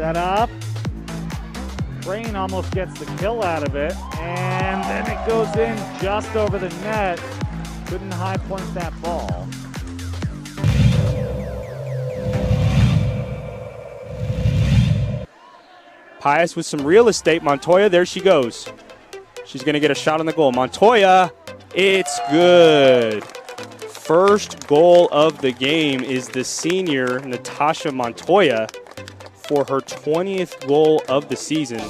Set up. Crane almost gets the kill out of it, and then it goes in just over the net. Couldn't high point that ball. Pius with some real estate. Montoya, there she goes. She's going to get a shot on the goal. Montoya, it's good. First goal of the game is the senior, Natasha Montoya, for her 20th goal of the season.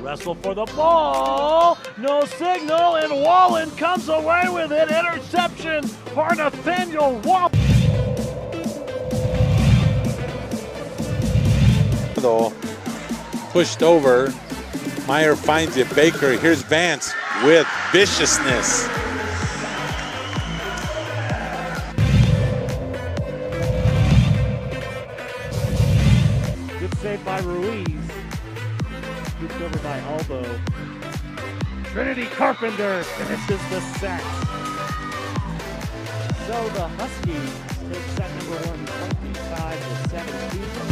Wrestle for the ball, no signal, and Wallen comes away with it. Interception for Nathaniel Wallen. Though pushed over, Meyer finds it. Baker, here's Vance with viciousness. Good save by Ruiz. Scooped over by Albo. Trinity Carpenter finishes the set. So the Huskies take set number 1, 25-17.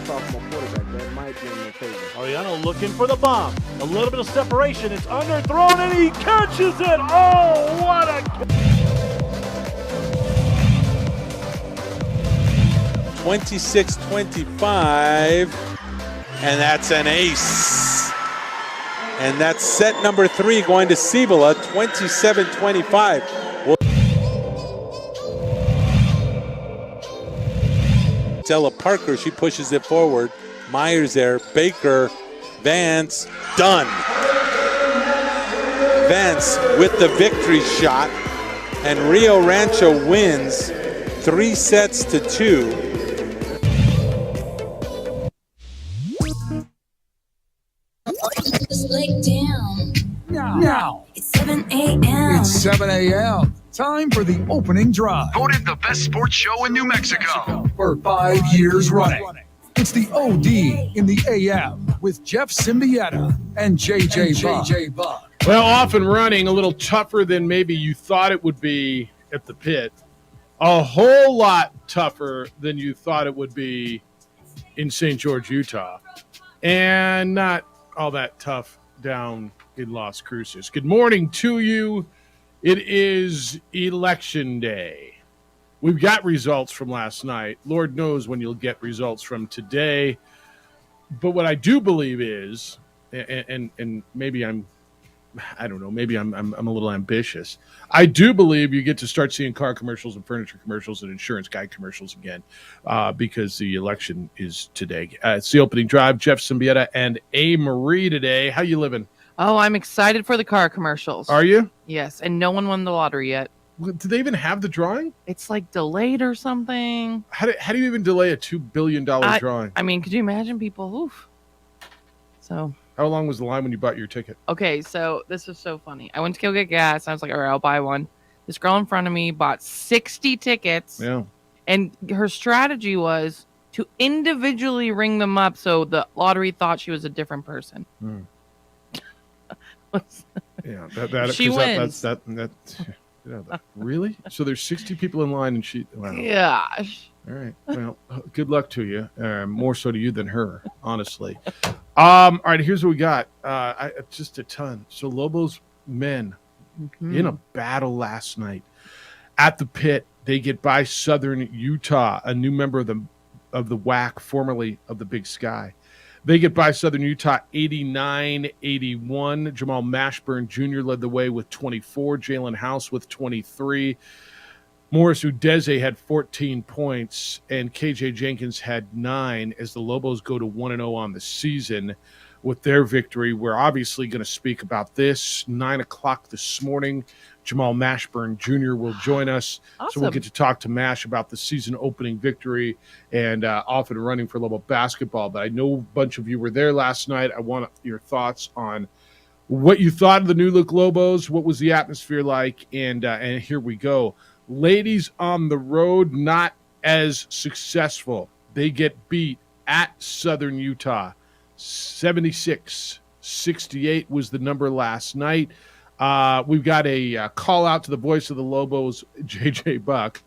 Sophomore quarterback, that might be in their favor. Ariano looking for the bomb. A little bit of separation. It's underthrown and he catches it. Oh, what a 26-25, and that's an ace. And that's set number 3 going to Cibola, 27-25. Stella Parker, she pushes it forward. Myers there, Baker, Vance, done. Vance with the victory shot, and Rio Rancho wins 3-2. Now. It's 7 a.m. It's 7 a.m. Time for the opening drive. Voted the best sports show in New Mexico For 5 years running. It's the OD in the AM with Jeff Symbieta and JJ Buck. Well, off and running, a little tougher than maybe you thought it would be at the pit. A whole lot tougher than you thought it would be in St. George, Utah. And not all that tough down in Las Cruces. Good morning to you. It is Election Day. We've got results from last night. Lord knows when you'll get results from today. But what I do believe is, and maybe I don't know, maybe I'm a little ambitious. I do believe you get to start seeing car commercials and furniture commercials and insurance guide commercials again because the election is today. It's the opening drive. Jeff Symbieta and A. Marie today. How you living? Oh, I'm excited for the car commercials. Are you? Yes, and no one won the lottery yet. Do they even have the drawing? It's like delayed or something. How do you even delay a $2 billion drawing? I mean, could you imagine people? Oof. So. How long was the line when you bought your ticket? Okay, so this is so funny. I went to go get gas. I was like, all right, I'll buy one. This girl in front of me bought 60 tickets. Yeah. And her strategy was to individually ring them up so the lottery thought she was a different person. Yeah, that she wins. That really? So there's 60 people in line, and she. Wow. Yeah. All right. Well, good luck to you. More so to you than her, honestly. All right. Here's what we got. Just a ton. So Lobos men in a battle last night at the pit. They get by Southern Utah, a new member of the WAC, formerly of the Big Sky. They get by Southern Utah 89-81. Jamal Mashburn Jr. led the way with 24. Jalen House with 23. Morris Udeze had 14 points, and KJ Jenkins had 9 as the Lobos go to 1-0 on the season with their victory. We're obviously going to speak about this. 9 o'clock this morning, Jamal Mashburn Jr. will join us. Awesome. So we'll get to talk to Mash about the season opening victory and off and running for Lobo basketball. But I know a bunch of you were there last night. I want your thoughts on what you thought of the new look Lobos, what was the atmosphere like, and here we go. Ladies on the road, not as successful. They get beat at Southern Utah. 76-68 was the number last night. We've got a call out to the voice of the Lobos, J.J. Buck.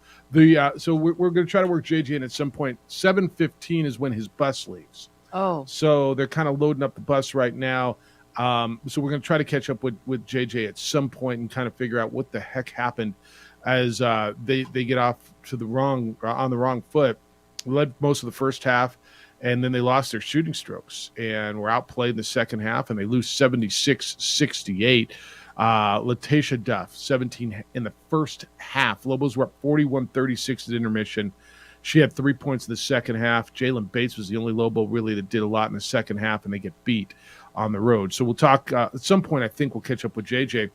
So we're going to try to work J.J. in at some point. 7:15 is when his bus leaves. Oh. So they're kind of loading up the bus right now. So we're going to try to catch up with JJ at some point and kind of figure out what the heck happened as they get off to on the wrong foot. Led most of the first half, and then they lost their shooting strokes and were outplayed in the second half, and they lose 76-68. Latasha Duff, 17 in the first half. Lobos were up 41-36 at intermission. She had 3 points in the second half. Jalen Bates was the only Lobo really that did a lot in the second half, and they get beat on the road. So we'll talk at some point. I think we'll catch up with JJ.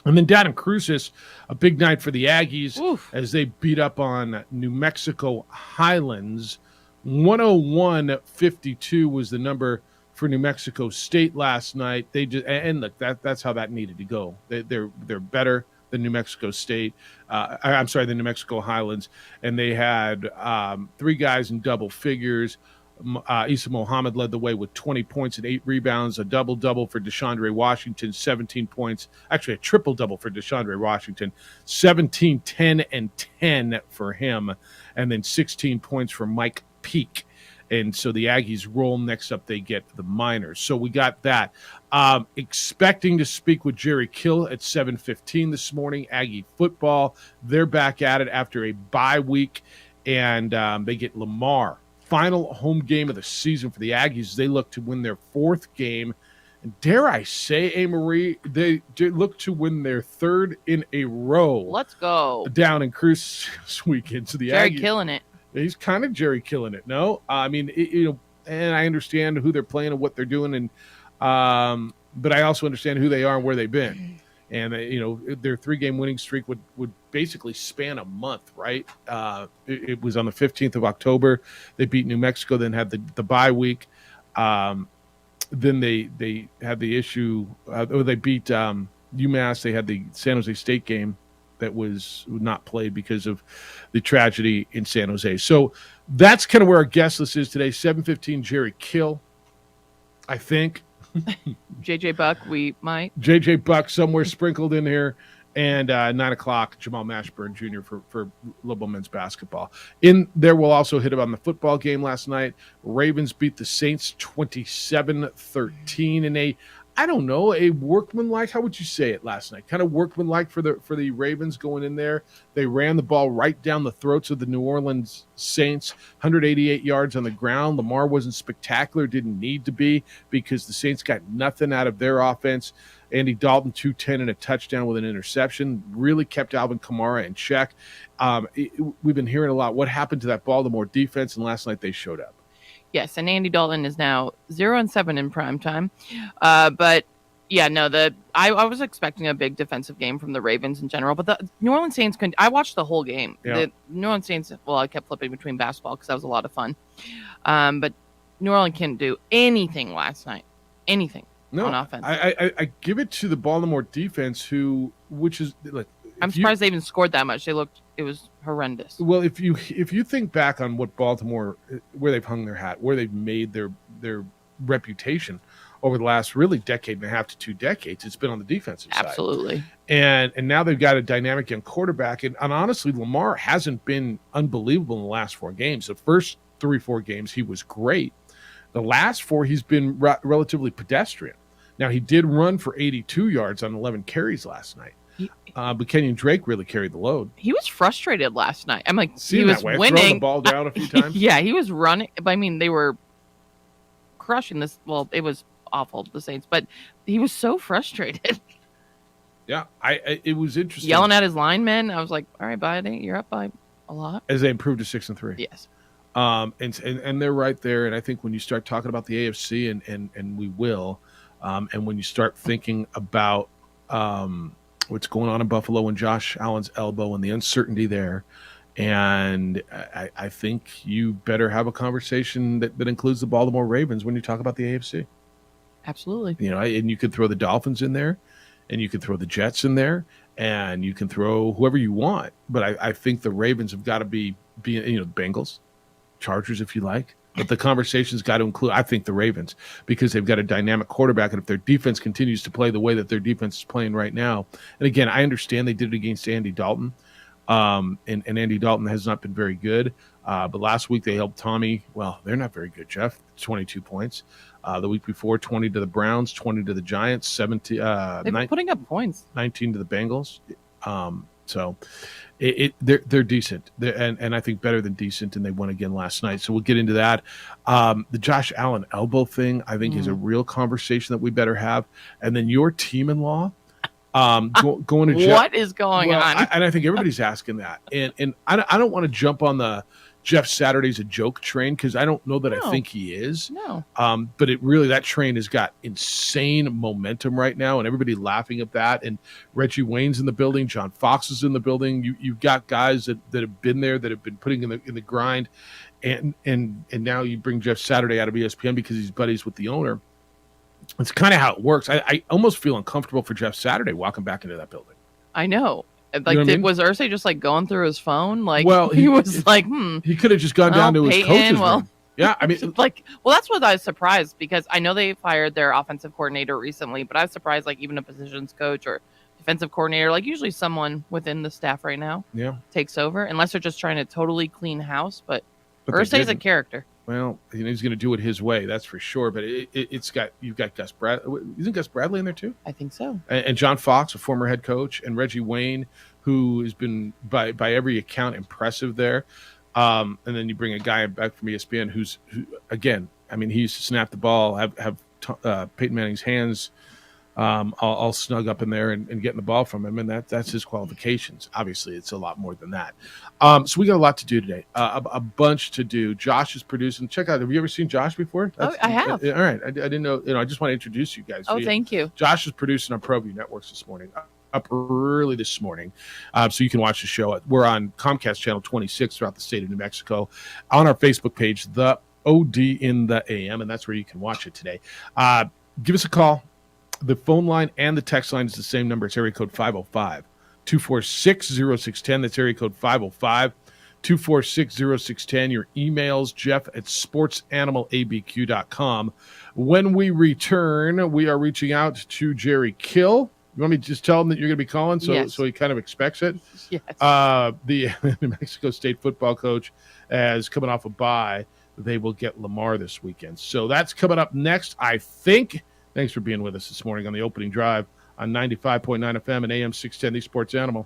And then down in Cruces, a big night for the Aggies. Oof. As they beat up on New Mexico Highlands. 101-52 was the number for New Mexico State last night. They just, and look, that's how that needed to go. They're better than New Mexico State. I'm sorry, the New Mexico Highlands, and they had 3 guys in double figures. Issa Muhammad led the way with 20 points and 8 rebounds, a double-double for DeShondre Washington, 17 points. Actually, a triple-double for DeShondre Washington, 17, 10, and 10 for him, and then 16 points for Mike Peak. And so the Aggies roll. Next up, they get the Miners. So we got that. Expecting to speak with Jerry Kill at 7:15 this morning. Aggie football. They're back at it after a bye week, and they get Lamar. Final home game of the season for the Aggies. They look to win their 4th game. And dare I say, Marie, they look to win their 3rd in a row. Let's go. Down in Cruces this weekend. So the Jerry Aggies, killing it. He's kind of Jerry killing it. No, I mean, and I understand who they're playing and what they're doing, and but I also understand who they are and where they've been. And their 3-game winning streak would basically span a month, right? It was on the 15th of October. They beat New Mexico, then had the bye week. Then they had the issue. They beat UMass. They had the San Jose State game that was not played because of the tragedy in San Jose. So that's kind of where our guest list is today. 7:15, Jerry Kill, I think. JJ Buck, we might. JJ Buck somewhere sprinkled in here. And 9 o'clock, Jamal Mashburn Jr. for Lobo men's basketball. In there, we'll also hit about the football game last night. Ravens beat the Saints 27-13 in a workmanlike, how would you say it last night? Kind of workmanlike for the Ravens going in there. They ran the ball right down the throats of the New Orleans Saints, 188 yards on the ground. Lamar wasn't spectacular, didn't need to be, because the Saints got nothing out of their offense. Andy Dalton, 210 and a touchdown with an interception, really kept Alvin Kamara in check. We've been hearing a lot. What happened to that Baltimore defense? And last night they showed up. Yes, and Andy Dalton is now 0-7 in primetime. But yeah, no, I was expecting a big defensive game from the Ravens in general, but the New Orleans Saints couldn't. I watched the whole game. Yeah. The New Orleans Saints, well, I kept flipping between basketball because that was a lot of fun. But New Orleans couldn't do anything last night. Anything on offense. I give it to the Baltimore defense, which is like, I'm surprised they even scored that much. It was horrendous. Well, if you think back on what Baltimore, where they've hung their hat, where they've made their reputation over the last really decade and a half to 2 decades, it's been on the defensive side. Absolutely. And now they've got a dynamic young quarterback. And honestly, Lamar hasn't been unbelievable in the last 4 games. The first 3-4 games, he was great. The last 4, he's been relatively pedestrian. Now, he did run for 82 yards on 11 carries last night. But Kenyon Drake really carried the load. He was frustrated last night. I'm like, Seeing he was that way, winning. throwing the ball down a few times. Yeah, he was running. I mean, they were crushing this. Well, it was awful, the Saints, but he was so frustrated. Yeah, it was interesting. Yelling at his linemen. I was like, all right, buddy, you're up by a lot. As they improved to 6-3. Yes. And they're right there. And I think when you start talking about the AFC, and we will, and when you start thinking about what's going on in Buffalo and Josh Allen's elbow and the uncertainty there, and I think you better have a conversation that includes the Baltimore Ravens when you talk about the AFC. Absolutely. And you could throw the Dolphins in there, and you can throw the Jets in there, and you can throw whoever you want. But I think the Ravens have got to be the Bengals, Chargers if you like, But the conversation's got to include, I think, the Ravens, because they've got a dynamic quarterback. And if their defense continues to play the way that their defense is playing right now, and again, I understand they did it against Andy Dalton, and Andy Dalton has not been very good. But last week they held Tommy. Well, they're not very good, Jeff. 22 points. The week before, 20 to the Browns, 20 to the Giants, 17. They're putting up points. 19 to the Bengals. So they're decent, and I think better than decent, and they won again last night. So we'll get into that. The Josh Allen elbow thing, I think, is a real conversation that we better have. And then your team-in-law going to Jeff. What is going on? And I think everybody's asking that. And I don't want to jump on the Jeff Saturday's a joke train, because I don't know that I think he is. No. But that train has got insane momentum right now, and everybody laughing at that. And Reggie Wayne's in the building, John Fox is in the building. You've got guys that have been there, that have been putting in the grind, and now you bring Jeff Saturday out of ESPN because he's buddies with the owner. It's kind of how it works. I almost feel uncomfortable for Jeff Saturday walking back into that building. I know. Like, you know what I mean? Was Irsay just like going through his phone? Like, well, he was like, He could have just gone down to his coach's room. Yeah, I mean, that's what I was surprised, because I know they fired their offensive coordinator recently, but I was surprised, like, even a positions coach or defensive coordinator, like usually someone within the staff right now, takes over, unless they're just trying to totally clean house. But Irsay's a character. Well, he's going to do it his way, that's for sure. But you've got Gus Bradley. Isn't Gus Bradley in there too? I think so. And John Fox, a former head coach, and Reggie Wayne, who has been by every account impressive there. And then you bring a guy back from ESPN who again, I mean, he used to snap the ball, have Peyton Manning's hands all snug up in there and getting the ball from him, and that's his qualifications. Obviously, it's a lot more than that. So we got a lot to do today, a bunch to do. Josh is producing. Check out. Have you ever seen Josh before? I have. All right. I didn't know. I just want to introduce you guys. Oh, thank you. Josh is producing on ProView Networks this morning. Up early this morning, so you can watch the show. We're on Comcast Channel 26 throughout the state of New Mexico. On our Facebook page, the OD in the AM, and that's where you can watch it today. Give us a call. The phone line and the text line is the same number. It's area code 505-246-0610. That's area code 505-246-0610. Your emails, jeff@sportsanimалabq.com. When we return, we are reaching out to Jerry Kill. You want me to just tell him that you're going to be calling, so he kind of expects it? Yes. The New Mexico State football coach is coming off a bye. They will get Lamar this weekend. So that's coming up next, I think. Thanks for being with us this morning on the opening drive on 95.9 FM and AM 610, the Sports Animal.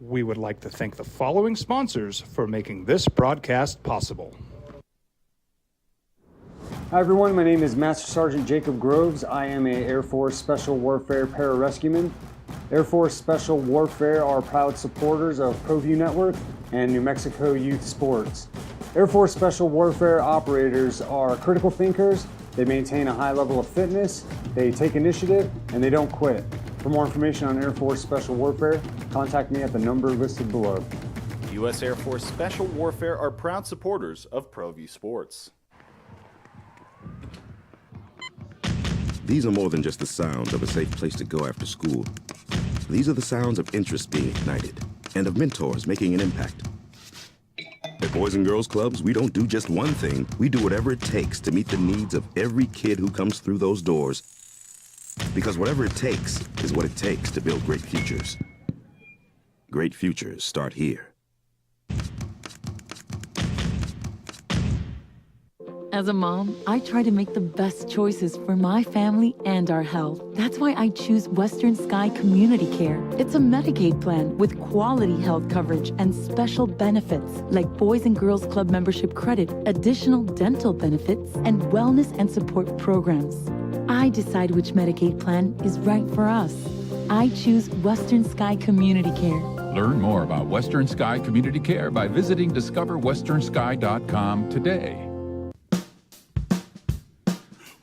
We would like to thank the following sponsors for making this broadcast possible. Hi everyone, my name is Master Sergeant Jacob Groves. I am a Air Force Special Warfare Pararescueman. Air Force Special Warfare are proud supporters of ProView Network and New Mexico Youth Sports. Air Force Special Warfare operators are critical thinkers. They maintain a high level of fitness, they take initiative, and they don't quit. For more information on Air Force Special Warfare, contact me at the number listed below. U.S. Air Force Special Warfare are proud supporters of ProView Sports. These are more than just the sounds of a safe place to go after school. These are the sounds of interest being ignited and of mentors making an impact. At Boys and Girls Clubs, we don't do just one thing. We do whatever it takes to meet the needs of every kid who comes through those doors. Because whatever it takes is what it takes to build great futures. Great futures start here. As a mom, I try to make the best choices for my family and our health. That's why I choose Western Sky Community Care. It's a Medicaid plan with quality health coverage and special benefits like Boys and Girls Club membership credit, additional dental benefits, and wellness and support programs. I decide which Medicaid plan is right for us. I choose Western Sky Community Care. Learn more about Western Sky Community Care by visiting discoverwesternsky.com today.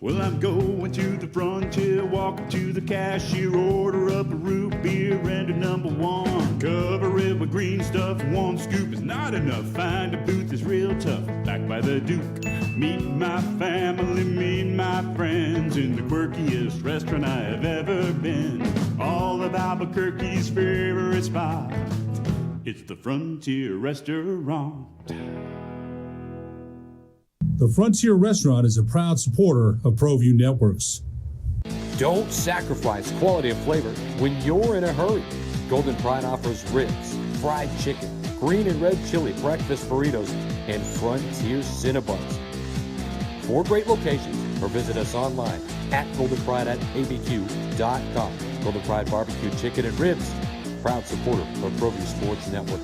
Well, I'm going to the frontier, walking to the cashier, order up a root beer and a number one. Cover it with green stuff, one scoop is not enough. Find a booth is real tough, back by the Duke. Meet my family, meet my friends in the quirkiest restaurant I have ever been. All of Albuquerque's favorite spot. It's the Frontier Restaurant. The Frontier Restaurant is a proud supporter of ProView Networks. Don't sacrifice quality and flavor when you're in a hurry. Golden Pride offers ribs, fried chicken, green and red chili, breakfast burritos, and Frontier Cinnabons. 4 great locations, or visit us online at goldenpride@abq.com. Golden Pride Barbecue Chicken and Ribs, proud supporter of ProView Sports Network.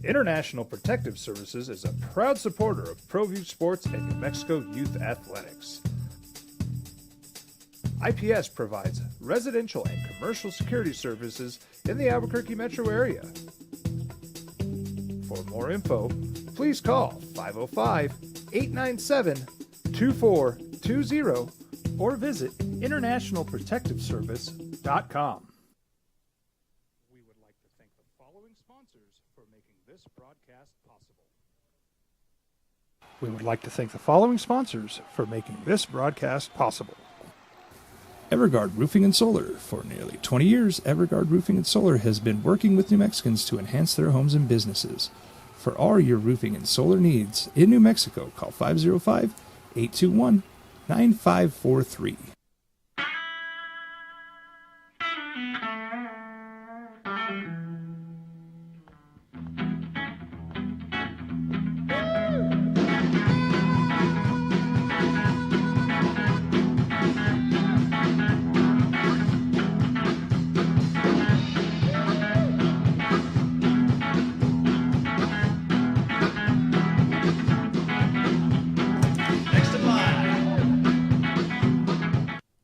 International Protective Services is a proud supporter of ProView Sports and New Mexico Youth Athletics. IPS provides residential and commercial security services in the Albuquerque metro area. For more info, please call 505-897-2420 or visit internationalprotectiveservice.com. We would like to thank the following sponsors for making this broadcast possible. Everguard Roofing and Solar. For nearly 20 years, Everguard Roofing and Solar has been working with New Mexicans to enhance their homes and businesses. For all your roofing and solar needs in New Mexico, call 505-821-9543.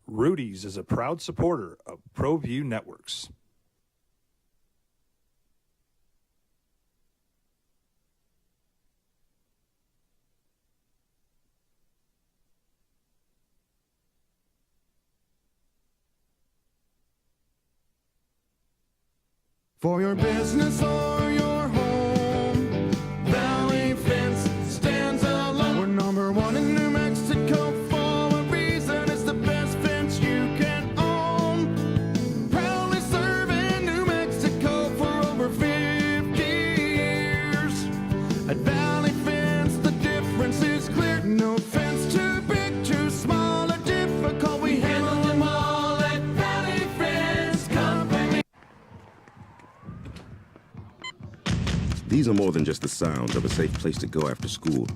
Rudy's is a proud supporter of ProView Networks. For your business or your home, Valley Fence stands alone. We're number 1 in New Mexico for a reason. It's the best fence you can own. Proudly serving New Mexico for over 50 years. At Valley Fence, the difference is clear. No fence too big, too small, or difficult. We handle them all at Valley Fence Company. These are more than just the sounds of a safe place to go after school.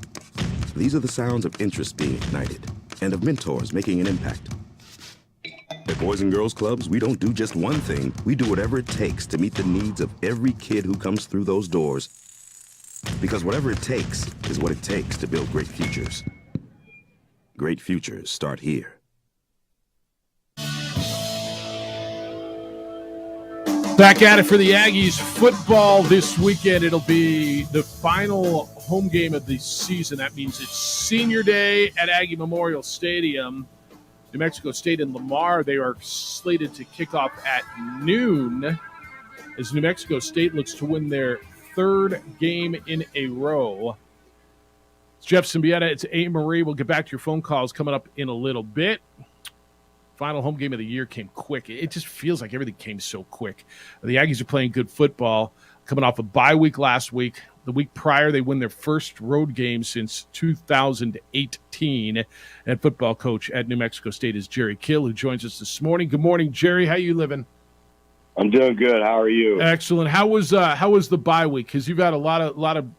These are the sounds of interest being ignited and of mentors making an impact. At Boys and Girls Clubs, we don't do just one thing. We do whatever it takes to meet the needs of every kid who comes through those doors. Because whatever it takes is what it takes to build great futures. Great futures start here. Back at it for the Aggies football this weekend. It'll be the final home game of the season. That means it's senior day at Aggie Memorial Stadium. New Mexico State and Lamar, they are slated to kick off at noon as New Mexico State looks to win their 3rd game in a row. It's Jeff Symbieta. It's A. Marie. We'll get back to your phone calls coming up in a little bit. Final home game of the year came quick. It just feels like everything came so quick. The Aggies are playing good football, coming off a bye week last week. The week prior, they win their first road game since 2018. And football coach at New Mexico State is Jerry Kill, who joins us this morning. Good morning, Jerry. How you living? I'm doing good. How are you? Excellent. How was the bye week? Because you've had a lot of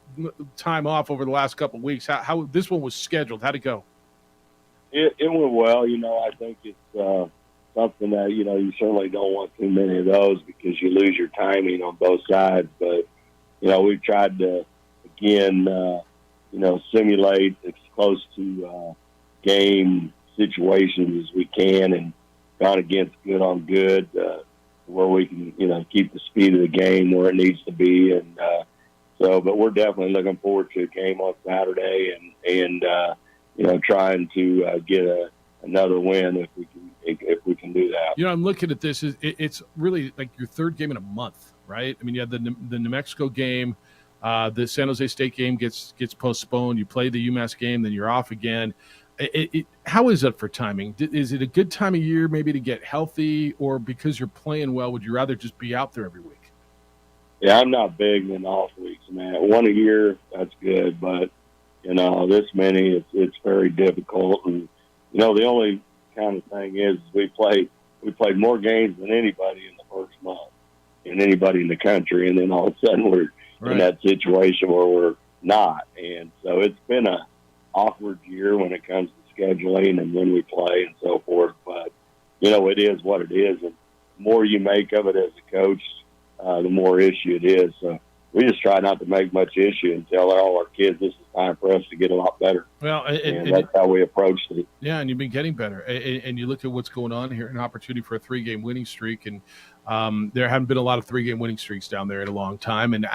time off over the last couple of weeks. How this one was scheduled? How'd it go? It went well. I think it's something that, you certainly don't want too many of those because you lose your timing on both sides. But, we've tried to, again, simulate as close to game situations as we can and gone against good on good where we can, keep the speed of the game where it needs to be. And but we're definitely looking forward to a game on Saturday and trying to get another win if we can do that. I'm looking at this. It's really like your 3rd game in a month. right? I mean, you had the New Mexico game, the San Jose State game gets postponed. You play the UMass game, then you're off again. How is it for timing? Is it a good time of year maybe to get healthy, or because you're playing well, would you rather just be out there every week? Yeah, I'm not big in off weeks, man. One a year, that's good, but this many, it's very difficult. And the only kind of thing is we played more games than anybody in the first month, and anybody in the country, and then all of a sudden we're in that situation where we're not. And so it's been a awkward year when it comes to scheduling and when we play and so forth. But it is what it is, and the more you make of it as a coach, the more issue it is. So we just try not to make much issue and tell all our kids this is time for us to get a lot better. Well, and that's how we approached it. Yeah, and you've been getting better. And you look at what's going on here, an opportunity for a 3-game winning streak, and there haven't been a lot of 3-game winning streaks down there in a long time. And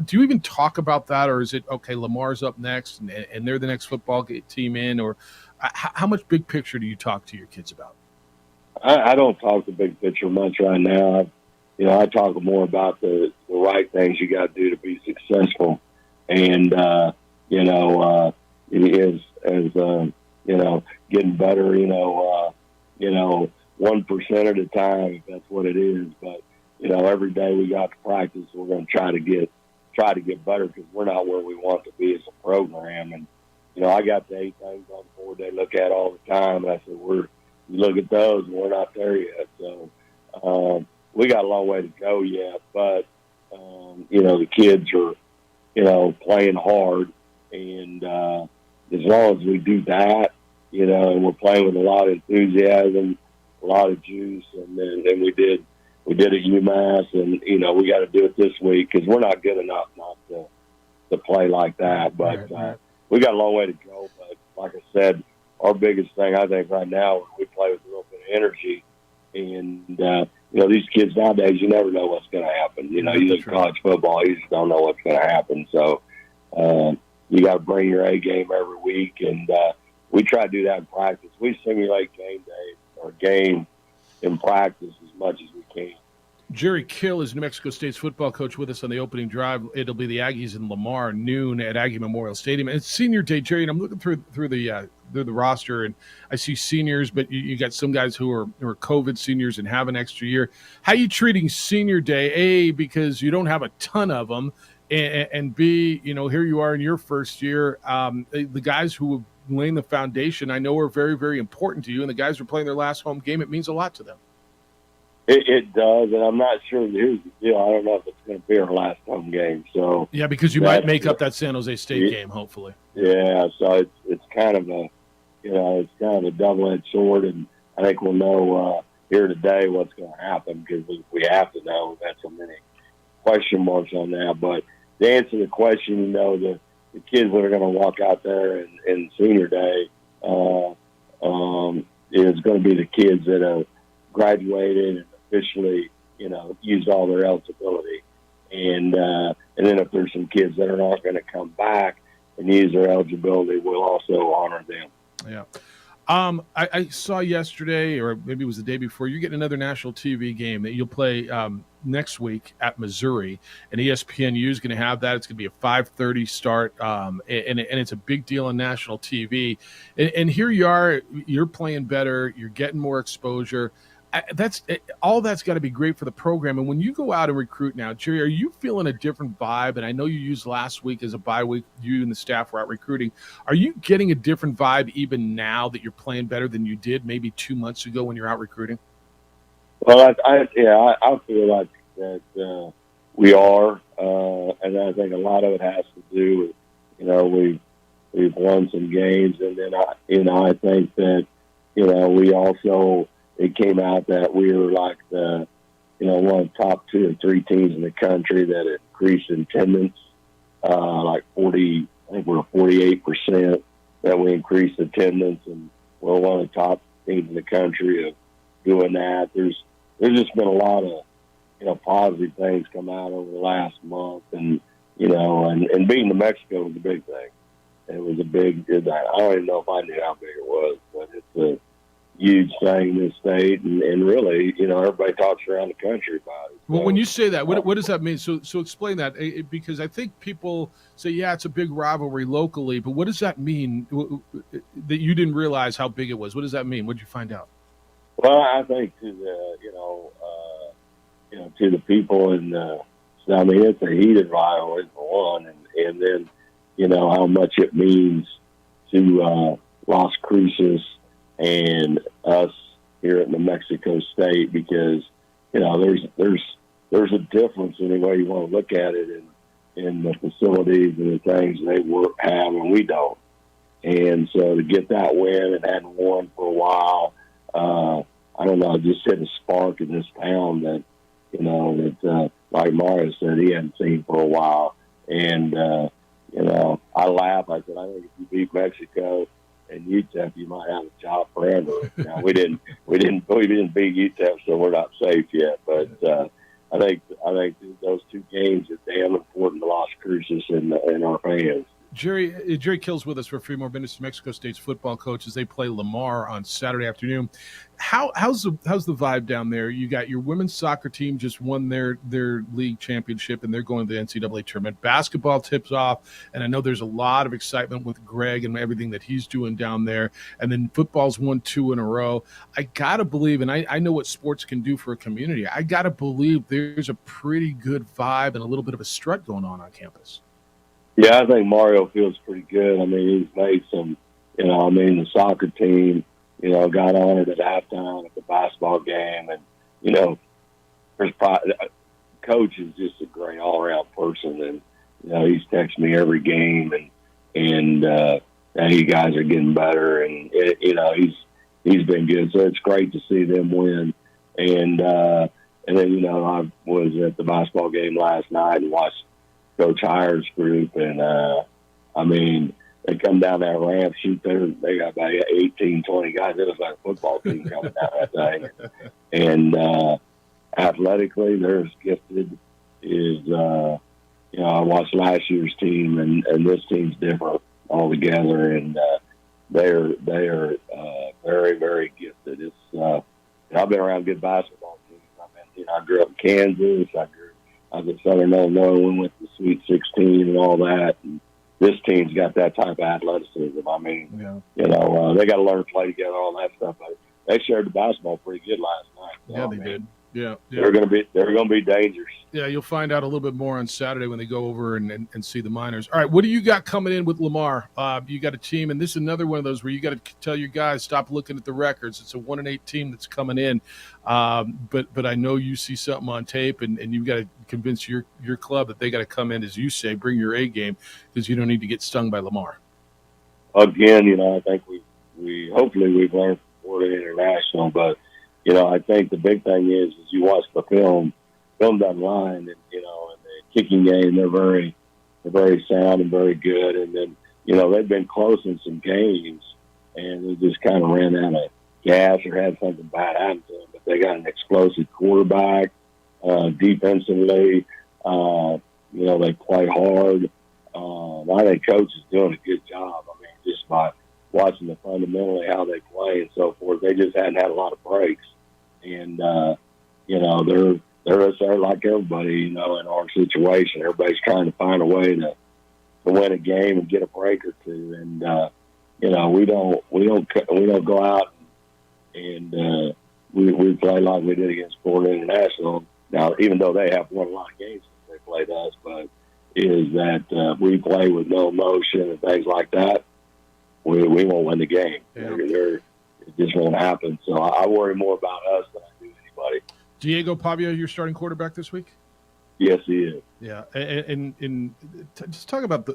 do you even talk about that, or is it, okay, Lamar's up next, and they're the next football team in, or how much big picture do you talk to your kids about? I don't talk the big picture much right now. I talk more about the right things you got to do to be successful, and getting better. 1% at a time, if that's what it is. But every day we got to practice. We're going to try to get better, because we're not where we want to be as a program. And I got the 8 things on the board they look at all the time, and I said you look at those, and we're not there yet. So. We got a long way to go yet, but, the kids are, playing hard. And as long as we do that, and we're playing with a lot of enthusiasm, a lot of juice, and then we did at UMass, and, we got to do it this week, because we're not good enough not to play like that. But we got a long way to go. But like I said, our biggest thing, I think, right now, we play with a little bit of energy. And, these kids nowadays, you never know what's going to happen. You look at college football, you just don't know what's going to happen. So you got to bring your A game every week, and we try to do that in practice. We simulate game day or game in practice as much as we can. Jerry Kill is New Mexico State's football coach with us on the opening drive. It'll be the Aggies in Lamar noon at Aggie Memorial Stadium. And it's senior day, Jerry, and I'm looking through the roster, and I see seniors, but you got some guys who are COVID seniors and have an extra year. How are you treating senior day? A, because you don't have a ton of them, and B, here you are in your first year. The guys who have laid the foundation, I know, are very, very important to you, and the guys who are playing their last home game, it means a lot to them. It does, and I'm not sure. Here's the deal. I don't know if it's going to be our last home game. So yeah, because you might make up that San Jose State game, hopefully. Yeah, so it's kind of a double-edged sword, and I think we'll know here today what's going to happen, because we have to know. We've had so many question marks on that. But to answer the question, the kids that are going to walk out there in senior day is going to be the kids that have graduated and officially, used all their eligibility. And then if there's some kids that are not going to come back and use their eligibility, we'll also honor them. Yeah. I saw yesterday, or maybe it was the day before, you're getting another national TV game that you'll play next week at Missouri, and ESPNU is going to have that. It's going to be a 5:30 start, and it's a big deal on national TV. And here you are, you're playing better, you're getting more exposure. All that's got to be great for the program. And when you go out and recruit now, Jerry, are you feeling a different vibe? And I know you used last week as a bye week, you and the staff were out recruiting. Are you getting a different vibe even now that you're playing better than you did maybe 2 months ago when you're out recruiting? Well, I feel like that we are, and I think a lot of it has to do with, we've won some games, and then I think that, we also, it came out that we were like the, one of the top 2 or 3 teams in the country that increased in attendance, like 40, I think we're 48% that we increased attendance, and we're one of the top teams in the country of doing that. There's just been a lot of, positive things come out over the last month, and, and beating New Mexico was a big thing. It was a big, I don't even know if I knew how big it was, but huge thing in this state, and really, everybody talks around the country about it. Well, when you say that, what does that mean? So explain that, because I think people say, yeah, it's a big rivalry locally, but what does that mean that you didn't realize how big it was? What does that mean? What did you find out? Well, I think to the to the people, and I mean, it's a heated rivalry for one, and then how much it means to Las Cruces and us here at New Mexico State, because there's a difference in the way you want to look at it in the facilities and the things they have and we don't. And so to get that win and hadn't won for a while, I don't know, it just hit a spark in this town that like Mario said, he hadn't seen for a while. And I laugh. I said, I think if you beat Mexico and UTEP, you might have a job forever. Now, we didn't beat UTEP, so we're not safe yet. But I think those two games are damn important to Las Cruces and our fans. Jerry Kill's with us for a few more minutes. New Mexico State's football coach as they play Lamar on Saturday afternoon. How's the vibe down there? You got your women's soccer team just won their league championship, and they're going to the NCAA tournament. Basketball tips off, and I know there's a lot of excitement with Greg and everything that he's doing down there. And then football's won 2 in a row. I got to believe, and I know what sports can do for a community, I got to believe there's a pretty good vibe and a little bit of a strut going on campus. Yeah, I think Mario feels pretty good. I mean, he's made some, the soccer team, got honored at halftime at the basketball game. And, Coach is just a great all-around person. And, he's texting me every game. And you guys are getting better. And, he's been good. So it's great to see them win. And then, I was at the basketball game last night and watched Coach Hires group, and they come down that ramp, shoot there. They got about 18, 20 guys. It was like a football team coming down that thing. And athletically, they're as gifted as I watched last year's team, and this team's different altogether. And they are very, very gifted. It's I've been around good basketball teams. I grew up in Kansas. I was at Southern Illinois, we went to the Sweet 16 and all that. And this team's got that type of athleticism. I mean, they got to learn to play together, all that stuff. But they shared the basketball pretty good last night. Yeah, they did. Yeah. They're going to be dangerous. Yeah, you'll find out a little bit more on Saturday when they go over and see the Miners. All right, what do you got coming in with Lamar? You got a team, and this is another one of those where you got to tell your guys, stop looking at the records. It's a 1-8 team that's coming in. But I know you see something on tape, and you've got to convince your club that they got to come in, as you say, bring your A game, because you don't need to get stung by Lamar. Again, I think hopefully we've learned from Florida International, but I think the big thing is you watch the film doesn't lie, and in the kicking game they're very sound and very good, and then they've been close in some games, and they just kind of ran out of gas or had something bad happen to them. But they got an explosive quarterback. Defensively, they play hard. I think Coach is doing a good job. I mean, just by watching the fundamentally how they play and so forth, they just hadn't had a lot of breaks. And, they're like everybody, in our situation. Everybody's trying to find a way to win a game and get a break or two. And, we don't go out and we play like we did against Florida International. Now, even though they have won a lot of games since they played us, but is that we play with no emotion and things like that, we won't win the game. Yeah. It just won't happen. So I worry more about us than I do anybody. Diego Pavia, your starting quarterback this week? Yes, he is. Yeah, and just talk about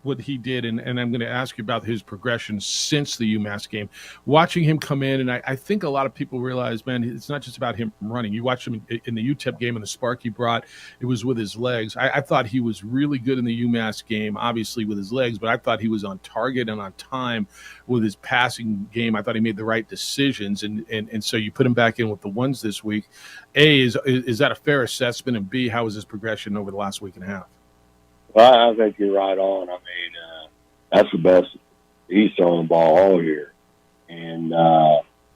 what he did, and I'm going to ask you about his progression since the UMass game. Watching him come in, and I think a lot of people realize, man, it's not just about him running. You watched him in the UTEP game and the spark he brought, it was with his legs. I thought he was really good in the UMass game, obviously with his legs, but I thought he was on target and on time with his passing game. I thought he made the right decisions, and so you put him back in with the ones this week. A, is that a fair assessment? And B, how was his progression over the last week and a half? Well, I think you're right on. I mean, that's the best he's throwing the ball all year. And,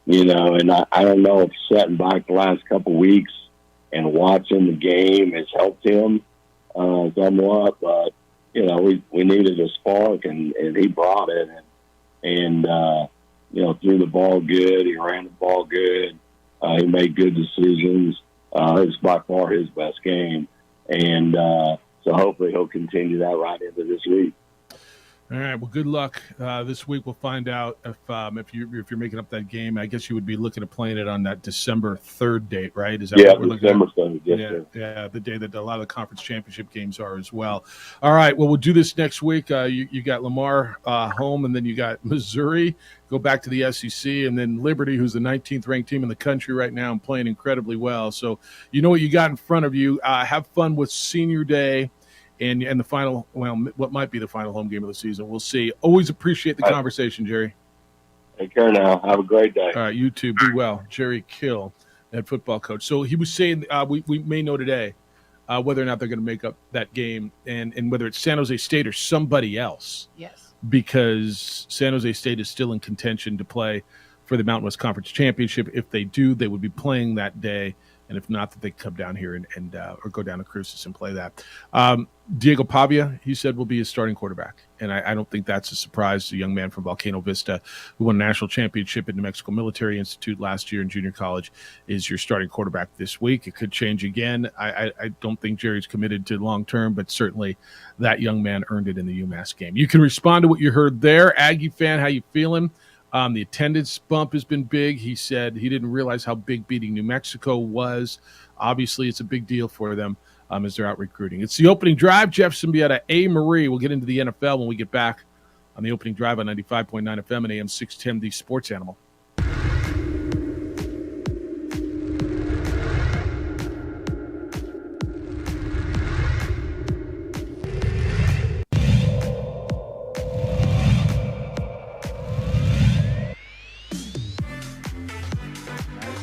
And I don't know if sitting back the last couple of weeks and watching the game has helped him somewhat, but we needed a spark, and he brought it, and threw the ball good. He ran the ball good. He made good decisions. It was by far his best game, and so hopefully he'll continue that right into this week. All right. Well, good luck this week. We'll find out if you're making up that game. I guess you would be looking at playing it on that December 3rd date, right? Is that what we're looking at? December 3rd. Yes, yeah, the day that a lot of the conference championship games are as well. All right. Well, we'll do this next week. You got Lamar home, and then you got Missouri. Go back to the SEC, and then Liberty, who's the 19th ranked team in the country right now and playing incredibly well. So you know what you got in front of you. Have fun with Senior Day. And the final, what might be the final home game of the season. We'll see. Always appreciate the conversation, Jerry. Take care now. Have a great day. All right, you too. Be well. Jerry Kill, head football coach. So he was saying we may know today whether or not they're going to make up that game and whether it's San Jose State or somebody else. Yes. Because San Jose State is still in contention to play for the Mountain West Conference Championship. If they do, they would be playing that day. And if not, that they come down here and or go down to Cruces and play that. Diego Pavia, he said, will be his starting quarterback. And I don't think that's a surprise. A young man from Volcano Vista who won a national championship at New Mexico Military Institute last year in junior college is your starting quarterback this week. It could change again. I don't think Jerry's committed to long-term, but certainly that young man earned it in the UMass game. You can respond to what you heard there. Aggie fan, how you feeling? The attendance bump has been big. He said he didn't realize how big beating New Mexico was. Obviously, it's a big deal for them as they're out recruiting. It's the opening drive. Jeff Symbieta, A. Marie. We'll get into the NFL when we get back on the opening drive on 95.9 FM and AM 610, the Sports Animal.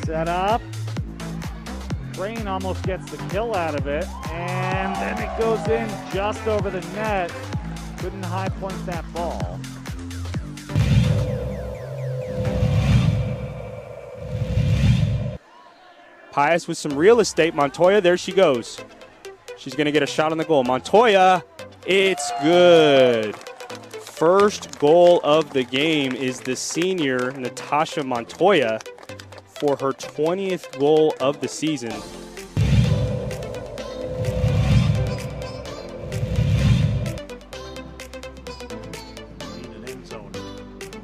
Set up. Crane almost gets the kill out of it, and then it goes in just over the net. Couldn't high point that ball. Pius with some real estate. Montoya, there she goes. She's going to get a shot on the goal. Montoya, it's good. First goal of the game is the senior, Natasha Montoya, for her 20th goal of the season. Need an end zone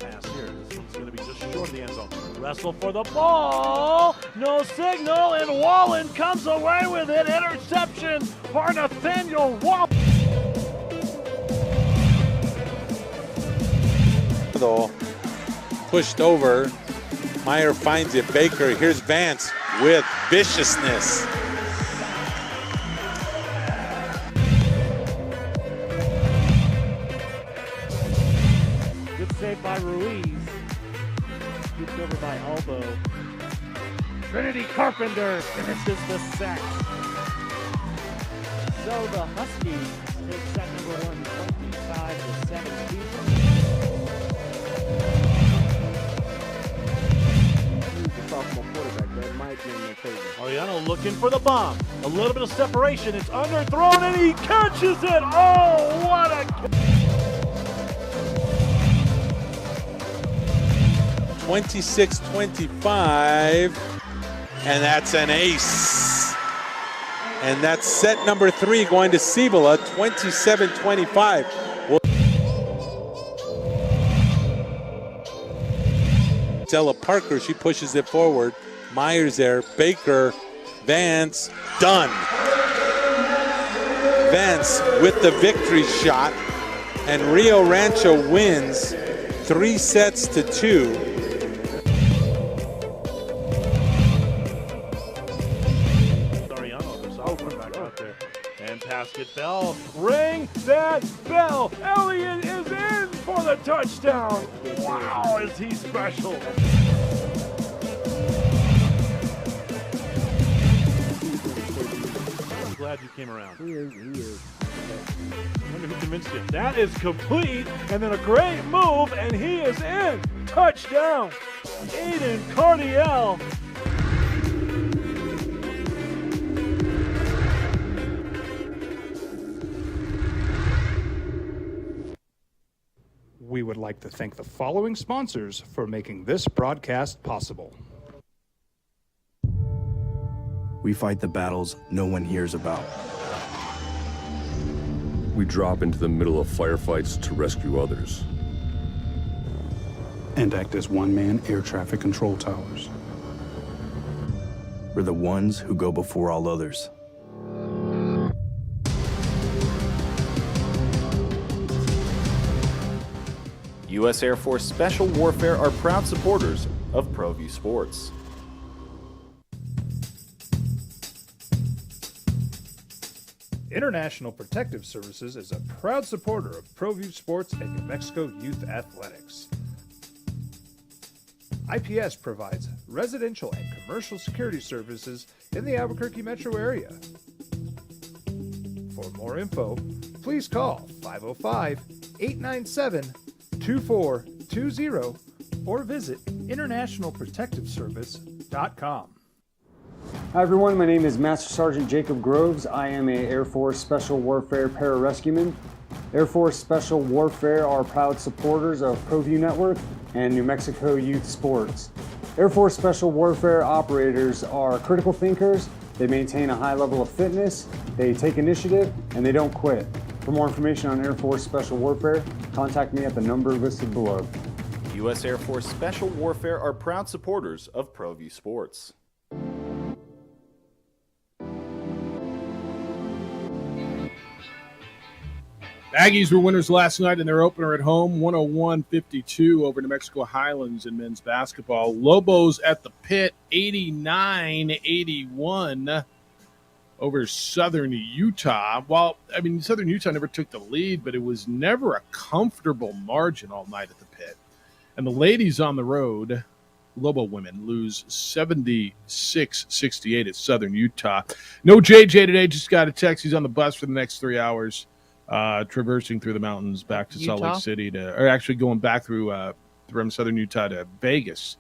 pass here. This one's going to be just short of the end zone. Wrestle for the ball. No signal, and Wallen comes away with it. Interception for Nathaniel Wallen. Though pushed over. Meyer finds it. Baker. Here's Vance with viciousness. Good save by Ruiz. Scooped over by Elbow. Trinity Carpenter finishes the sack. So the Huskies take set number 1, 25-17. Sophomore quarterback, that might be in their favor. Ariano looking for the bomb. A little bit of separation. It's underthrown, and he catches it. Oh, what a... 26-25, and that's an ace. And that's set number 3 going to Cibola, 27-25. Della Parker, she pushes it forward. Myers there, Baker, Vance, done. Vance with the victory shot, and Rio Rancho wins 3-2. Ariano, there's open back out there. And Pasket Bell, ring that bell. Elliott is in for the touchdown. Wow, is he special. I'm glad you came around. He is. I wonder who convinced you. That is complete, and then a great move, and he is in. Touchdown, Aiden Cardiel. We would like to thank the following sponsors for making this broadcast possible. We fight the battles no one hears about. We drop into the middle of firefights to rescue others. And act as one-man air traffic control towers. We're the ones who go before all others. U.S. Air Force Special Warfare are proud supporters of ProView Sports. International Protective Services is a proud supporter of ProView Sports and New Mexico Youth Athletics. IPS provides residential and commercial security services in the Albuquerque metro area. For more info, please call 505-897-2420 or visit internationalprotectiveservice.com. Hi everyone, my name is Master Sergeant Jacob Groves. I am a Air Force Special Warfare pararescueman. Air Force Special Warfare are proud supporters of ProView Network and New Mexico Youth Sports. Air Force Special Warfare operators are critical thinkers. They maintain a high level of fitness, they take initiative, and they don't quit. For more information on Air Force Special Warfare, contact me at the number listed below. U.S. Air Force Special Warfare are proud supporters of ProView Sports. Aggies were winners last night in their opener at home, 101-52 over New Mexico Highlands in men's basketball. Lobos at the pit, 89-81 over Southern Utah. Southern Utah never took the lead, but it was never a comfortable margin all night at the pit. And the ladies on the road, Lobo women, lose 76-68 at Southern Utah. No JJ today, just got a text. He's on the bus for the next 3 hours. Traversing through the mountains back to Salt Lake City going back through from Southern Utah to Vegas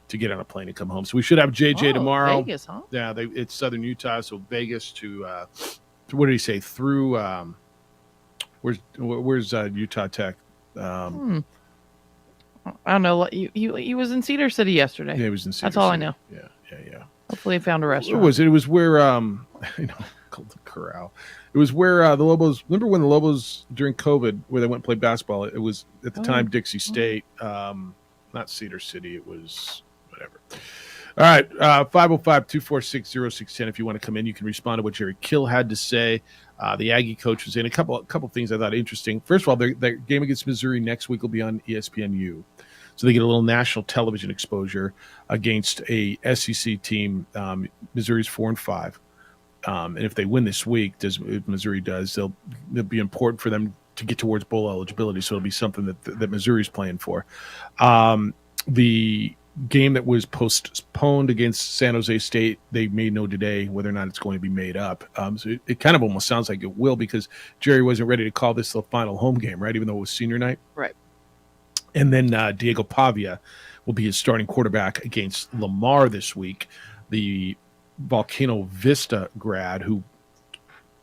to get on a plane and come home. So we should have JJ tomorrow. Vegas, huh? Yeah, it's Southern Utah, so Vegas to what did he say? Through where's Utah Tech? I don't know. He was in Cedar City yesterday. Yeah, he was in Cedar That's all City. I know. Yeah. Hopefully, he found a restaurant. It was where called the Corral. It was where the Lobos. Remember when the Lobos during COVID, where they went and played basketball? It was at the time Dixie State, not Cedar City. It was whatever. All right, 505-246-0610. If you want to come in, you can respond to what Jerry Kill had to say. The Aggie coach was in a couple things I thought interesting. First of all, their game against Missouri next week will be on ESPNU, so they get a little national television exposure against a SEC team. Missouri's 4-5. And if they win this week, if Missouri does, they'll be important for them to get towards bowl eligibility. So it'll be something that Missouri's playing for. The game that was postponed against San Jose State, they may know today whether or not it's going to be made up. So it kind of almost sounds like it will, because Jerry wasn't ready to call this the final home game, right? Even though it was senior night. Right. And then Diego Pavia will be his starting quarterback against Lamar this week. The Volcano Vista grad who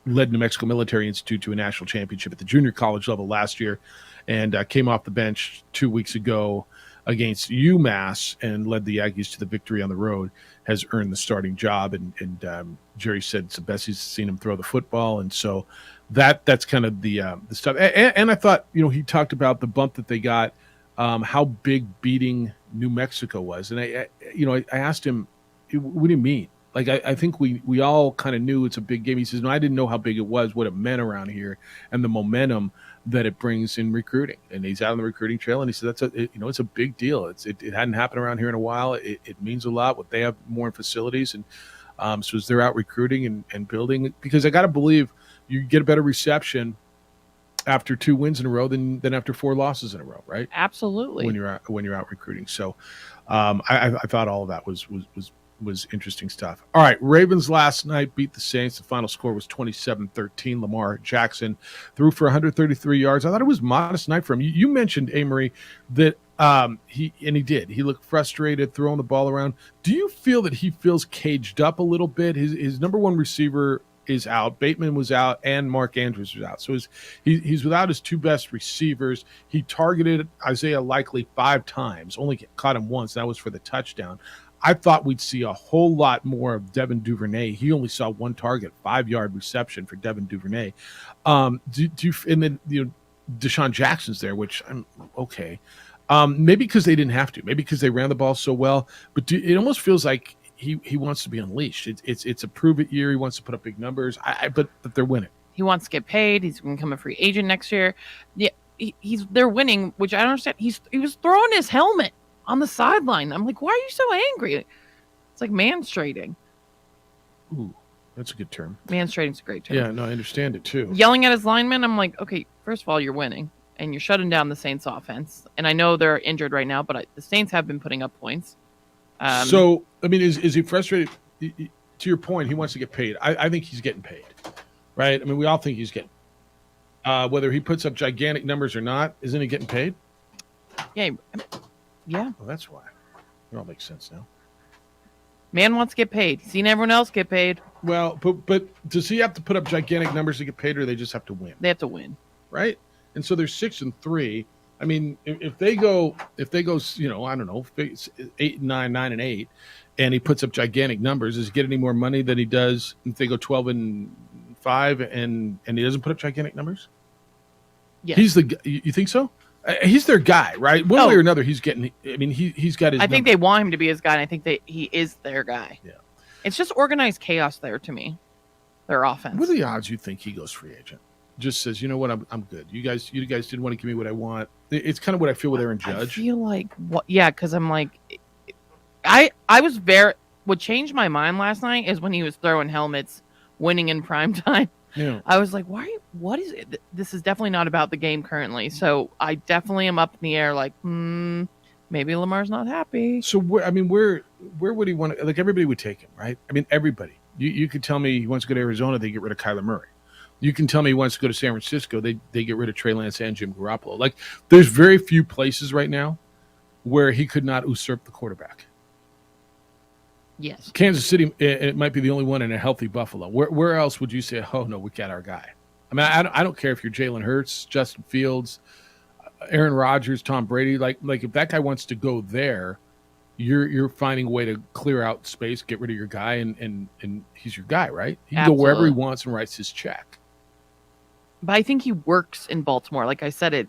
led New Mexico Military Institute to a national championship at the junior college level last year, and came off the bench 2 weeks ago against UMass and led the Aggies to the victory on the road, has earned the starting job. And Jerry said it's the best he's seen him throw the football. And so that's kind of the stuff. And I thought, he talked about the bump that they got, how big beating New Mexico was. And I asked him, what do you mean? Like, I think we all kind of knew it's a big game. He says, no, I didn't know how big it was, what it meant around here, and the momentum that it brings in recruiting. And he's out on the recruiting trail, and he said it's a big deal. It hadn't happened around here in a while. It means a lot. What they have more in facilities, and so as they're out recruiting and building, because I got to believe you get a better reception after 2 wins in a row than after 4 losses in a row, right? Absolutely. When you're out recruiting. So I thought all of that was was interesting stuff. All right, Ravens last night beat the Saints. The final score was 27-13. Lamar Jackson threw for 133 yards. I thought it was a modest night for him. You mentioned, Amory, that he did. He looked frustrated throwing the ball around. Do you feel that he feels caged up a little bit? His number one receiver is out. Bateman was out, and Mark Andrews was out. So he's without his two best receivers. He targeted Isaiah Likely 5 times, only caught him once. That was for the touchdown. I thought we'd see a whole lot more of Devin Duvernay. He only saw one target, 5-yard reception for Devin Duvernay. And then Deshaun Jackson's there, which I'm okay. Maybe because they didn't have to. Maybe because they ran the ball so well. But it almost feels like he wants to be unleashed. It's a prove it year. He wants to put up big numbers. But they're winning. He wants to get paid. He's going to become a free agent next year. Yeah, they're winning, which I don't understand. He was throwing his helmet on the sideline. I'm like, why are you so angry? It's like manstrating. Ooh, that's a good term. Manstrating's a great term. Yeah, no, I understand it too. Yelling at his linemen. I'm like, okay, first of all, you're winning and you're shutting down the Saints offense. And I know they're injured right now, but the Saints have been putting up points. So, I mean, is he frustrated? To your point, he wants to get paid. I think he's getting paid, right? I mean, we all think he's getting whether he puts up gigantic numbers or not, isn't he getting paid? Yeah. Well, that's why. It all makes sense now. Man wants to get paid. He's seen everyone else get paid. Well, but does he have to put up gigantic numbers to get paid, or they just have to win? They have to win. Right? And so they're 6-3. I mean, if they go, I don't know, 8-9, 9-8, and he puts up gigantic numbers, does he get any more money than he does if they go 12-5 and he doesn't put up gigantic numbers? Yes. He's you think so? He's their guy, right? One way or another, he's getting. I mean, he's got his. I think they want him to be his guy, and I think he is their guy. Yeah, it's just organized chaos there to me. Their offense. What are the odds you think he goes free agent? Just says, you know what, I'm good. You guys didn't want to give me what I want. It's kind of what I feel with Aaron Judge. I feel like because I'm like, I was what changed my mind last night is when he was throwing helmets, winning in prime time. Yeah. I was like, what is it? This is definitely not about the game currently. So I definitely am up in the air like, maybe Lamar's not happy. So where would he want to, like, everybody would take him, right? I mean, everybody. You could tell me he wants to go to Arizona, they get rid of Kyler Murray. You can tell me he wants to go to San Francisco, they get rid of Trey Lance and Jim Garoppolo. Like, there's very few places right now where he could not usurp the quarterback. Yes. Kansas City, it might be the only one in a healthy Buffalo. Where else would you say, oh, no, we got our guy? I mean, I don't care if you're Jalen Hurts, Justin Fields, Aaron Rodgers, Tom Brady. Like if that guy wants to go there, you're finding a way to clear out space, get rid of your guy, and he's your guy, right? He can go wherever he wants and writes his check. But I think he works in Baltimore. Like I said,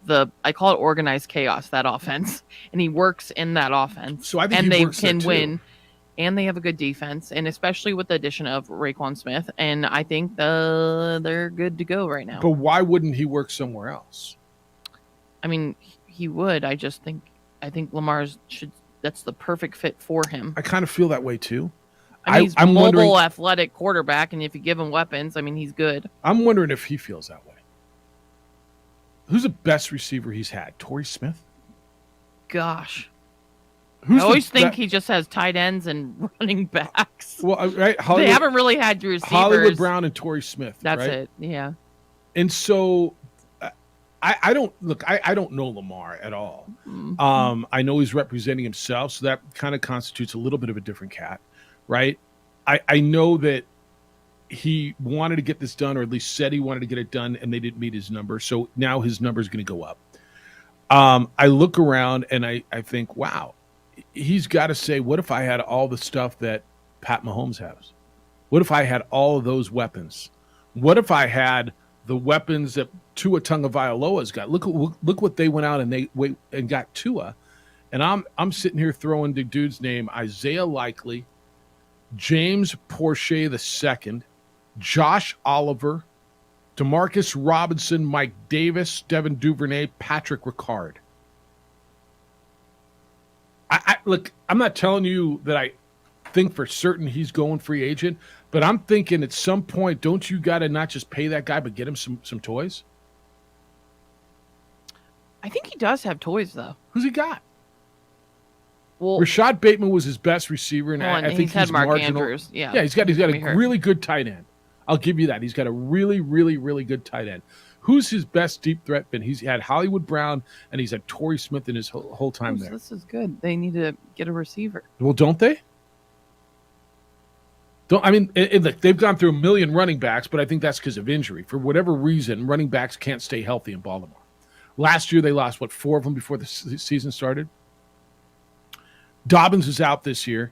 I call it organized chaos, that offense. And he works in that offense. So I think they works there can too. win. And they have a good defense, and especially with the addition of Raekwon Smith. And I think they're good to go right now. But why wouldn't he work somewhere else? I mean, he would. I think Lamar's that's the perfect fit for him. I kind of feel that way too. I mean, he's I'm mobile, wondering, athletic quarterback, and if you give him weapons, I mean, he's good. I'm wondering if he feels that way. Who's the best receiver he's had? Torrey Smith? Gosh. Who's I always think he just has tight ends and running backs. Well, right? They haven't really had receivers. Hollywood Brown and Torrey Smith. That's right? it. Yeah. And so I don't know Lamar at all. Mm-hmm. I know he's representing himself, so that kind of constitutes a little bit of a different cat, right? I know that he wanted to get this done, or at least said he wanted to get it done, and they didn't meet his number. So now his number is going to go up. I look around and I think, wow, he's got to say, what if I had all the stuff that Pat Mahomes has? What if I had all of those weapons? What if I had the weapons that Tua Tagovailoa's got? Look what they went out and got Tua. And I'm sitting here throwing the dude's name, Isaiah Likely, James Proche II, Josh Oliver, Demarcus Robinson, Mike Davis, Devin Duvernay, Patrick Ricard. Look, I'm not telling you that I think for certain he's going free agent, but I'm thinking at some point, don't you got to not just pay that guy, but get him some toys? I think he does have toys, though. Who's he got? Well, Rashad Bateman was his best receiver, and and I think he's had Mark marginal. Andrews. Yeah, he's got a hurt. really good tight end. I'll give you that. He's got a really, really, really good tight end. Who's his best deep threat been? He's had Hollywood Brown, and he's had Torrey Smith in his whole time there. This is good. They need to get a receiver. Well, don't they? Look, they've gone through a million running backs, but I think that's because of injury. For whatever reason, running backs can't stay healthy in Baltimore. Last year, they lost, 4 of them before the season started? Dobbins is out this year.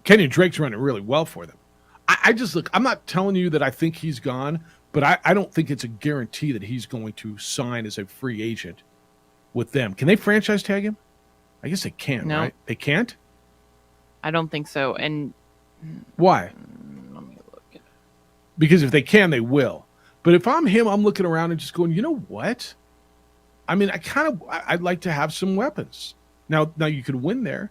Kenyon Drake's running really well for them. I'm not telling you that I think he's gone, but I don't think it's a guarantee that he's going to sign as a free agent with them. Can they franchise tag him? I guess they can't, No. right? They can't? I don't think so. And Why? let me look. Because if they can, they will. But if I'm him, I'm looking around and just going, you know what? I mean, I'd like to have some weapons. Now you could win there.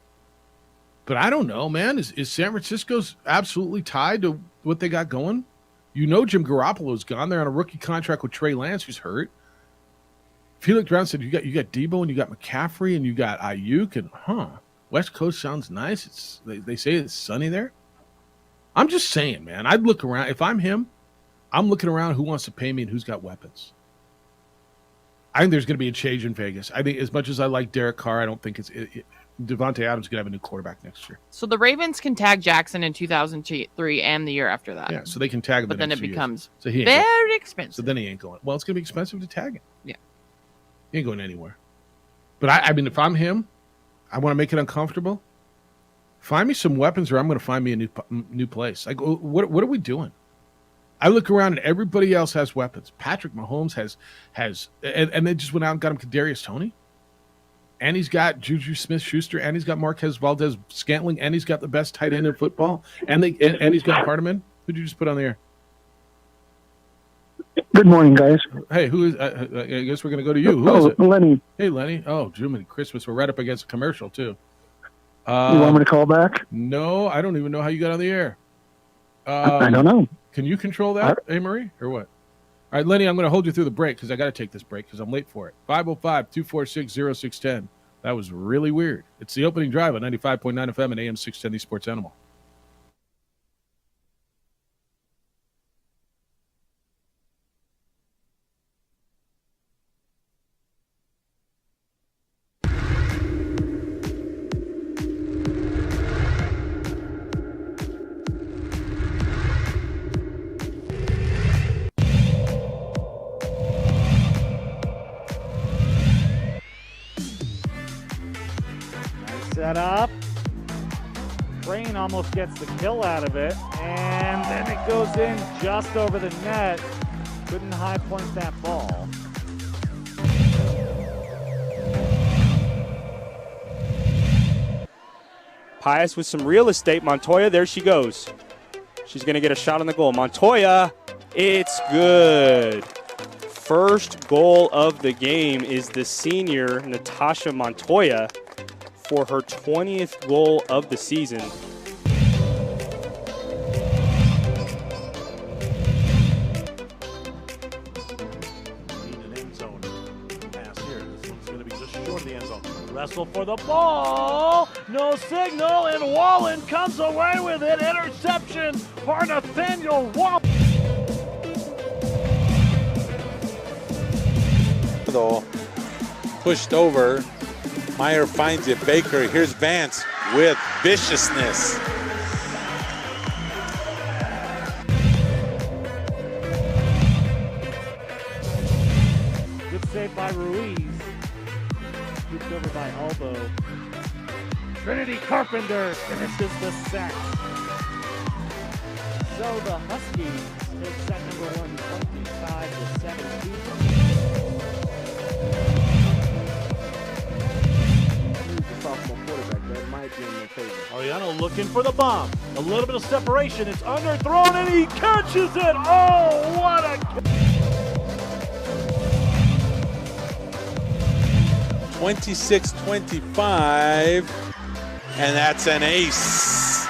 But I don't know, man. Is San Francisco's absolutely tied to what they got going? You know Jim Garoppolo's gone. They're on a rookie contract with Trey Lance, who's hurt. Felix Brown said you got Debo and you got McCaffrey and you got Ayuk and West Coast sounds nice. They say it's sunny there. I'm just saying, man. I'd look around. If I'm him, I'm looking around who wants to pay me and who's got weapons. I think there's going to be a change in Vegas. I think as much as I like Derek Carr, I don't think Devontae Adams is going to have a new quarterback next year. So the Ravens can tag Jackson in 2003 and the year after that. Yeah, so they can tag him. But then it becomes very expensive. So then he ain't going. Well, it's going to be expensive to tag him. Yeah. He ain't going anywhere. But I mean, if I'm him, I want to make it uncomfortable. Find me some weapons, or I'm going to find me a new place. Like, what are we doing? I look around and everybody else has weapons. Patrick Mahomes has, and they just went out and got him Kadarius Toney, and he's got Juju Smith-Schuster, and he's got Marquez Valdez-Scantling, and he's got the best tight end in football, and he's got Hardeman. Who'd you just put on the air? Good morning, guys. Hey, who is? I guess we're going to go to you. Who is it? Lenny. Hey, Lenny. Oh, Jiminy Christmas. We're right up against a commercial, too. You want me to call back? No, I don't even know how you got on the air. I don't know. Can you control that, Marie, or what? All right, Lenny, I'm going to hold you through the break because I got to take this break because I'm late for it. 505-246-0610. That was really weird. It's the opening drive on 95.9 FM and AM 610, the Sports Animal. Set up. Crane almost gets the kill out of it, and then it goes in just over the net. Couldn't high point that ball. Pius with some real estate. Montoya, there she goes. She's going to get a shot on the goal. Montoya, it's good. First goal of the game is the senior, Natasha Montoya, for her 20th goal of the season. Need an end zone pass here. This one's going to be just short of the end zone. Wrestle for the ball. No signal, and Wallen comes away with it. Interception for Nathaniel Wallen. Pushed over. Meyer finds it. Baker. Here's Vance with viciousness. Good save by Ruiz. Scooped over by Albo. Trinity Carpenter finishes the sack. So the Huskies take set number 1, 25-17. Sophomore quarterback, that might be in their favor. Ariano looking for the bomb. A little bit of separation. It's underthrown, and he catches it. Oh, what a... 26-25, and that's an ace.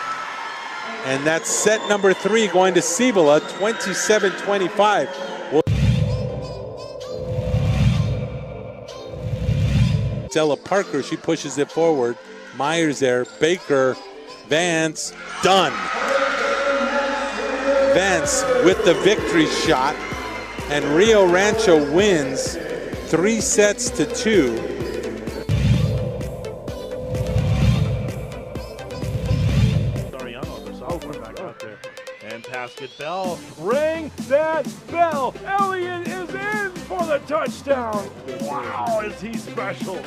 And that's set number 3 going to Cibola, 27-25. It's Ella Parker. She pushes it forward. Myers there. Baker. Vance. Done. Vance with the victory shot. And Rio Rancho wins 3-2. Soriano, the sophomore, back out there. And Pascal Bell. Ring that bell. Elliott is in for the touchdown. Wow, is he special.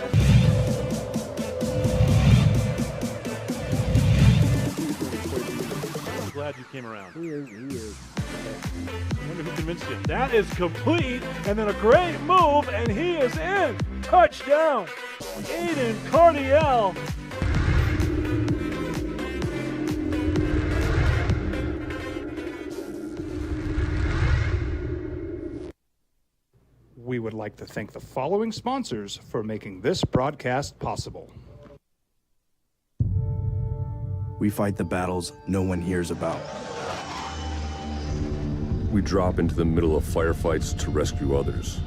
I'm glad you came around. He is. I wonder who convinced you. That is complete, and then a great move, and he is in. Touchdown. Aiden Cardiel. We would like to thank the following sponsors for making this broadcast possible. We fight the battles no one hears about. We drop into the middle of firefights to rescue others.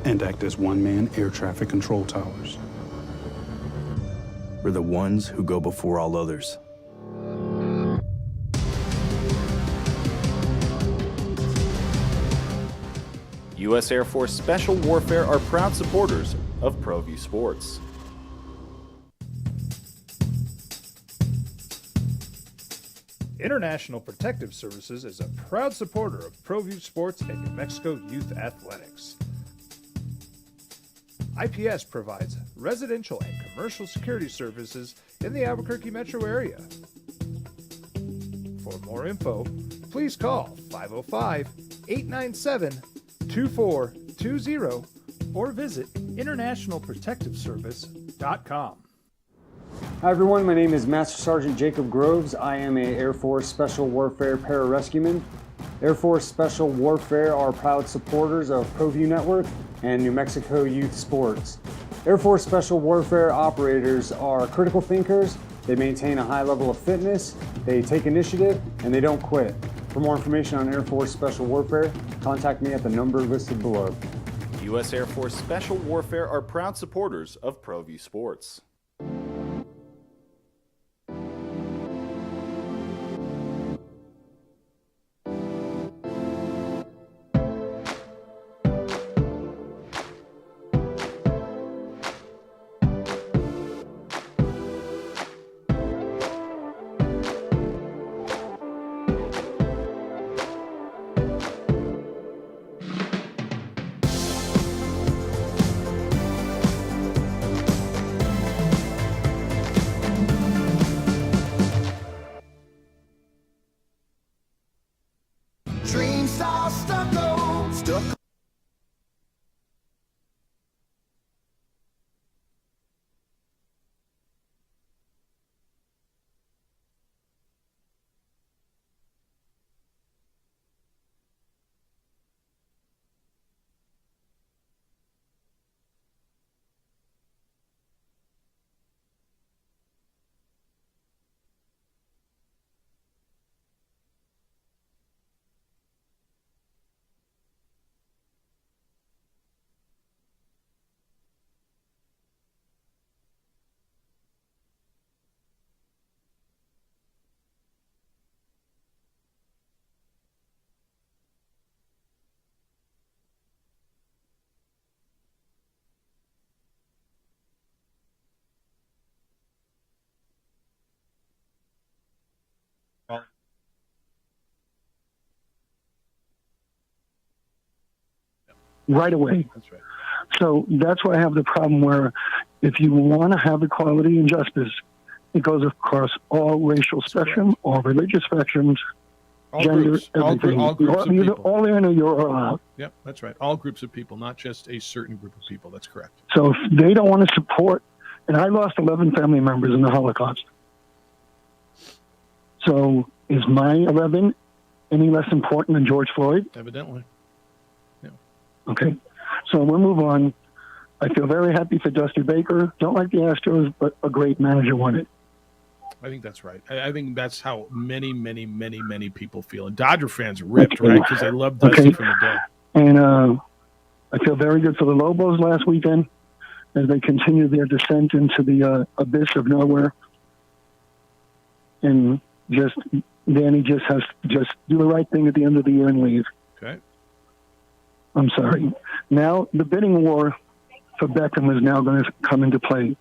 And act as one-man air traffic control towers. We're the ones who go before all others. U.S. Air Force Special Warfare are proud supporters of ProView Sports. International Protective Services is a proud supporter of ProView Sports and New Mexico Youth Athletics. IPS provides residential and commercial security services in the Albuquerque metro area. For more info, please call 505-897-2420 or visit internationalprotectiveservice.com. Hi everyone, my name is Master Sergeant Jacob Groves. I am a Air Force Special Warfare Pararescueman. Air Force Special Warfare are proud supporters of ProView Network and New Mexico Youth Sports. Air Force Special Warfare operators are critical thinkers. They maintain a high level of fitness, they take initiative, and they don't quit. For more information on Air Force Special Warfare, contact me at the number listed below. U.S. Air Force Special Warfare are proud supporters of ProView Sports. Dreams are stuck. Right away. That's right. So that's why I have the problem where if you want to have equality and justice, it goes across all racial spectrum, all religious spectrums, All gender, groups. everything. All groups of You're people. all in or you're all out. Yep, that's right. All groups of people, not just a certain group of people. That's correct. So if they don't want to support, and I lost 11 family members in the Holocaust. So is my 11 any less important than George Floyd? Evidently. Okay. So we'll move on. I feel very happy for Dusty Baker. Don't like the Astros, but a great manager won it. I think that's right. I think that's how many people feel. And Dodger fans are ripped, right? Because they love Dusty from the day. And I feel very good for the Lobos last weekend. as they continue their descent into the abyss of nowhere. And Danny just has to just do the right thing at the end of the year and leave. Okay. I'm sorry. Now the bidding war for Beckham is now going to come into play.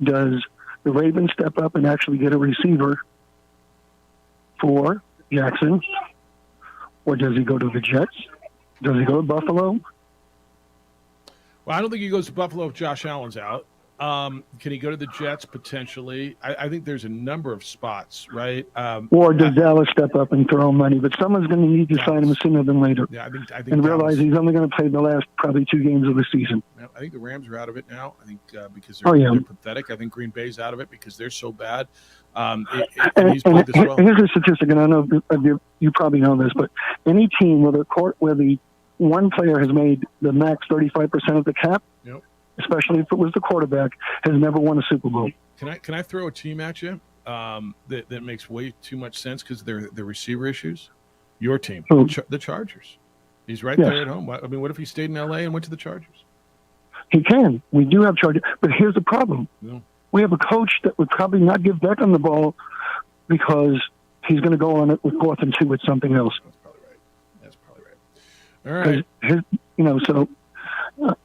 Does the Ravens step up and actually get a receiver for Jackson? Or does he go to the Jets? Does he go to Buffalo? Well, I don't think he goes to Buffalo if Josh Allen's out. Can he go to the Jets potentially? I think there's a number of spots, right? Or does Dallas step up and throw him money? But someone's going to need to sign him sooner than later. Yeah, I think and realize Dallas, he's only going to play the last probably 2 games of the season. I think the Rams are out of it now. I think because they're pathetic. I think Green Bay's out of it because they're so bad. And he's played this well. Here's a statistic, and I know you probably know this, but any team where the one player has made the max 35% of the cap, Yep. especially if it was the quarterback, has never won a Super Bowl. Can I throw a team at you that makes way too much sense because they're the receiver issues? Your team, the Chargers. He's right there at home. I mean, what if he stayed in L.A. and went to the Chargers? He can. We do have Chargers, but here's the problem. No. We have a coach that would probably not give Beckham the ball because he's going to go on it with 4th and 2 with something else. That's probably right. All right. So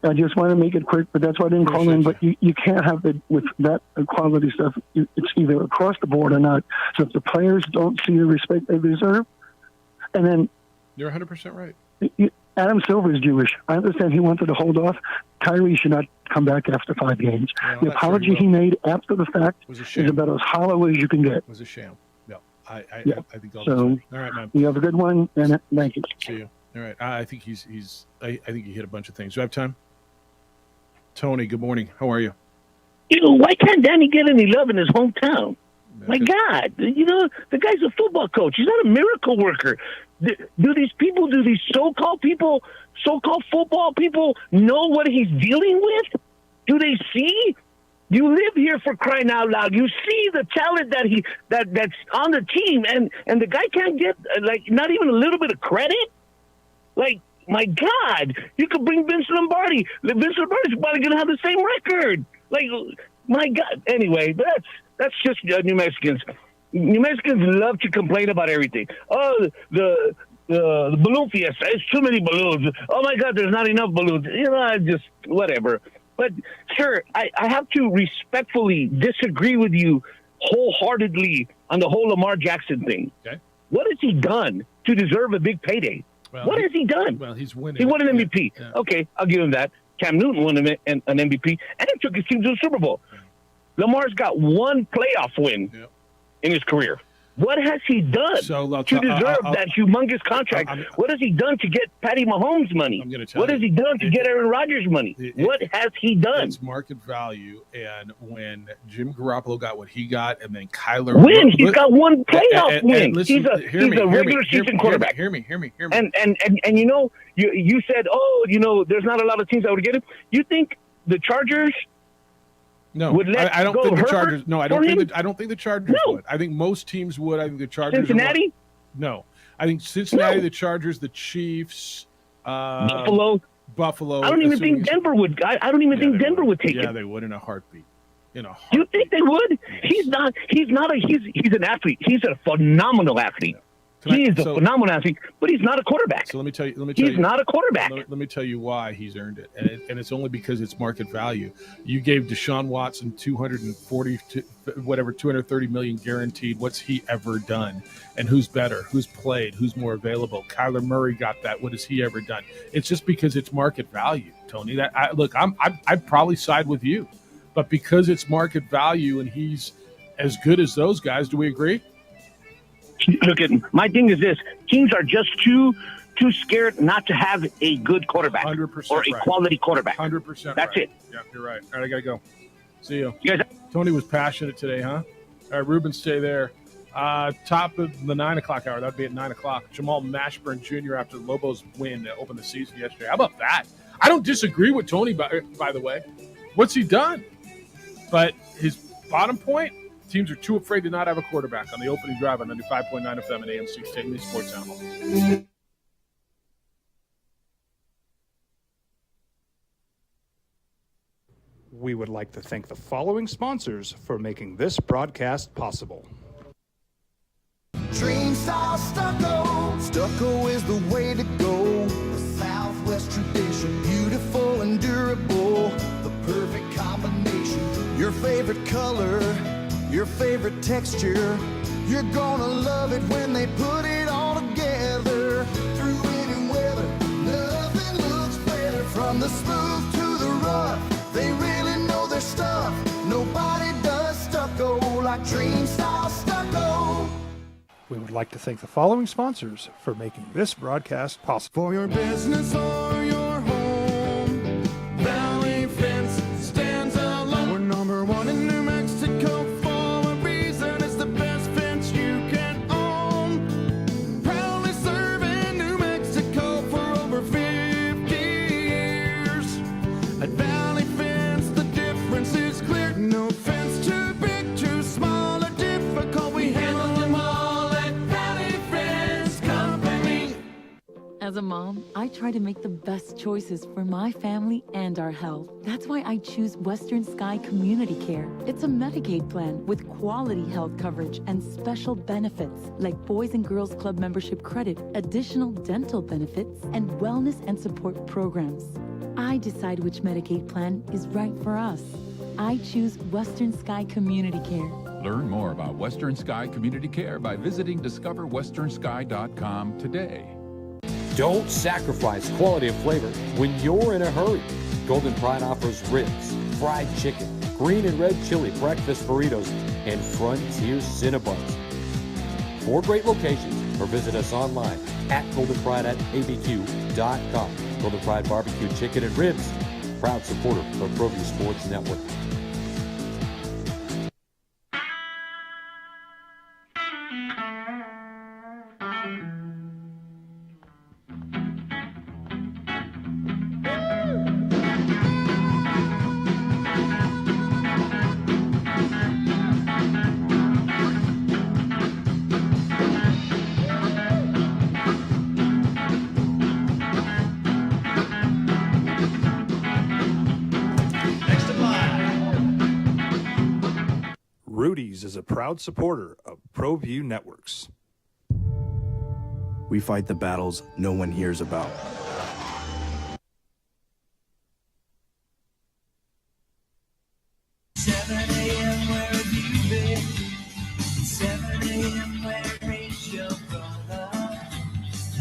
I just want to make it quick, but that's why I didn't call in. But you can't have it with that quality stuff. It's either across the board or not. So if the players don't see the respect they deserve, and then you're 100% right. Adam Silver is Jewish. I understand he wanted to hold off. Kyrie should not come back after 5 games. No, the apology he made after the fact is about as hollow as you can get. It was a sham. No, I think all so. All right, man. You have a good one, and thank you. See you. All right. I think I think he hit a bunch of things. Do I have time? Tony, good morning. How are you? Why can't Danny get any love in his hometown? My God, the guy's a football coach. He's not a miracle worker. Do these so-called football people know what he's dealing with? Do they see? You live here, for crying out loud. You see the talent that's on the team, and the guy can't get not even a little bit of credit. My God, you could bring Vince Lombardi. Vince Lombardi's probably going to have the same record. My God. Anyway, that's just New Mexicans. New Mexicans love to complain about everything. Oh, the balloon fiesta. It's too many balloons. Oh, my God, there's not enough balloons. Just whatever. But, sir, I have to respectfully disagree with you wholeheartedly on the whole Lamar Jackson thing. Okay. What has he done to deserve a big payday? Well, what has he done? Well, he's winning. He won an MVP. Yeah. Okay, I'll give him that. Cam Newton won an MVP, and he took his team to the Super Bowl. Lamar's got one playoff win in his career. What has he done to deserve that humongous contract? What has he done to get Patty Mahomes money? What has he done to get Aaron Rodgers money? What has he done? It's market value, and when Jim Garoppolo got what he got, and then Kyler he's got one playoff win. Listen, he's a regular season quarterback. Hear me. And you said, there's not a lot of teams that would get him. You think the Chargers? No, would let I don't go think the Herbert Chargers. No, I don't for think him? I don't think the Chargers would. I think most teams would. I think the Chargers. Cincinnati? No, I think Cincinnati, the Chargers, the Chiefs, Buffalo. I don't even think Denver would. I don't even think Denver would take Yeah, him. they would in a heartbeat. You think they would? He's not. He's an athlete. He's a phenomenal athlete. He is a phenomenal athlete, but he's not a quarterback. So let me tell you. He's not a quarterback. Let me tell you why he's earned it, and it's only because it's market value. You gave Deshaun Watson $230 million guaranteed. What's he ever done? And who's better? Who's played? Who's more available? Kyler Murray got that. What has he ever done? It's just because it's market value, Tony. I'd probably side with you, but because it's market value and he's as good as those guys, do we agree? Look, my thing is this: teams are just too scared not to have a good quarterback 100% or a quality quarterback. 100%. That's right. it. Yeah, you're right. All right, I gotta go. See you. You guys. Tony was passionate today, huh? All right, Ruben, stay there. Top of the 9 o'clock hour. That'd be at 9 o'clock. Jamal Mashburn Jr. after the Lobos win to open the season yesterday. How about that? I don't disagree with Tony, by the way. What's he done? But his bottom point. Teams are too afraid to not have a quarterback on the opening drive on 95.9 FM and AM 610 Sports Animal. We would like to thank the following sponsors for making this broadcast possible. Dream style stucco. Stucco is the way to go. The Southwest tradition, beautiful and durable. The perfect combination. Your favorite color, your favorite texture. You're gonna love it when they put it all together. Through any weather, nothing looks better. From the smooth to the rough, they really know their stuff. Nobody does stucco like Dream style stucco. We would like to thank the following sponsors for making this broadcast possible. For your business or your home, Valley Fence stands alone. We're number one in New Mexico for a reason. It's the best fence you can own. Proudly serving New Mexico for over 50 years. At Valley Fence, the difference is clear. No fence too big, too small, or difficult. We handle them all at Valley Fence Company. As a mom, I try to make the best choices for my family and our health. That's why I choose Western Sky Community Care. It's a Medicaid plan with quality health coverage and special benefits like Boys and Girls Club membership credit, additional dental benefits, and wellness and support programs. I decide which Medicaid plan is right for us. I choose Western Sky Community Care. Learn more about Western Sky Community Care by visiting discoverwesternsky.com today. Don't sacrifice quality and flavor when you're in a hurry. Golden Pride offers ribs, fried chicken, green and red chili breakfast burritos, and Frontier Cinnabons. 4 great locations, or visit us online at goldenpride@abq.com. Golden Pride Barbecue Chicken and Ribs, proud supporter of ProView Sports Network. Rudy's is a proud supporter of ProView Networks. We fight the battles no one hears about.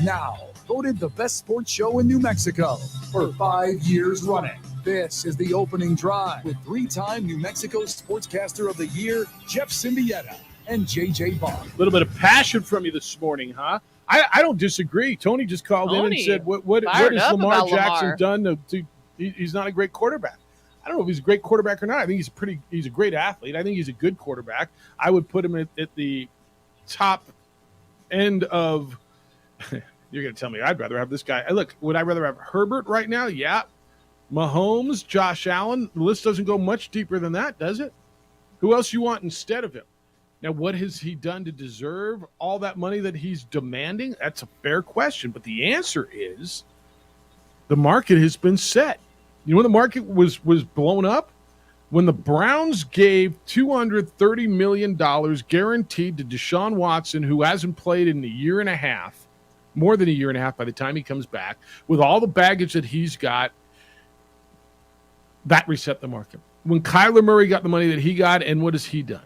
Now, voted the best sports show in New Mexico for 5 years running. This is the opening drive with 3-time New Mexico Sportscaster of the Year, Jeff Symbieta and JJ Bond. A little bit of passion from you this morning, huh? I don't disagree. Tony just called in and said, what has Lamar Jackson done? He's not a great quarterback. I don't know if he's a great quarterback or not. I think he's a great athlete. I think he's a good quarterback. I would put him at the top end of you're going to tell me I'd rather have this guy. Look, would I rather have Herbert right now? Yeah. Mahomes, Josh Allen. The list doesn't go much deeper than that, does it? Who else you want instead of him? Now, what has he done to deserve all that money that he's demanding? That's a fair question. But the answer is the market has been set. You know when the market was blown up? When the Browns gave $230 million guaranteed to Deshaun Watson, who hasn't played in a year and a half, more than a year and a half by the time he comes back, with all the baggage that he's got, that reset the market. When Kyler Murray got the money that he got, and what has he done?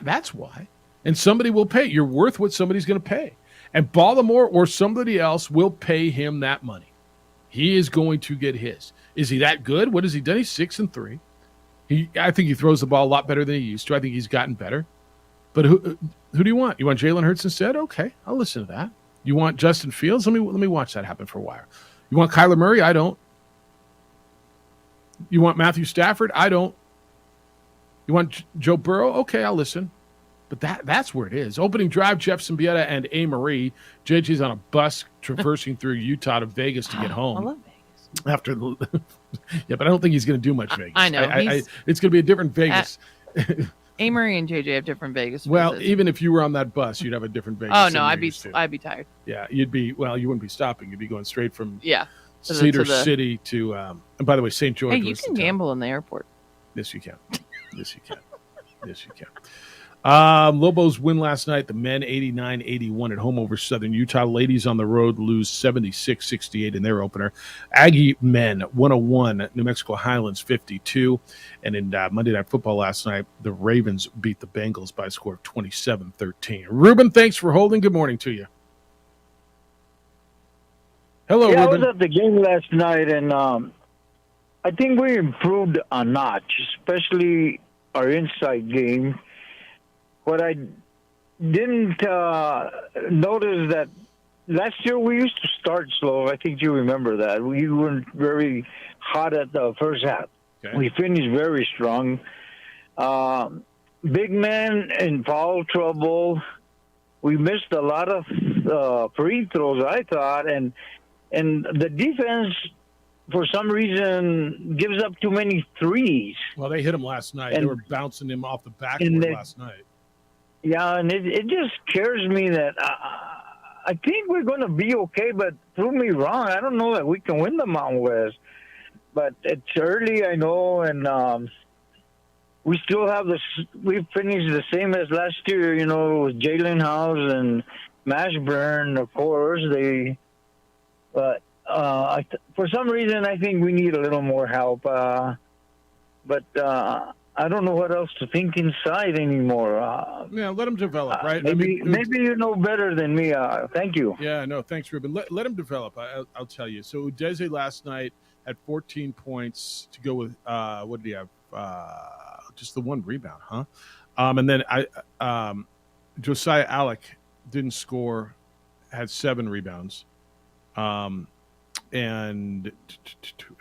That's why. And somebody will pay. You're worth what somebody's going to pay. And Baltimore or somebody else will pay him that money. He is going to get his. Is he that good? What has he done? He's 6-3. I think he throws the ball a lot better than he used to. I think he's gotten better. But who do you want? You want Jalen Hurts instead? Okay, I'll listen to that. You want Justin Fields? Let me watch that happen for a while. You want Kyler Murray? I don't. You want Matthew Stafford? I don't. You want Joe Burrow? Okay, I'll listen. But that's where it is. Opening drive, Jeff Symbieta and A. Marie. JJ's on a bus traversing through Utah to Vegas to get home. I love Vegas. After yeah, but I don't think he's going to do much Vegas. I know. It's going to be a different Vegas. Amory and JJ have different Vegas. Well, visits. even if you were on that bus, you'd have a different Vegas. Oh no, I'd be tired. Yeah, you'd be. Well, you wouldn't be stopping. You'd be going straight from Yeah. Cedar City to. And by the way, St. George. Hey, you can gamble in the airport. Yes, you can. Yes, you can. Yes, you can. Lobos win last night. The men 89-81 at home over Southern Utah. Ladies on the road lose 76-68 in their opener. Aggie men 101. New Mexico Highlands 52. And in Monday Night Football last night, the Ravens beat the Bengals by a score of 27-13. Ruben, thanks for holding. Good morning to you. Hello, yeah, Ruben. I was at the game last night, and I think we improved a notch, especially our inside game. What I didn't notice that last year we used to start slow. I think you remember that. We weren't very hot at the first half. Okay. We finished very strong. Big men in foul trouble. We missed a lot of free throws, I thought, and the defense, for some reason, gives up too many threes. Well, they hit him last night. They were bouncing him off the and backboard last night. Yeah, and it just scares me that I think we're going to be okay, but prove me wrong. I don't know that we can win the Mountain West. But it's early, I know, and we still have we finished the same as last year, you know, with Jalen House and Mashburn, of course. But for some reason, I think we need a little more help. But I don't know what else to think inside anymore. Yeah, let him develop, right? Maybe you know better than me. Thank you. Yeah, no, thanks, Ruben. Let him develop. I'll tell you. So Udeze last night had 14 points to go with. What did he have? Just the one rebound, huh? And then Josiah Alec didn't score, had 7 rebounds. And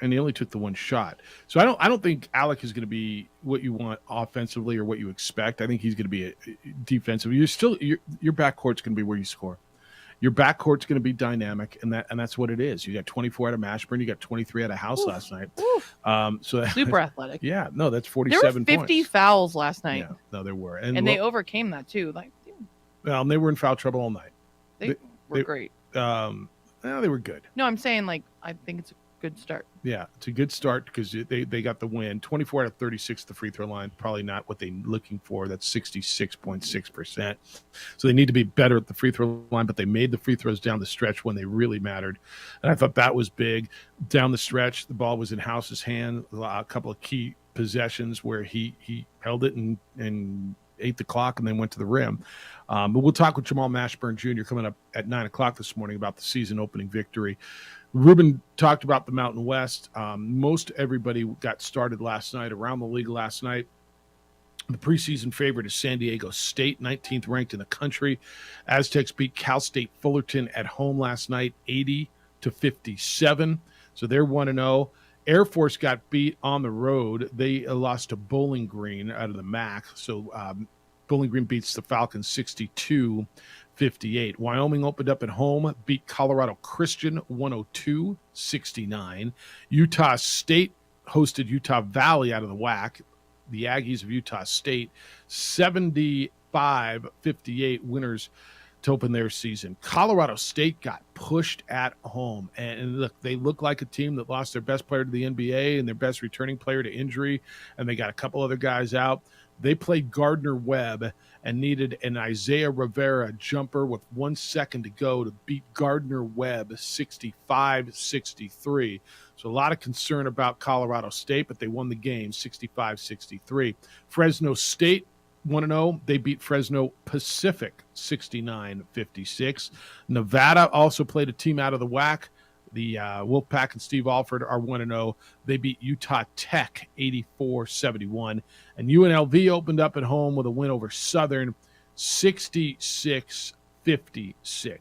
he only took the one shot. So I don't think Alec is going to be what you want offensively or what you expect. I think he's going to be a defensive. Your backcourt's going to be where you score. Your backcourt's going to be dynamic, and that's what it is. You got 24 out of Mashburn, you got 23 out of House last night. So Super athletic. Yeah, no, that's 47 There were 50 points. fouls last night. Yeah, no, there were, And they overcame that too. Like, they were in foul trouble all night. they were great. Well, they were good. No, I'm saying, like, I think it's a good start. Yeah, it's a good start because they got the win. 24 out of 36 at the free throw line. Probably not what they're looking for. That's 66.6%. So they need to be better at the free throw line, but they made the free throws down the stretch when they really mattered. And I thought that was big. Down the stretch, the ball was in House's hand. A couple of key possessions where he held it and ate the clock and then went to the rim. But we'll talk with Jamal Mashburn Jr. coming up at 9 o'clock this morning about the season opening victory. Ruben talked about the Mountain West. Most everybody got started last night, around the league last night. The preseason favorite is San Diego State, 19th ranked in the country. Aztecs beat Cal State Fullerton at home last night, 80-57. So they're 1-0. Air Force got beat on the road. They lost to Bowling Green out of the MAC. So Bowling Green beats the Falcons 62-58. Wyoming opened up at home, beat Colorado Christian 102-69. Utah State hosted Utah Valley out of the WAC. The Aggies of Utah State 75-58 winners to open their season. Colorado State got pushed at home, and look, they look like a team that lost their best player to the NBA and their best returning player to injury, and they got a couple other guys out. They played Gardner Webb and needed an Isaiah Rivera jumper with 1 second to go to beat Gardner Webb 65-63. So a lot of concern about Colorado State, but they won the game 65-63. Fresno State 1-0. They beat Fresno Pacific 69-56. Nevada also played a team out of the WAC. The Wolfpack and Steve Alford are 1-0. They beat Utah Tech 84-71. And UNLV opened up at home with a win over Southern 66-56.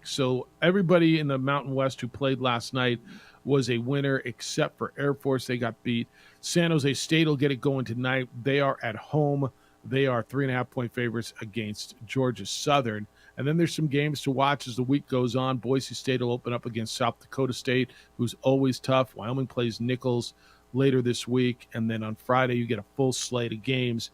So everybody in the Mountain West who played last night was a winner except for Air Force. They got beat. San Jose State will get it going tonight. They are at home. They are 3.5-point favorites against Georgia Southern. And then there's some games to watch as the week goes on. Boise State will open up against South Dakota State, who's always tough. Wyoming plays Nichols later this week. And then on Friday, you get a full slate of games.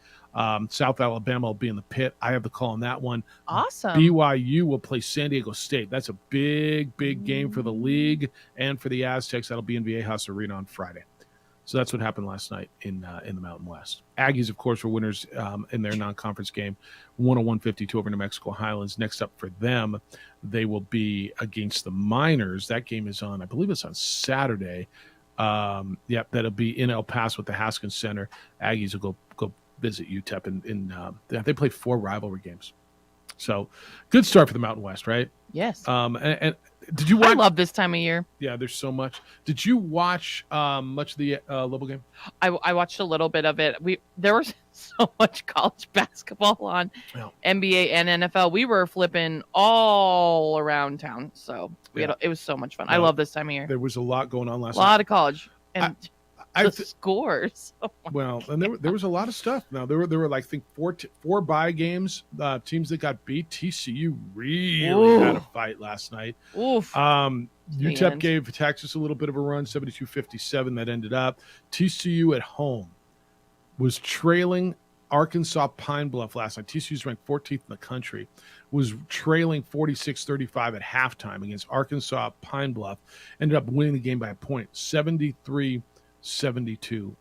South Alabama will be in the pit. I have the call on that one. Awesome. BYU will play San Diego State. That's a big, big game for the league and for the Aztecs. That'll be in Viejas Arena on Friday. So that's what happened last night in the Mountain West. Aggies, of course, were winners in their non-conference game, 101-52 over New Mexico Highlands. Next up for them, they will be against the Miners. That game is on, I believe it's on Saturday. That'll be in El Paso at the Haskins Center. Aggies will go visit UTEP, they play 4 rivalry games. So good start for the Mountain West, right? Yes. And did you watch? I love this time of year. Yeah, there's so much. Did you watch much of the Lobo game? I watched a little bit of it. There was so much college basketball on, NBA and NFL. We were flipping all around town, so it was so much fun. I love this time of year. There was a lot going on last night. A night. lot of college and the scores. Oh well, and there was a lot of stuff. Now there were like I think four bye games. Teams that got beat. TCU really had a fight last night. Oof. UTEP gave Texas a little bit of a run, 72-57. That ended up. TCU at home was trailing Arkansas Pine Bluff last night. TCU's ranked 14th in the country. Was trailing 46-35 at halftime against Arkansas Pine Bluff. Ended up winning the game by a point, 73-72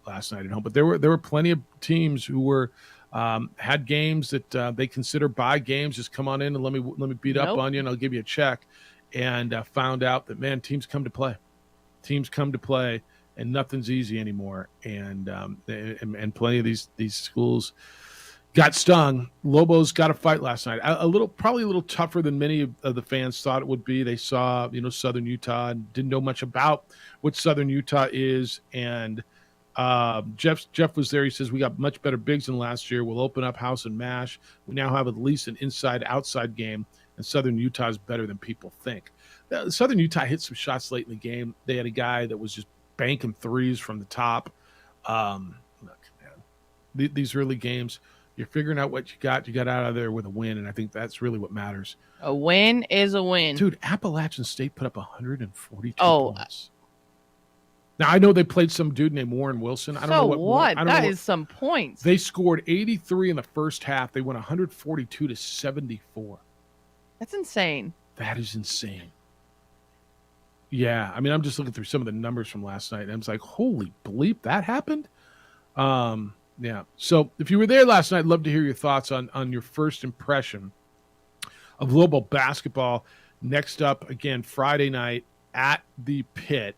last night at home. But there were plenty of teams who were had games that they consider bye games. Just come on in and let me beat up on you, and I'll give you a check. And found out that, man, teams come to play. Teams come to play, and nothing's easy anymore. And plenty of these schools got stung. Lobos got a fight last night. Probably a little tougher than many of the fans thought it would be. They saw, Southern Utah and didn't know much about what Southern Utah is. And Jeff was there. He says, we got much better bigs than last year. We'll open up house and mash. We now have at least an inside-outside game, and Southern Utah is better than people think. Southern Utah hit some shots late in the game. They had a guy that was just banking threes from the top. Look, man, these early games, you're figuring out what you got out of there with a win, and I think that's really what matters. A win is a win. Dude, Appalachian State put up 142 points. Now, I know they played some dude named Warren Wilson. I don't know what. That is some points. They scored 83 in the first half. They went 142-74. That's insane. That is insane. Yeah, I mean, I'm just looking through some of the numbers from last night, and I was like, holy bleep, that happened? Yeah. So if you were there last night, I'd love to hear your thoughts on your first impression of Lobo basketball. Next up, again, Friday night at the Pit.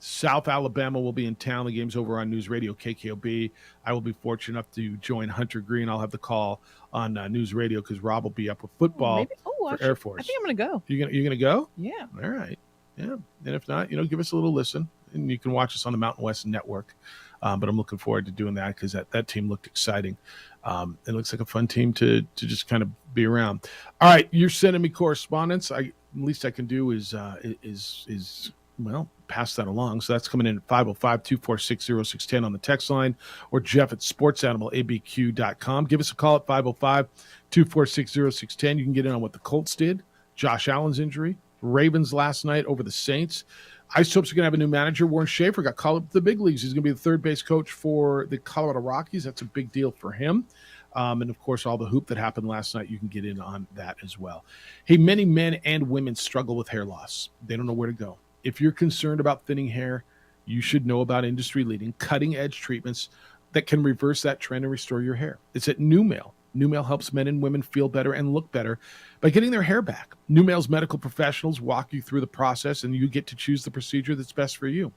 South Alabama will be in town. The game's over on News Radio KKOB. I will be fortunate enough to join Hunter Green. I'll have the call on News Radio because Rob will be up with football for Air Force. I think I'm going to go. You're gonna go? Yeah. All right. Yeah. And if not, give us a little listen, and you can watch us on the Mountain West Network. But I'm looking forward to doing that because that team looked exciting. It looks like a fun team to just kind of be around. All right, you're sending me correspondence. Least I can do is pass that along. So that's coming in at 505-246-0610 on the text line, or Jeff at sportsanimalabq.com. Give us a call at 505-246-0610. You can get in on what the Colts did, Josh Allen's injury, Ravens last night over the Saints. Isotopes are going to have a new manager. Warren Schaefer got called up to the big leagues. He's going to be the third base coach for the Colorado Rockies. That's a big deal for him. And, of course, all the hoop that happened last night, you can get in on that as well. Hey, many men and women struggle with hair loss. They don't know where to go. If you're concerned about thinning hair, you should know about industry-leading, cutting-edge treatments that can reverse that trend and restore your hair. It's at NuMale. NuMale helps men and women feel better and look better by getting their hair back. NuMale's medical professionals walk you through the process, and you get to choose the procedure that's best for you.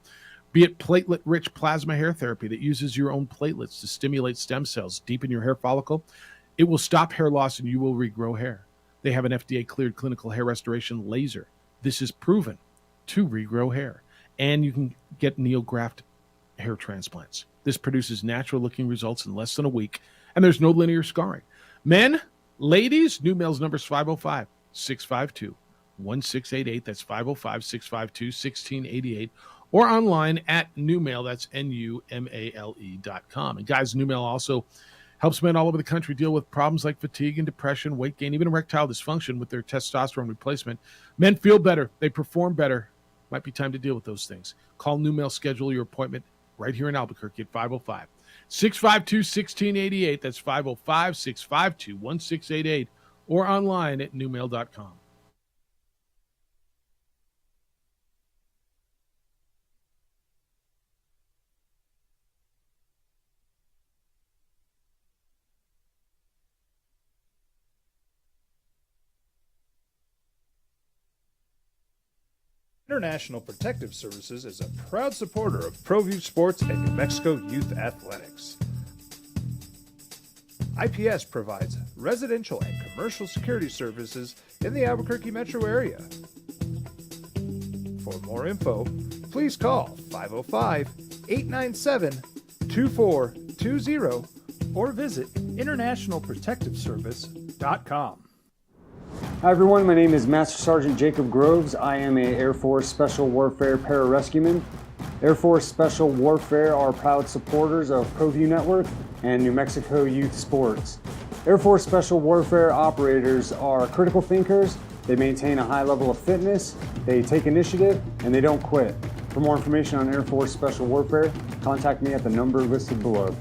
Be it platelet-rich plasma hair therapy that uses your own platelets to stimulate stem cells, deepen your hair follicle, it will stop hair loss and you will regrow hair. They have an FDA-cleared clinical hair restoration laser. This is proven to regrow hair. And you can get NeoGraft hair transplants. This produces natural-looking results in less than a week, and there's no linear scarring. Men, ladies, NuMale's number is 505-652-1688. That's 505-652-1688. Or online at NuMale. That's NuMale.com. And guys, NuMale also helps men all over the country deal with problems like fatigue and depression, weight gain, even erectile dysfunction with their testosterone replacement. Men feel better. They perform better. Might be time to deal with those things. Call NuMale, schedule your appointment right here in Albuquerque at 505-652-1688. That's 505-652-1688. Or online at NuMale.com. International Protective Services is a proud supporter of ProView Sports and New Mexico Youth Athletics. IPS provides residential and commercial security services in the Albuquerque metro area. For more info, please call 505-897-2420 or visit internationalprotectiveservice.com. Hi everyone, my name is Master Sergeant Jacob Groves. I am a Air Force Special Warfare Pararescueman. Air Force Special Warfare are proud supporters of ProView Network and New Mexico Youth Sports. Air Force Special Warfare operators are critical thinkers. They maintain a high level of fitness, they take initiative, and they don't quit. For more information on Air Force Special Warfare, contact me at the number listed below.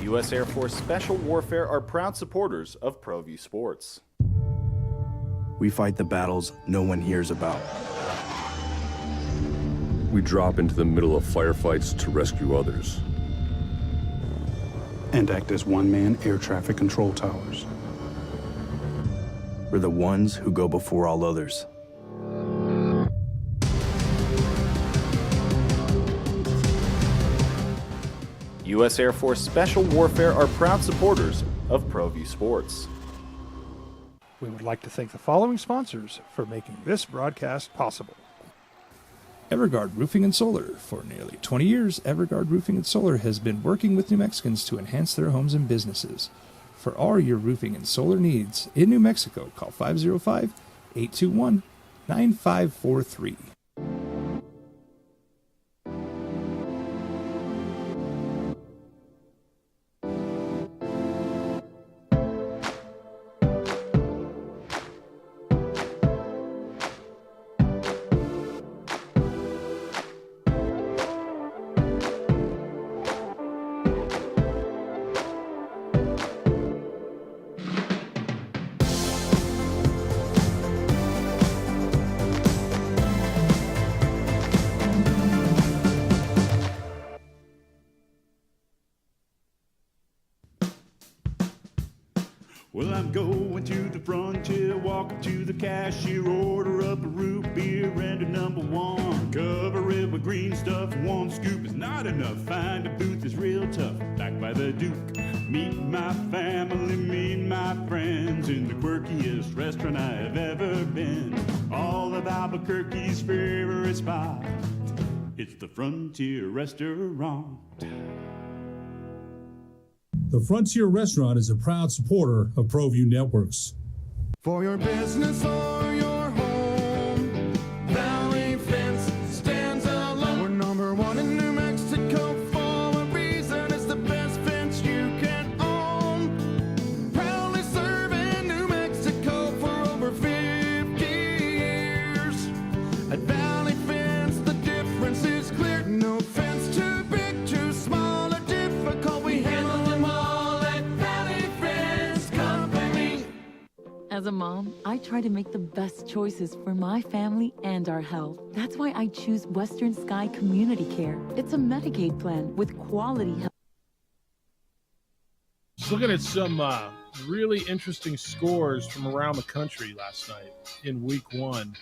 U.S. Air Force Special Warfare are proud supporters of ProView Sports. We fight the battles no one hears about. We drop into the middle of firefights to rescue others. And act as one-man air traffic control towers. We're the ones who go before all others. U.S. Air Force Special Warfare are proud supporters of ProView Sports. We would like to thank the following sponsors for making this broadcast possible. Everguard Roofing and Solar. For nearly 20 years, Everguard Roofing and Solar has been working with New Mexicans to enhance their homes and businesses. For all your roofing and solar needs in New Mexico, call 505-821-9543. Well, I'm going to the frontier, walk up to the cashier, order up a root beer and a number one. Cover it with green stuff, one scoop is not enough. Find a booth is real tough, back by the Duke. Meet my family, meet my friends in the quirkiest restaurant I have ever been. All of Albuquerque's favorite spot, it's the Frontier Restaurant. The Frontier Restaurant is a proud supporter of ProView Networks. For your business or your home, Valley Fence stands alone. We're number one in New Mexico for a reason. It's the best fence you can own. Proudly serving New Mexico for over 50 years. At Valley Fence, the difference is clear. No fence too big, too small, or difficult. We handle them all at Valley Fence Company. As a mom, I try to make the best choices for my family and our health. That's why I choose Western Sky Community Care. It's a Medicaid plan with quality health. Just looking at some really interesting scores from around the country last night in week one.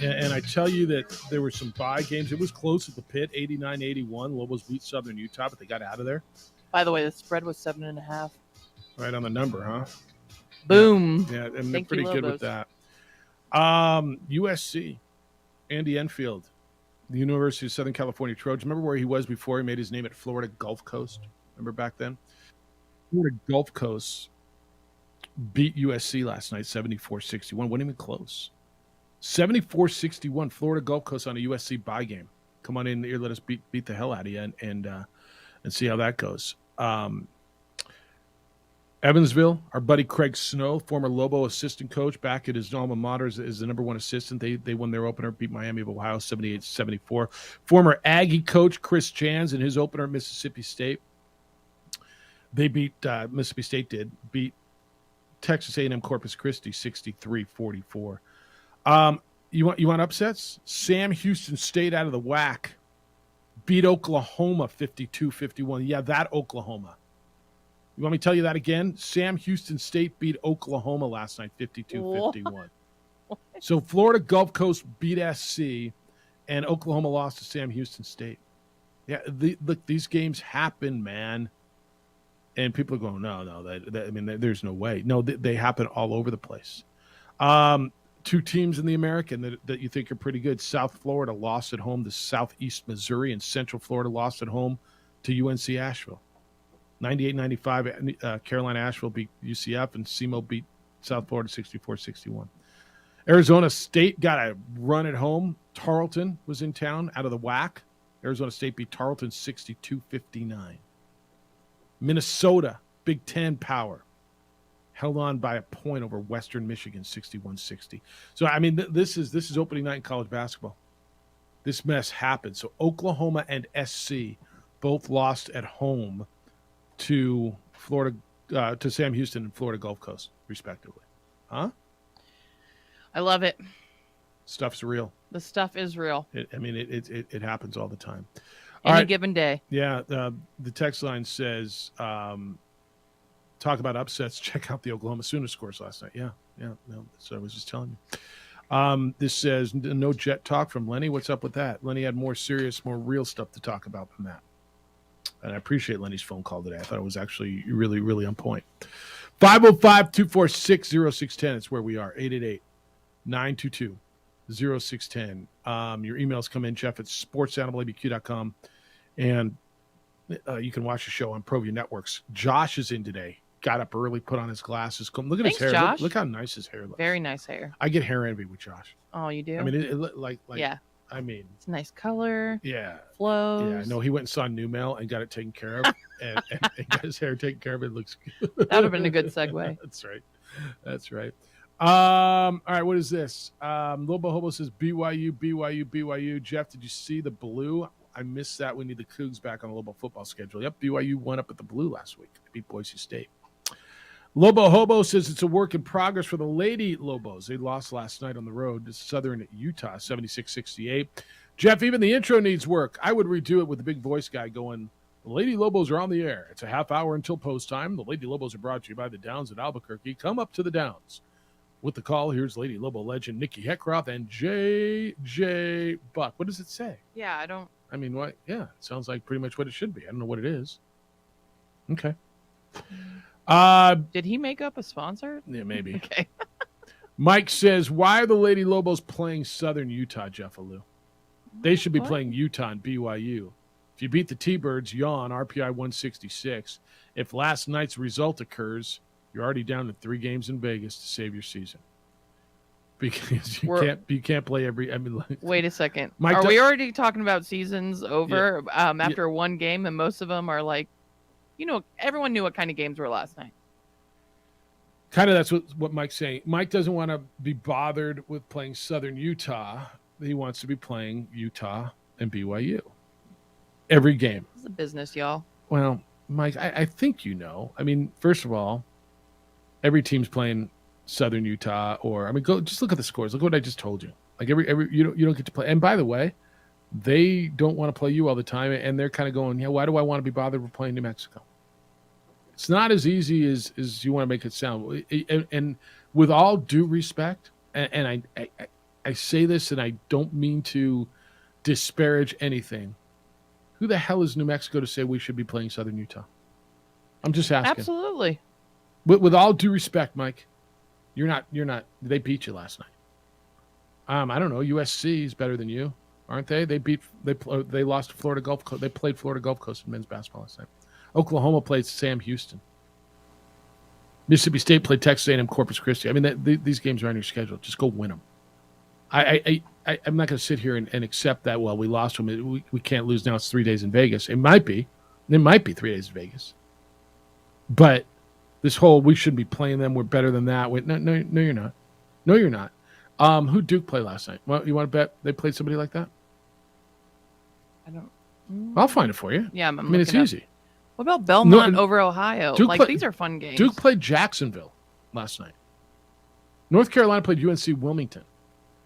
And I tell you that there were some bye games. It was close at the pit, 89-81. Lobos beat Southern Utah, but they got out of there. By the way, the spread was 7.5. Right on the number, huh? Boom. Yeah, and they're Thank pretty you, good Lobos. with that. USC, Andy Enfield, the University of Southern California Trojans. Remember where he was before he made his name at Florida Gulf Coast? Remember back then? Florida Gulf Coast beat USC last night, 74-61. Wasn't even close. 74-61, Florida Gulf Coast on a USC bye game. Come on in here, let us beat the hell out of you and see how that goes. Evansville, our buddy Craig Snow, former Lobo assistant coach, back at his alma mater as the number one assistant. They won their opener, beat Miami of Ohio 78-74. Former Aggie coach Chris Jans in his opener at Mississippi State. They beat Mississippi State beat Texas A&M Corpus Christi 63-44. You want upsets? Sam Houston State out of the WAC beat Oklahoma 52-51. Yeah, that Oklahoma. You want me to tell you that again? Sam Houston State beat Oklahoma last night 52-51. So Florida Gulf Coast beat SC, and Oklahoma lost to Sam Houston State. Yeah, look, these games happen, man. And people are going, no, there's no way. No, they happen all over the place. Two teams in the American that you think are pretty good. South Florida lost at home to Southeast Missouri, and Central Florida lost at home to UNC Asheville. 98-95, Carolina Asheville beat UCF, and SEMO beat South Florida 64-61. Arizona State got a run at home. Tarleton was in town out of the WAC. Arizona State beat Tarleton 62-59. Minnesota, Big Ten power, held on by a point over Western Michigan 61-60. So, I mean, this is opening night in college basketball. This mess happened. So Oklahoma and SC both lost at home to Florida, to Sam Houston and Florida Gulf Coast, respectively. Huh? I love it. Stuff's real. The stuff is real. It happens all the time. Any given day. Yeah. The text line says, talk about upsets. Check out the Oklahoma Sooners scores last night. Yeah. No, that's what I was just telling you. This says, no Jet talk from Lenny. What's up with that? Lenny had more serious, more real stuff to talk about than that. And I appreciate Lenny's phone call today. I thought it was actually really, really on point. 505-246-0610. It's where we are. 888-922-0610. Your emails come in, Jeff, at sportsanimalabq.com. And you can watch the show on ProView Networks. Josh is in today. Got up early, put on his glasses. Look at Thanks, his hair. Josh. Look how nice his hair looks. Very nice hair. I get hair envy with Josh. Oh, you do? I mean, it like yeah. I mean, it's a nice color. Yeah. Flows. Yeah. No, he went and saw Numel and got it taken care of, and got his hair taken care of. It looks good. That would have been a good segue. That's right. All right. What is this? Lobo Hobo says BYU. Jeff, did you see the Blue? I missed that. We need the Cougs back on the Lobo football schedule. Yep. BYU won up at the Blue last week. They beat Boise State. Lobo Hobo says it's a work in progress for the Lady Lobos. They lost last night on the road to Southern Utah, 76-68. Jeff, even the intro needs work. I would redo it with the big voice guy going, the Lady Lobos are on the air. It's a half hour until post time. The Lady Lobos are brought to you by the Downs at Albuquerque. Come up to the Downs. With the call, here's Lady Lobo legend Nikki Heckroth and J.J. Buck. What does it say? Yeah, I don't. I mean, what? Yeah, it sounds like pretty much what it should be. I don't know what it is. Okay. Did he make up a sponsor? Yeah, maybe. Okay. Mike says, why are the Lady Lobos playing Southern Utah, Jeff Alou? They should be playing Utah and BYU. If you beat the T-Birds, yawn, RPI 166. If last night's result occurs, you're already down to 3 games in Vegas to save your season. Because you can't play every. I mean, wait a second. Mike, are we already talking about seasons over after one game, and most of them are like, everyone knew what kind of games were last night. Kind of that's what Mike's saying. Mike doesn't want to be bothered with playing Southern Utah. He wants to be playing Utah and BYU every game. It's a business, y'all. Well, Mike, I think I mean, first of all, every team's playing Southern Utah, go just look at the scores. Look what I just told you. Like every you don't get to play. And by the way, they don't want to play you all the time, and they're kind of going, why do I want to be bothered with playing New Mexico? It's not as easy as you want to make it sound. And with all due respect, and I say this, and I don't mean to disparage anything. Who the hell is New Mexico to say we should be playing Southern Utah? I'm just asking. Absolutely. With all due respect, Mike, you're not. They beat you last night. I don't know. USC is better than you, aren't they? They lost to Florida Gulf Coast. They played Florida Gulf Coast in men's basketball last night. Oklahoma played Sam Houston. Mississippi State played Texas A&M Corpus Christi. I mean, these games are on your schedule. Just go win them. I'm not going to sit here and accept that. Well, we lost them. We can't lose now. It's 3 days in Vegas. It might be 3 days in Vegas. But this whole we shouldn't be playing them. We're better than that. Wait, no, you're not. No, you're not. Who Duke play last night? Well, you want to bet they played somebody like that? I don't. I'll find it for you. Yeah, I mean, it's easy. What about Belmont over Ohio? These are fun games. Duke played Jacksonville last night. North Carolina played UNC Wilmington.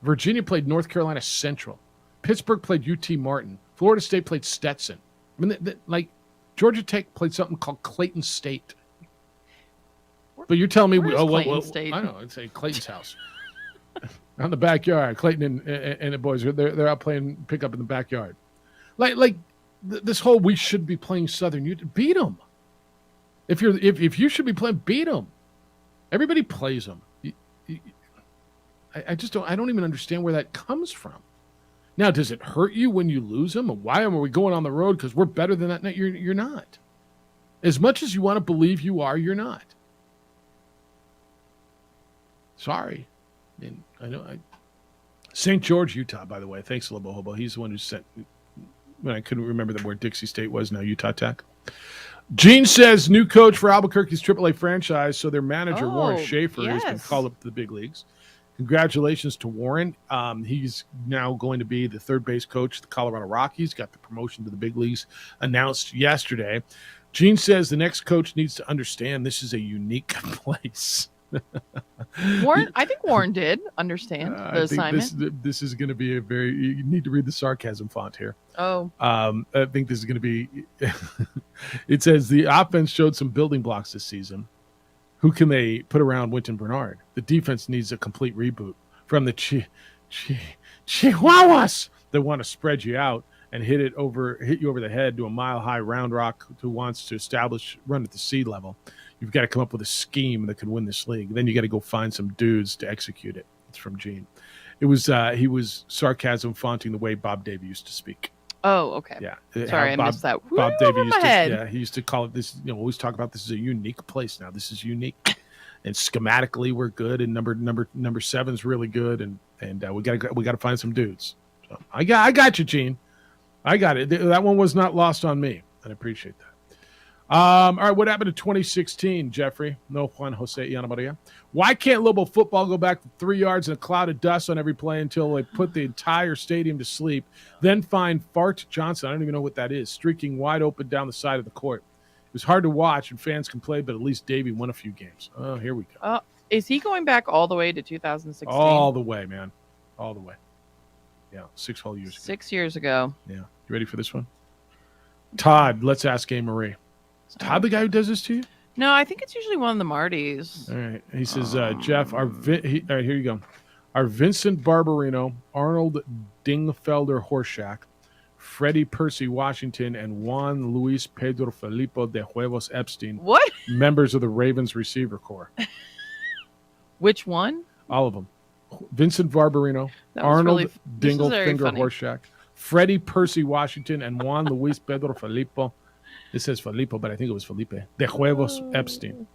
Virginia played North Carolina Central. Pittsburgh played UT Martin. Florida State played Stetson. I mean, Georgia Tech played something called Clayton State. But you're telling me, Clayton State? I don't know. I'd say Clayton's house. on the backyard. Clayton and the boys they're out playing pickup in the backyard. This whole we should be playing Southern Utah. Beat them. If you should be playing, beat them. Everybody plays them. I just don't. I don't even understand where that comes from. Now, does it hurt you when you lose them? And why are we going on the road? Because we're better than that. No, you're not. As much as you want to believe you are, you're not. Sorry. I mean, I know. St. George, Utah, by the way. Thanks, Lobo Hobo. He's the one who sent. When I couldn't remember where Dixie State was, now Utah Tech. Gene says new coach for Albuquerque's AAA franchise. So their manager, Warren Schaefer, has been called up to the big leagues. Congratulations to Warren. He's now going to be the third base coach of the Colorado Rockies. Got the promotion to the big leagues announced yesterday. Gene says the next coach needs to understand this is a unique place. Warren, I think Warren did understand the assignment. This is going to be you need to read the sarcasm font here. Oh. I think this is going to be, it says the offense showed some building blocks this season. Who can they put around Winton Bernard? The defense needs a complete reboot from the Chihuahuas that want to spread you out and hit you over the head to a mile-high round rock who wants to run at the sea level. You've got to come up with a scheme that could win this league. Then you got to go find some dudes to execute it. It's from Gene. It was he was sarcasm fonting the way Bob Davey used to speak. Oh, okay. Yeah. Sorry, I missed that. Bob Davey used to call it this. Always talk about this is a unique place. Now this is unique, and schematically we're good, and number 7's really good, and we got to find some dudes. So I got you, Gene. I got it. That one was not lost on me. I appreciate that. All right, what happened to 2016, Jeffrey? No Juan Jose y Ana Maria. Why can't Lobo football go back to 3 yards and a cloud of dust on every play until they put the entire stadium to sleep, then find Fart Johnson, I don't even know what that is, streaking wide open down the side of the court? It was hard to watch, and fans complained, but at least Davey won a few games. Oh, here we go. Is he going back all the way to 2016? All the way, man. All the way. Yeah, 6 whole years ago. 6 years ago. Yeah. You ready for this one? Todd, let's ask A. Marie. Is Todd the guy who does this to you? No, I think it's usually one of the Martys. All right. He says, Jeff, all right, here you go. Are Vincent Barbarino, Arnold Dingfelder Horshack, Freddie Percy Washington, and Juan Luis Pedro Felipe de Huevos Epstein members of the Ravens receiver corps? Which one? All of them. Vincent Barbarino, Arnold Dinglefinger Horshack, Freddie Percy Washington, and Juan Luis Pedro Felipe. It says Felipe, but I think it was Felipe. De Huevos Epstein. Do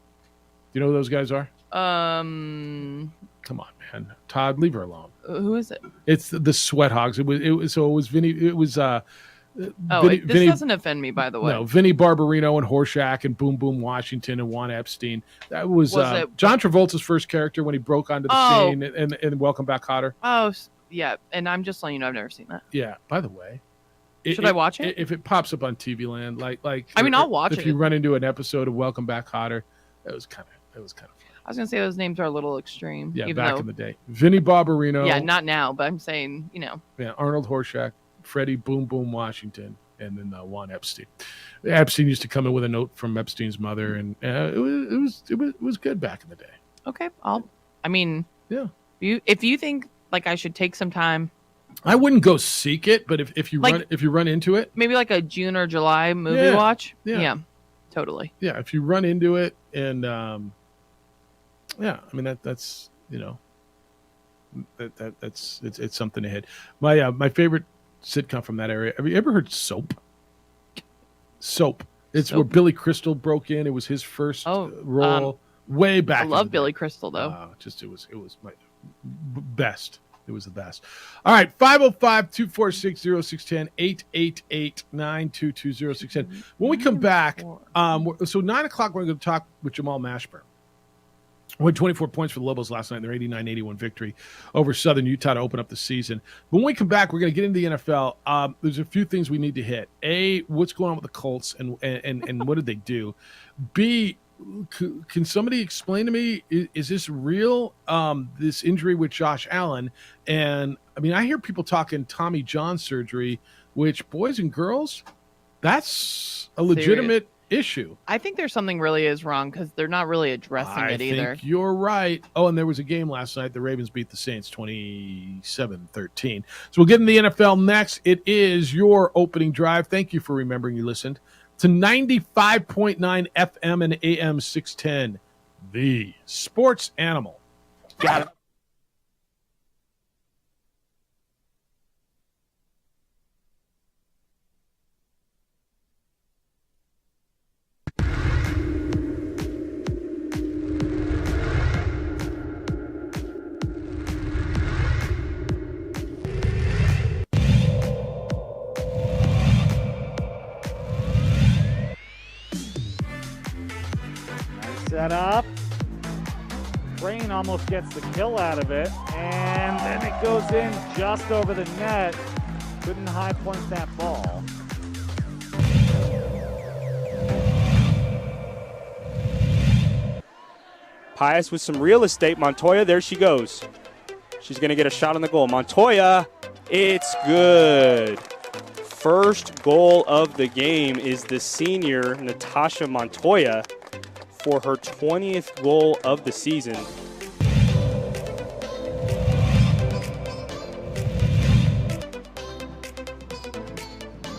you know who those guys are? Come on, man. Todd, leave her alone. Who is it? It's the Sweat Hogs. It was Vinny. It was this doesn't offend me, by the way. No, Vinny Barbarino and Horshack and Boom Boom Washington and Juan Epstein. That was John Travolta's first character when he broke onto the scene and Welcome Back, Kotter. Oh, yeah. And I'm just letting you know I've never seen that. Yeah. By the way, should I watch it? If it pops up on TV Land, I'll watch it. If you run into an episode of Welcome Back, Kotter, that was kind of fun. I was gonna say those names are a little extreme. Yeah, back in the day, Vinny Barbarino. Yeah, not now, but I'm saying, Yeah, Arnold Horshack, Freddie Boom Boom Washington, and then Juan Epstein. Epstein used to come in with a note from Epstein's mother, and it was good back in the day. Okay, if you think like I should take some time. I wouldn't go seek it, but if you run into it, maybe like a June or July movie watch. Yeah, totally. Yeah, if you run into it, and that's it's something to hit. My favorite sitcom from that area. Have you ever heard Soap? Soap. It's where Billy Crystal broke in. It was his first role way back. I love Billy Crystal though. It was my best. It was the best. All right, 505-246-0610, 888-922-0610. When we come back, so 9 o'clock, we're going to talk with Jamal Mashburn. We had 24 points for the Lobos last night in their 89-81 victory over Southern Utah to open up the season. When we come back, we're going to get into the NFL. There's a few things we need to hit. A, what's going on with the Colts and what did they do? B, can somebody explain to me, is this real, this injury with Josh Allen? And, I hear people talking Tommy John surgery, which, boys and girls, that's a legitimate issue. I think there's something really is wrong because they're not really addressing it either. I think you're right. Oh, and there was a game last night. The Ravens beat the Saints 27-13. So we'll get in the NFL next. It is your opening drive. Thank you for remembering you listened to 95.9 FM and AM 610, the Sports Animal. Got it. Set up. Crane almost gets the kill out of it, and then it goes in just over the net. Couldn't high point that ball. Pius with some real estate. Montoya, there she goes. She's going to get a shot on the goal. Montoya, it's good. First goal of the game is the senior, Natasha Montoya, for her 20th goal of the season.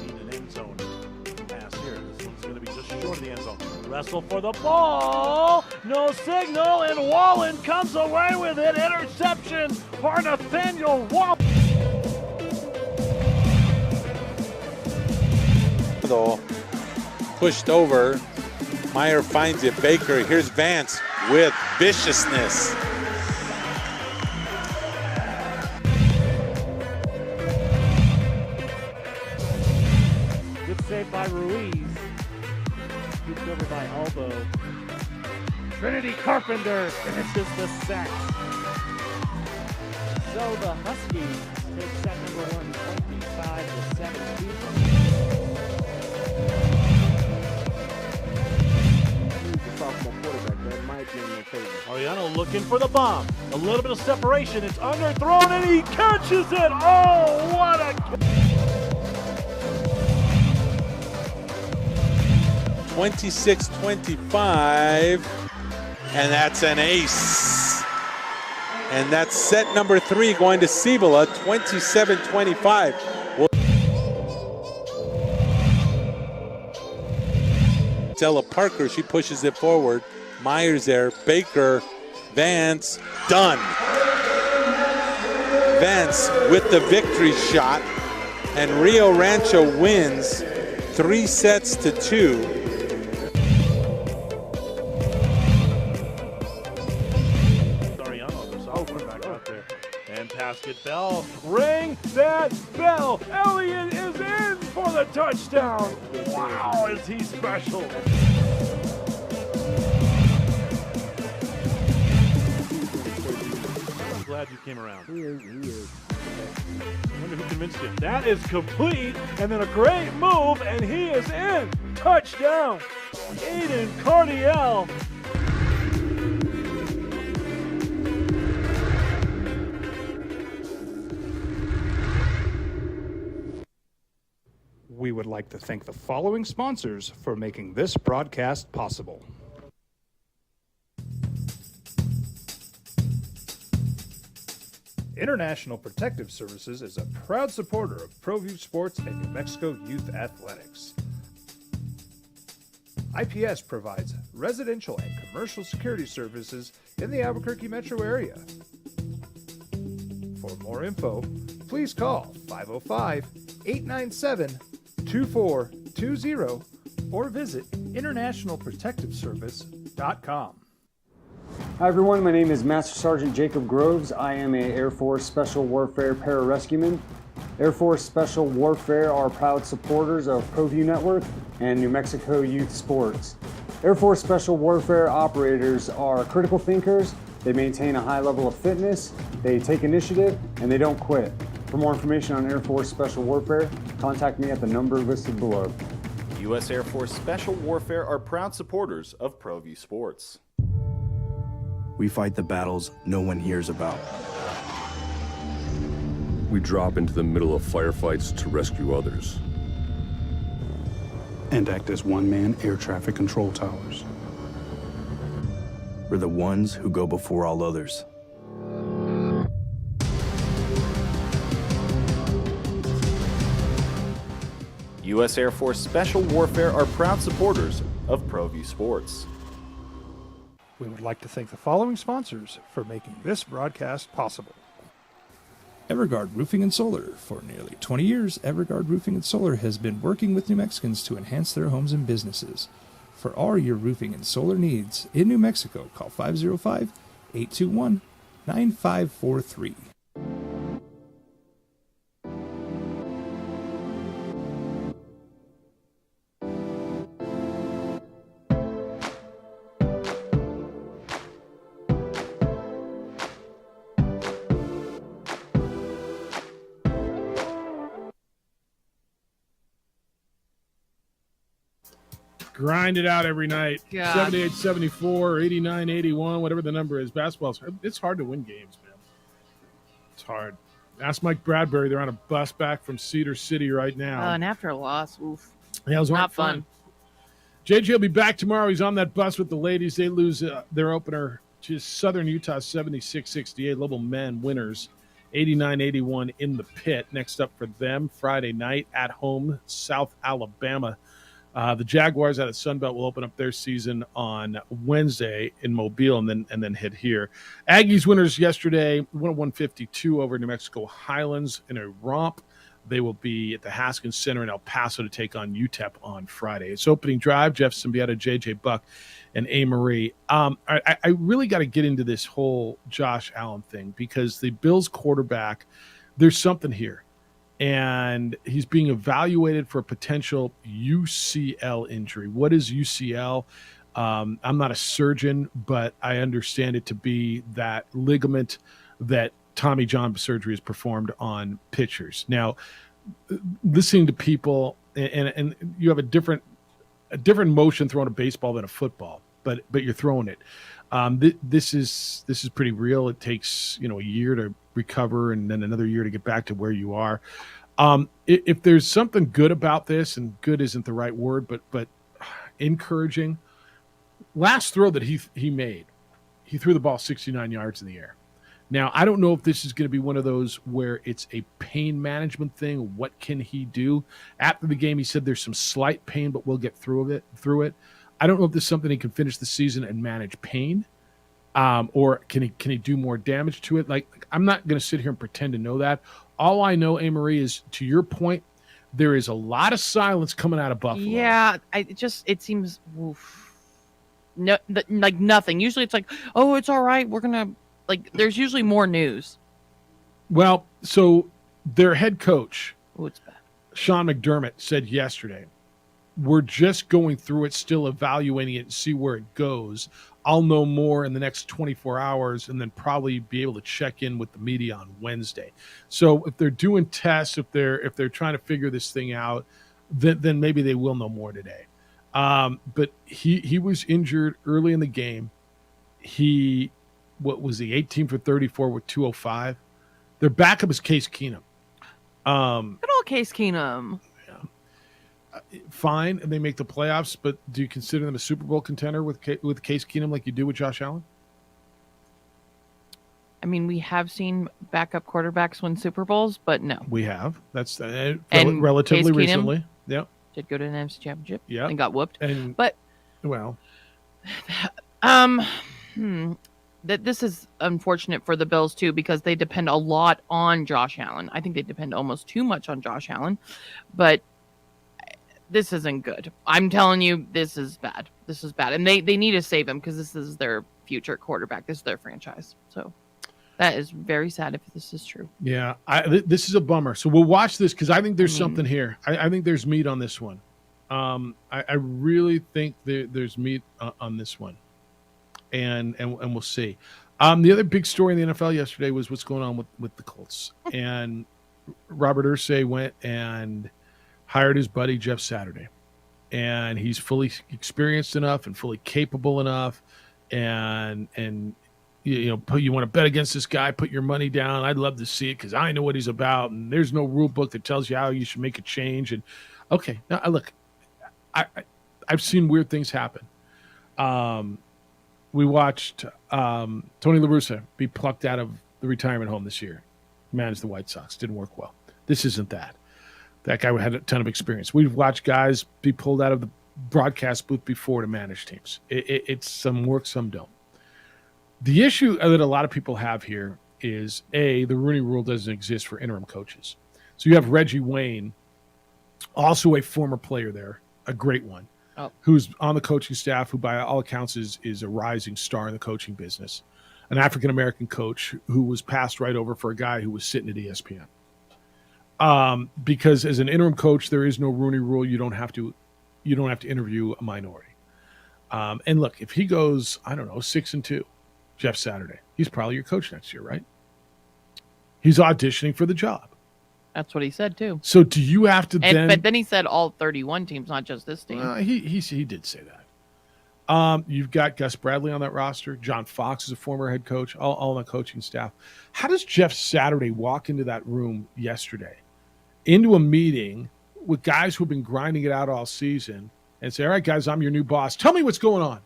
Need an end zone pass here. This one's going to be just short of the end zone. Wrestle for the ball. No signal, and Wallen comes away with it. Interception for Nathaniel Wallen. Pushed over. Meyer finds it. Baker. Here's Vance with viciousness. Good save by Ruiz. Scooped over by Albo. Trinity Carpenter finishes the sack. So the Huskies take set number 1, 25-17. Sophomore quarterback, that might be in the favor. Ariano looking for the bomb. A little bit of separation. It's underthrown and he catches it. Oh, what a 26-25, and that's an ace. And that's set number 3 going to Cibola, 27-25. Stella Parker, she pushes it forward. Myers there, Baker, Vance, done. Vance with the victory shot, and Rio Rancho wins 3-2. And Pascal Bell, ring that bell. Elliott is in for the touchdown. Wow, is he special. I'm glad you came around. He is. I wonder who convinced you. That is complete, and then a great move, and he is in. Touchdown. Aiden Cardiel. We would like to thank the following sponsors for making this broadcast possible. International Protective Services is a proud supporter of ProView Sports and New Mexico Youth Athletics. IPS provides residential and commercial security services in the Albuquerque metro area. For more info, please call 505-897-2420 or visit internationalprotectiveservice.com. Hi everyone, my name is Master Sergeant Jacob Groves. I am a Air Force Special Warfare Pararescueman. Air Force Special Warfare are proud supporters of ProView Network and New Mexico Youth Sports. Air Force Special Warfare operators are critical thinkers. They maintain a high level of fitness, they take initiative, and they don't quit. For more information on Air Force Special Warfare, contact me at the number listed below. U.S. Air Force Special Warfare are proud supporters of ProView Sports. We fight the battles no one hears about. We drop into the middle of firefights to rescue others. and act as one-man air traffic control towers. We're the ones who go before all others. U.S. Air Force Special Warfare are proud supporters of ProView Sports. We would like to thank the following sponsors for making this broadcast possible. Everguard Roofing and Solar. For nearly 20 years, Everguard Roofing and Solar has been working with New Mexicans to enhance their homes and businesses. For all your roofing and solar needs in New Mexico, call 505-821-9543. Grind it out every night. God. 78, 74, 89, 81, whatever the number is. Basketball's it's hard to win games, man. It's hard. Ask Mike Bradbury. They're on a bus back from Cedar City right now. And after a loss, oof. Yeah, it was not fun. JJ will be back tomorrow. He's on that bus with the ladies. They lose their opener to Southern Utah 76-68. Lowell men winners 89-81 in the pit. Next up for them, Friday night at home, South Alabama. The Jaguars out of Sunbelt will open up their season on Wednesday in Mobile and then hit here. Aggies winners yesterday, 101-52 over New Mexico Highlands in a romp. They will be at the Haskins Center in El Paso to take on UTEP on Friday. It's opening drive. Jeff Symbieta, JJ Buck, and A. Marie. I really got to get into this whole Josh Allen thing because the Bills quarterback, there's something here. And he's being evaluated for a potential UCL injury. What is UCL? I'm not a surgeon, but I understand it to be that ligament that Tommy John surgery is performed on pitchers. Now, listening to people, and you have a different motion throwing a baseball than a football, but you're throwing it. This is pretty real. It takes a year to recover and then another year to get back to where you are. If there's something good about this, and good isn't the right word, but encouraging. Last throw that he made, he threw the ball 69 yards in the air. Now, I don't know if this is going to be one of those where it's a pain management thing. What can he do? After the game, he said there's some slight pain, but we'll get through it. I don't know if this is something he can finish the season and manage pain, or can he do more damage to it? Like, I'm not going to sit here and pretend to know that. All I know, A-Marie, is to your point, there is a lot of silence coming out of Buffalo. Yeah, it seems like nothing. Usually it's like, oh, it's all right. We're gonna there's usually more news. Well, so their head coach, it's bad. Sean McDermott, said yesterday, we're just going through it, still evaluating it and see where it goes. I'll know more in the next 24 hours and then probably be able to check in with the media on Wednesday. So if they're doing tests, if they're trying to figure this thing out, then maybe they will know more today. But he was injured early in the game. What was he, 18 for 34 with 205? Their backup is Case Keenum. Good old Case Keenum. Fine, and they make the playoffs, but do you consider them a Super Bowl contender with Case Keenum like you do with Josh Allen? I mean, we have seen backup quarterbacks win Super Bowls, but no. We have. That's Case relatively Keenum recently. Yep. Did go to an NFC Championship. Yeah. And got whooped. But this is unfortunate for the Bills too, because they depend a lot on Josh Allen. I think they depend almost too much on Josh Allen, but this isn't good. I'm telling you, this is bad. This is bad. And they need to save him because this is their future quarterback. This is their franchise. So that is very sad if this is true. Yeah, this is a bummer. So we'll watch this because I think there's something here. I think there's meat on this one. I really think there's meat on this one. And we'll see. The other big story in the NFL yesterday was what's going on with the Colts. And Robert Irsay went and hired his buddy Jeff Saturday, and he's fully experienced enough and fully capable enough, and you want to bet against this guy, put your money down. I'd love to see it because I know what he's about, and there's no rule book that tells you how you should make a change. And okay, now look, I've seen weird things happen. We watched Tony La Russa be plucked out of the retirement home this year. Managed the White Sox. Didn't work well. This isn't that. That guy had a ton of experience. We've watched guys be pulled out of the broadcast booth before to manage teams. It's some work, some don't. The issue that a lot of people have here is, A, the Rooney Rule doesn't exist for interim coaches. So you have Reggie Wayne, also a former player there, a great one, who's on the coaching staff, who by all accounts is a rising star in the coaching business, an African-American coach who was passed right over for a guy who was sitting at ESPN. Because as an interim coach, there is no Rooney Rule. You don't have to interview a minority. And look, if he goes, 6-2, Jeff Saturday, he's probably your coach next year, right? He's auditioning for the job. That's what he said too. So do you have to But then he said all 31 teams, not just this team. He did say that. You've got Gus Bradley on that roster. John Fox is a former head coach, all on the coaching staff. How does Jeff Saturday walk into that room yesterday, into a meeting with guys who've been grinding it out all season, and say, all right, guys, I'm your new boss. Tell me what's going on.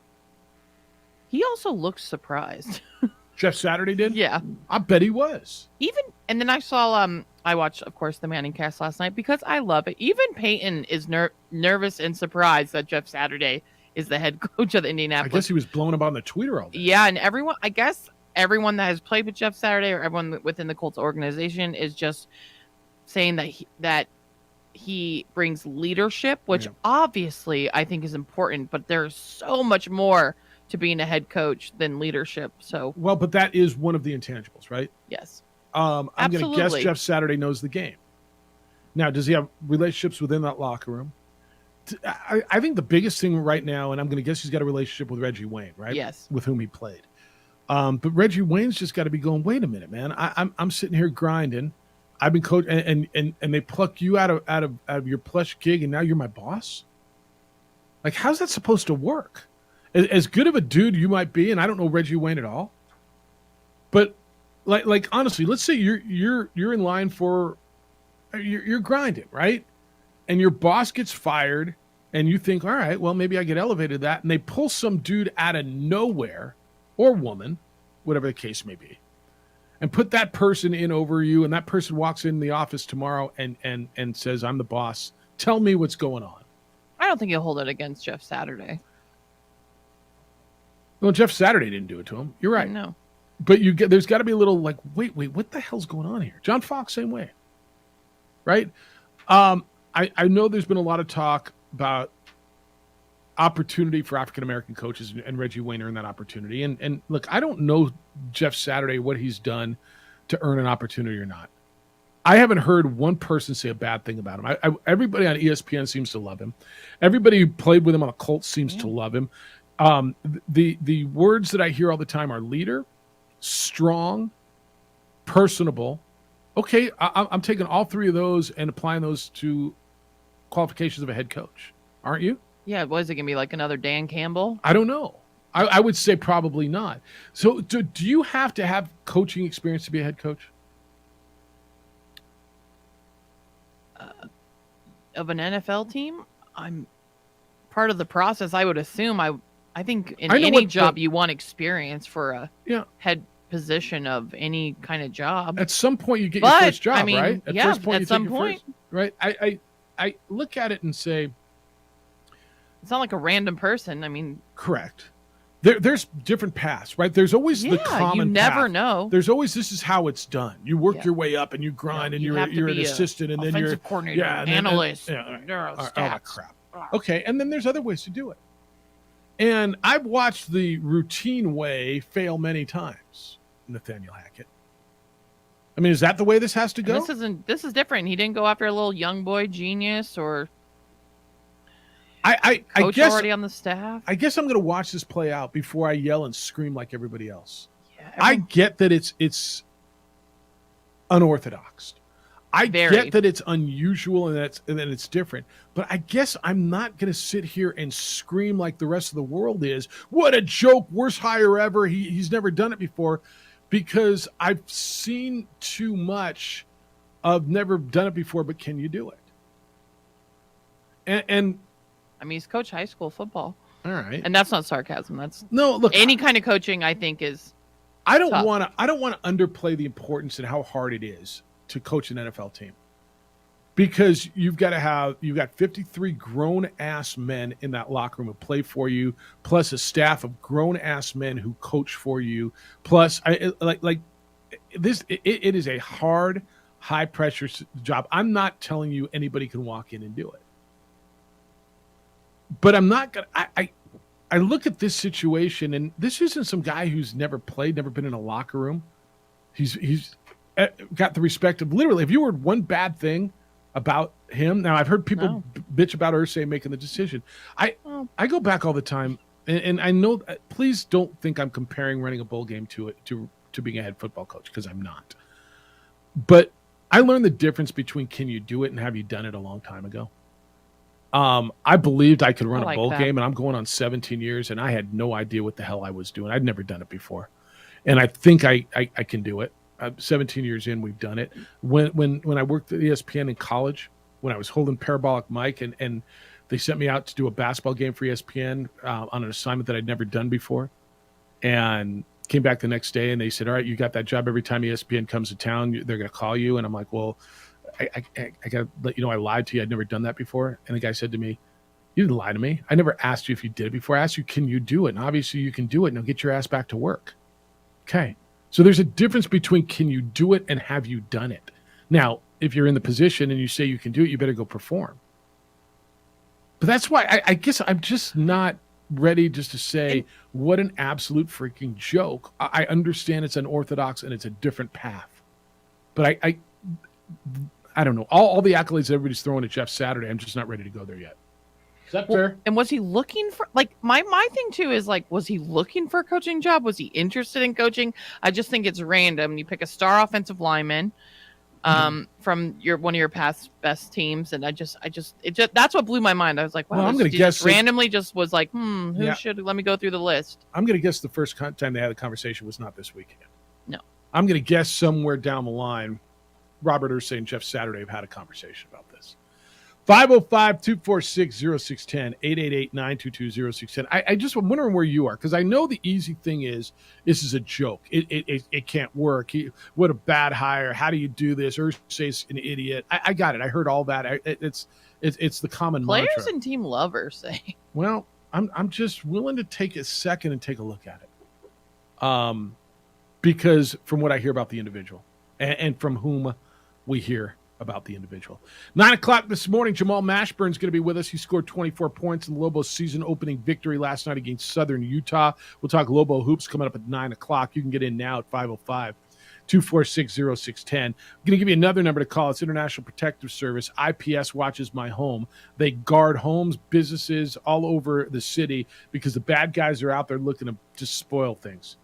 He also looked surprised. Jeff Saturday did? Yeah. I bet he was. And then I saw, I watched, of course, the Manning cast last night because I love it. Even Peyton is nervous and surprised that Jeff Saturday is the head coach of the Indianapolis. I guess he was blowing up on the Twitter all day. Yeah, and everyone that has played with Jeff Saturday or everyone within the Colts organization is just saying that he brings leadership, which obviously I think is important, but there's so much more to being a head coach than leadership. So well, but that is one of the intangibles, right? Yes. I'm going to guess Jeff Saturday knows the game. Now, does he have relationships within that locker room? I think the biggest thing right now, and I'm going to guess he's got a relationship with Reggie Wayne, right? Yes. With whom he played. But Reggie Wayne's just got to be going, wait a minute, man. I'm sitting here grinding. I've been coaching, and they pluck you out of your plush gig, and now you're my boss? Like, how's that supposed to work? As good of a dude you might be, and I don't know Reggie Wayne at all, but like honestly, let's say you're in line for you're grinding, right? And your boss gets fired, and you think, all right, well, maybe I get elevated to that, and they pull some dude out of nowhere, or woman, whatever the case may be, and put that person in over you, and that person walks in the office tomorrow and says, I'm the boss. Tell me what's going on. I don't think he'll hold it against Jeff Saturday. Well, Jeff Saturday didn't do it to him. You're right. No. But there's got to be a little like, wait, what the hell's going on here? John Fox, same way. Right? I know there's been a lot of talk about opportunity for African-American coaches, and Reggie Wayne earned that opportunity. And look, I don't know Jeff Saturday, what he's done to earn an opportunity or not. I haven't heard one person say a bad thing about him. Everybody on ESPN seems to love him. Everybody who played with him on the Colts seems to love him. The words that I hear all the time are leader, strong, personable. Okay, I'm taking all three of those and applying those to qualifications of a head coach. Aren't you? Yeah, was it going to be like another Dan Campbell? I don't know. I would say probably not. So do you have to have coaching experience to be a head coach? Of an NFL team? I'm part of the process, I would assume. I think in any job you want experience for a head position of any kind of job. At some point you get your first job, right? At some point. Right? I look at it and say, it's not like a random person. I mean, correct. There's different paths, right? There's always the common you never path. know. There's always, this is how it's done. You work your way up and you grind, and you're an assistant, and then you're coordinator, analyst, all that crap. Okay, and then there's other ways to do it. And I've watched the routine way fail many times, Nathaniel Hackett. I mean, is that the way this has to go? This is different. He didn't go after a little young boy genius or I coach guess already on the staff. I guess I'm going to watch this play out before I yell and scream like everybody else. I get that it's unorthodox. I get that it's unusual and that it's different. But I guess I'm not going to sit here and scream like the rest of the world is. What a joke! Worst hire ever. He's never done it before, because I've seen too much of never done it before. But can you do it? And I mean, he's coached high school football. All right. And that's not sarcasm. That's no, look, any kind of coaching I think is I don't tough. want to underplay the importance and how hard it is to coach an NFL team. Because you've got 53 grown ass men in that locker room who play for you, plus a staff of grown ass men who coach for you. Plus, it is a hard, high pressure job. I'm not telling you anybody can walk in and do it, but I'm not gonna. I look at this situation, and this isn't some guy who's never played, never been in a locker room. He's got the respect of literally. If you heard one bad thing about him. Now, I've heard people bitch about Irsay making the decision. I go back all the time, and I know. Please don't think I'm comparing running a bowl game to being a head football coach, because I'm not. But I learned the difference between can you do it and have you done it a long time ago. I believed I could run a bowl game, and I'm going on 17 years, and I had no idea what the hell I was doing. I'd never done it before, and I think I can do it. 17 years in, we've done it. When I worked at ESPN in college, when I was holding parabolic mic, and they sent me out to do a basketball game for ESPN on an assignment that I'd never done before, and came back the next day, and they said, all right, you got that job. Every time ESPN comes to town, they're going to call you. And I'm like, well, I got to let you know I lied to you. I'd never done that before. And the guy said to me, you didn't lie to me. I never asked you if you did it before. I asked you, can you do it? And obviously you can do it. Now get your ass back to work. Okay. So there's a difference between can you do it and have you done it. Now, if you're in the position and you say you can do it, you better go perform. But that's why I guess I'm just not ready just to say what an absolute freaking joke. I understand it's unorthodox and it's a different path. But I don't know. All the accolades everybody's throwing at Jeff Saturday, I'm just not ready to go there yet. Is that fair? And was he looking for, like, my thing too is, like, was he looking for a coaching job? Was he interested in coaching? I just think it's random. You pick a star offensive lineman from one of your past best teams, and it just that's what blew my mind. I was like, wow, well, I'm going to guess randomly just was like, who should, let me go through the list. I'm going to guess the first time they had a conversation was not this weekend. No. I'm going to guess somewhere down the line, Robert Irsay and Jeff Saturday have had a conversation about this. 505-246-0610, 888-922-0610. I just am wondering where you are, because I know the easy thing is this is a joke. It can't work. What a bad hire. How do you do this? Irsay's an idiot. I got it. I heard all that. It's the common Players mantra. and team love Irsay. Well, I'm just willing to take a second and take a look at it. Because from what I hear about the individual and from whom we hear about the individual. 9 o'clock this morning, Jamal Mashburn's going to be with us. He scored 24 points in the Lobos season-opening victory last night against Southern Utah. We'll talk Lobo Hoops coming up at 9 o'clock. You can get in now at 505-246-0610. I'm going to give you another number to call. It's International Protective Service. IPS watches my home. They guard homes, businesses all over the city because the bad guys are out there looking to just spoil things.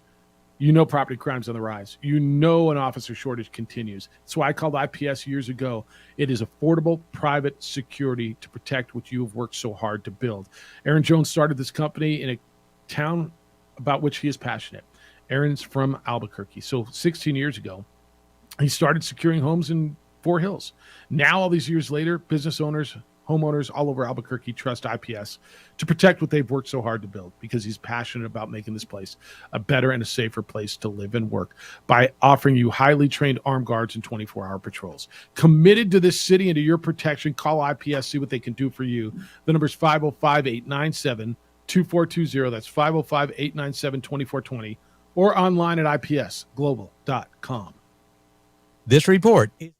You know property crime's on the rise. You know an officer shortage continues. That's why I called IPS years ago. It is affordable private security to protect what you have worked so hard to build. Aaron Jones started this company in a town about which he is passionate. Aaron's from Albuquerque. So 16 years ago, he started securing homes in Fort Hills. Now, all these years later, business owners, homeowners all over Albuquerque trust IPS to protect what they've worked so hard to build, because he's passionate about making this place a better and a safer place to live and work by offering you highly trained armed guards and 24-hour patrols. Committed to this city and to your protection, call IPS, see what they can do for you. The number is 505-897-2420. That's 505-897-2420, or online at ipsglobal.com. This report is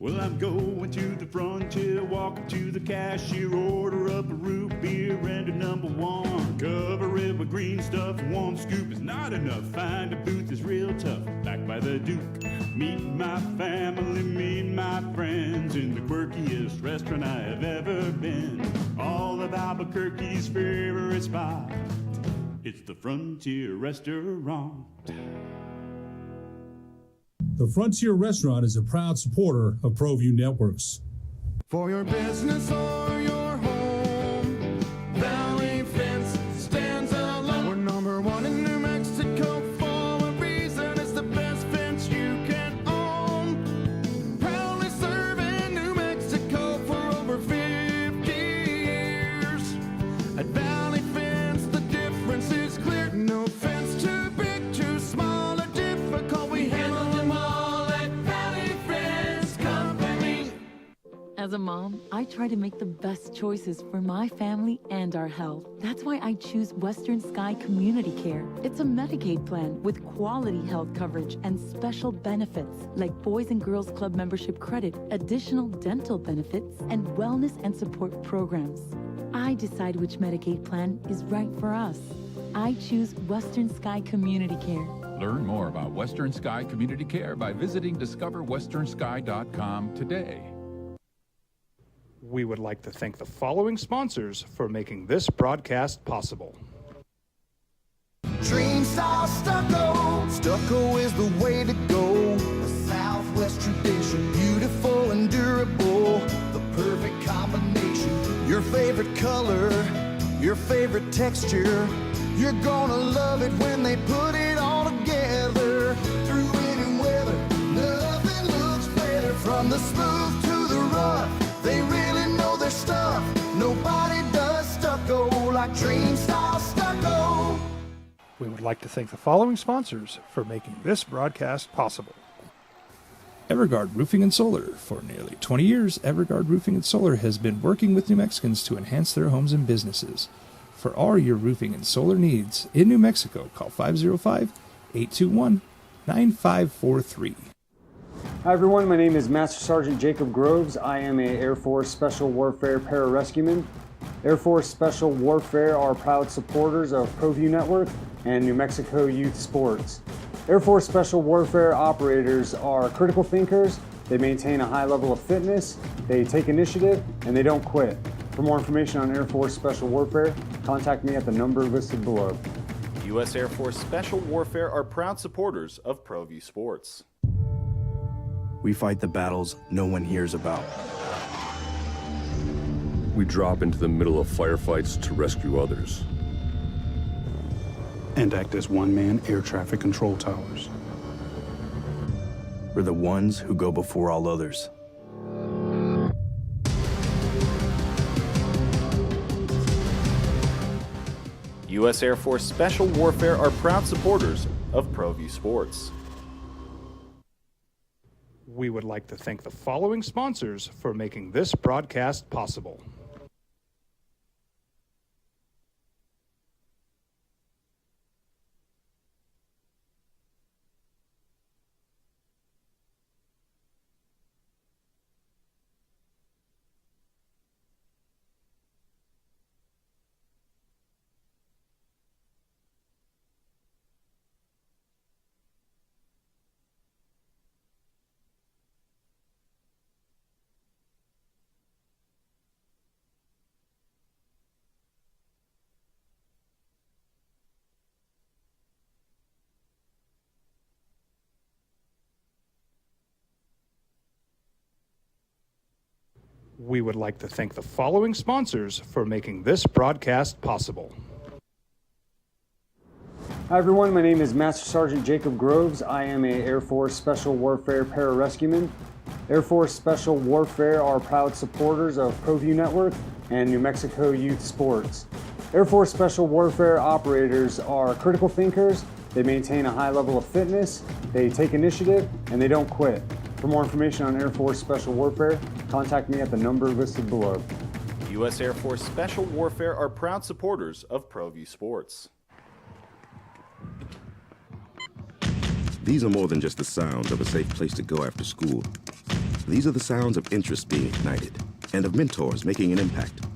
Well, I'm going to the frontier, walking to the cashier, order up a root beer and a number one. Cover it with green stuff, one scoop is not enough. Find a booth is real tough, back by the Duke. Meet my family, meet my friends in the quirkiest restaurant I have ever been. All of Albuquerque's favorite spot, it's the Frontier Restaurant. The Frontier Restaurant is a proud supporter of ProView Networks. For your business or your home, Valley Fence stands alone. We're number one in New Mexico for a reason. It's the best fence you can own. As a mom, I try to make the best choices for my family and our health. That's why I choose Western Sky Community Care. It's a Medicaid plan with quality health coverage and special benefits like Boys and Girls Club membership credit, additional dental benefits, and wellness and support programs. I decide which Medicaid plan is right for us. I choose Western Sky Community Care. Learn more about Western Sky Community Care by visiting discoverwesternsky.com today. We would like to thank the following sponsors for making this broadcast possible. Dream style stucco. Stucco is the way to go. A Southwest tradition, beautiful and durable. The perfect combination. Your favorite color, your favorite texture. You're gonna love it when they put it all together. Through any weather, nothing looks better. From the smooth to the rough, they really know their stuff. Nobody does stucco like Dream Style Stucco. We would like to thank the following sponsors for making this broadcast possible. Everguard Roofing and Solar. For nearly 20 years, Everguard Roofing and Solar has been working with New Mexicans to enhance their homes and businesses. For all your roofing and solar needs in New Mexico, call 505-821-9543. Hi everyone, my name is Master Sergeant Jacob Groves. I am a Air Force Special Warfare Pararescueman. Air Force Special Warfare are proud supporters of ProView Network and New Mexico Youth Sports. Air Force Special Warfare operators are critical thinkers. They maintain a high level of fitness, they take initiative, and they don't quit. For more information on Air Force Special Warfare, contact me at the number listed below. U.S. Air Force Special Warfare are proud supporters of ProView Sports. We fight the battles no one hears about. We drop into the middle of firefights to rescue others. And act as one-man air traffic control towers. We're the ones who go before all others. U.S. Air Force Special Warfare are proud supporters of ProView Sports. We would like to thank the following sponsors for making this broadcast possible. We would like to thank the following sponsors for making this broadcast possible. Hi everyone, my name is Master Sergeant Jacob Groves. I am a Air Force Special Warfare Pararescueman. Air Force Special Warfare are proud supporters of ProView Network and New Mexico Youth Sports. Air Force Special Warfare operators are critical thinkers. They maintain a high level of fitness, they take initiative, and they don't quit. For more information on Air Force Special Warfare, contact me at the number listed below. U.S. Air Force Special Warfare are proud supporters of ProView Sports. These are more than just the sounds of a safe place to go after school. These are the sounds of interest being ignited and of mentors making an impact.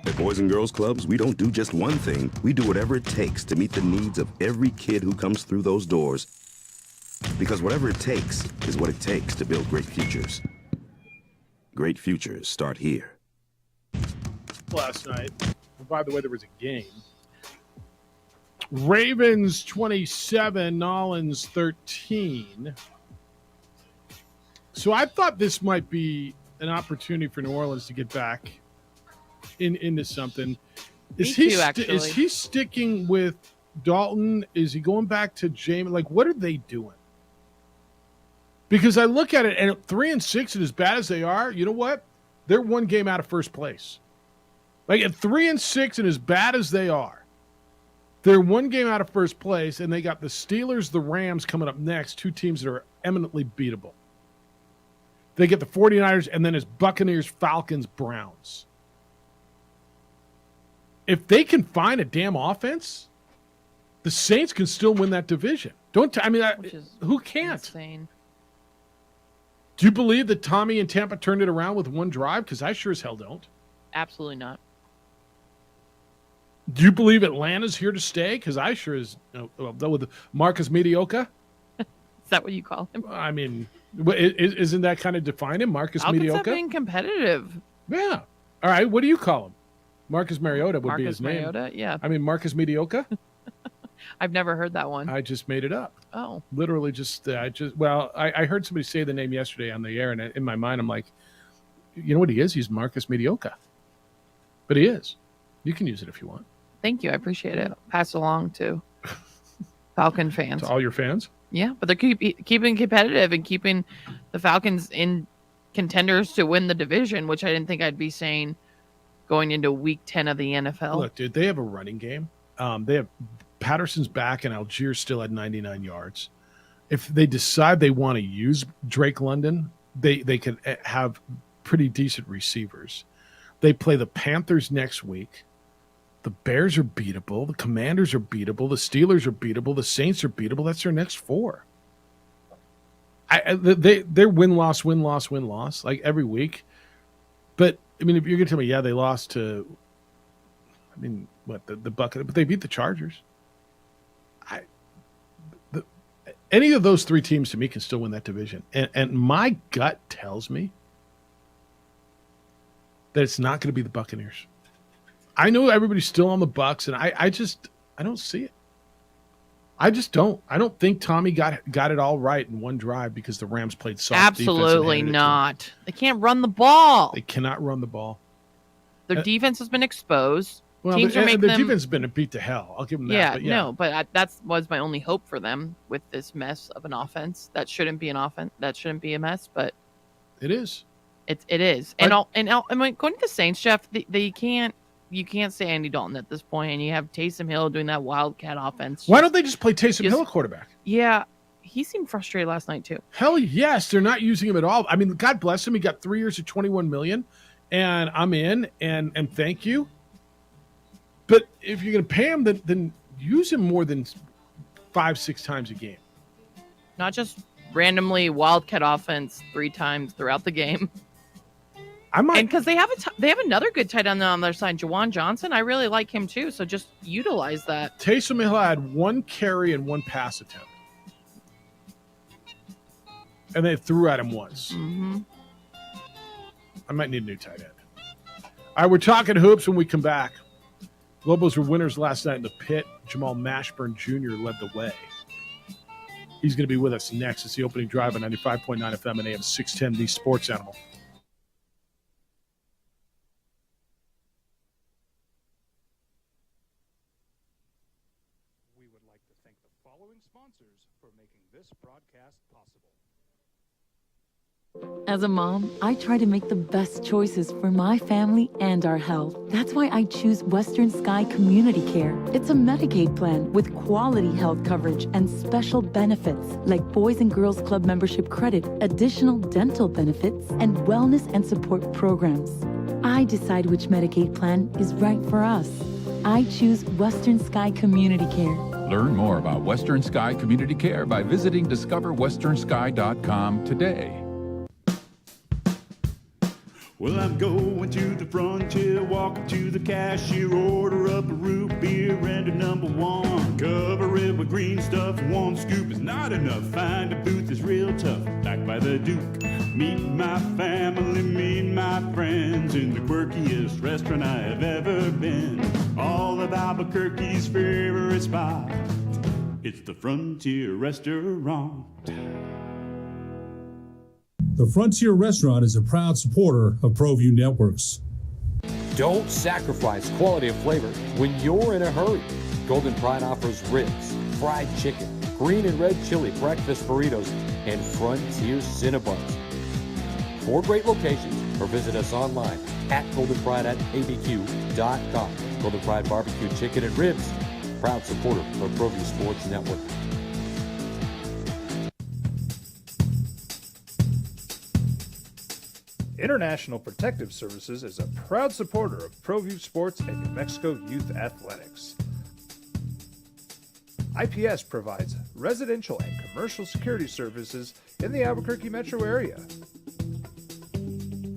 At Boys and Girls Clubs, we don't do just one thing. We do whatever it takes to meet the needs of every kid who comes through those doors. Because whatever it takes is what it takes to build great futures. Great futures start here. Last night, by the way, there was a game. Ravens 27, Nolans 13. So I thought this might be an opportunity for New Orleans to get back into something. Is he sticking with Dalton? Is he going back to James? Like, what are they doing? Because I look at it, and at 3-6, and as bad as they are, you know what? They're one game out of first place. Like, at 3-6, and as bad as they are, they're one game out of first place, and they got the Steelers, the Rams coming up next, two teams that are eminently beatable. They get the 49ers, and then it's Buccaneers, Falcons, Browns. If they can find a damn offense, the Saints can still win that division. Who can't? Insane. Do you believe that Tommy and Tampa turned it around with one drive? Because I sure as hell don't. Absolutely not. Do you believe Atlanta's here to stay? Because I sure as with Marcus Mediocre. Is that what you call him? I mean, isn't that kind of define him, Marcus Mediocre? Being competitive. Yeah. All right. What do you call him? Marcus Mariota would be his Marcus name. Mariota, yeah. I mean, Marcus Mediocre. I've never heard that one. I just made it up. Oh. Literally I heard somebody say the name yesterday on the air, and in my mind, I'm like, you know what he is? He's Marcus Mediocre. But he is. You can use it if you want. Thank you. I appreciate it. Pass it along to Falcon fans. To all your fans? Yeah, but they're keeping competitive and keeping the Falcons in contenders to win the division, which I didn't think I'd be saying going into week 10 of the NFL. Look, dude, they have a running game. They have Patterson's back and Algiers still at 99 yards. If they decide they want to use Drake London, they can have pretty decent receivers. They play the Panthers next week. The Bears are beatable. The Commanders are beatable. The Steelers are beatable. The Saints are beatable. That's their next four. They're win-loss like every week. But, I mean, if you're going to tell me, yeah, they lost to, the Buccaneers, but they beat the Chargers. Any of those three teams to me can still win that division. And my gut tells me that it's not going to be the Buccaneers. I know everybody's still on the Bucs, and I don't see it. I just don't. I don't think Tommy got it all right in one drive because the Rams played soft. Absolutely not. They can't run the ball. They cannot run the ball. Their defense has been exposed. Well, Teams are making the them... defense has been a beat to hell. I'll give them that. But that was my only hope for them with this mess of an offense. That shouldn't be an offense. That shouldn't be a mess, but it is. It is. And going to the Saints, Jeff, you can't say Andy Dalton at this point, and you have Taysom Hill doing that wildcat offense. Why don't they just play Taysom Hill at quarterback? Yeah, he seemed frustrated last night too. Hell yes, they're not using him at all. I mean, God bless him. He got 3 years at $21 million, and I'm in, and thank you. But if you're going to pay him, then use him more than 5-6 times a game. Not just randomly wildcat offense 3 times throughout the game. And because they have another good tight end on their side, Jawan Johnson. I really like him too. So just utilize that. Taysom Hill had 1 carry and 1 pass attempt, and they threw at him once. Mm-hmm. I might need a new tight end. All right, we're talking hoops when we come back. Lobos were winners last night in the pit. Jamal Mashburn Jr. led the way. He's going to be with us next. It's the opening drive on 95.9 FM and AM 610, the Sports Animal. We would like to thank the following sponsors for making this broadcast possible. As a mom, I try to make the best choices for my family and our health. That's why I choose Western Sky Community Care. It's a Medicaid plan with quality health coverage and special benefits like Boys and Girls Club membership credit, additional dental benefits, and wellness and support programs. I decide which Medicaid plan is right for us. I choose Western Sky Community Care. Learn more about Western Sky Community Care by visiting discoverwesternsky.com today. Well, I'm going to the frontier, walking to the cashier, order up a root beer and a number 1. Cover it with green stuff, 1 scoop is not enough. Find a booth that's real tough, back by the Duke. Meet my family, meet my friends in the quirkiest restaurant I have ever been. All of Albuquerque's favorite spot, it's the Frontier Restaurant. The Frontier Restaurant is a proud supporter of ProView Networks. Don't sacrifice quality of flavor when you're in a hurry. Golden Pride offers ribs, fried chicken, green and red chili breakfast burritos, and Frontier Cinnabons. 4 great locations, or visit us online at goldenpride@abq.com. Golden Pride Barbecue Chicken and Ribs, proud supporter of ProView Sports Network. International Protective Services is a proud supporter of ProView Sports and New Mexico Youth Athletics. IPS provides residential and commercial security services in the Albuquerque metro area.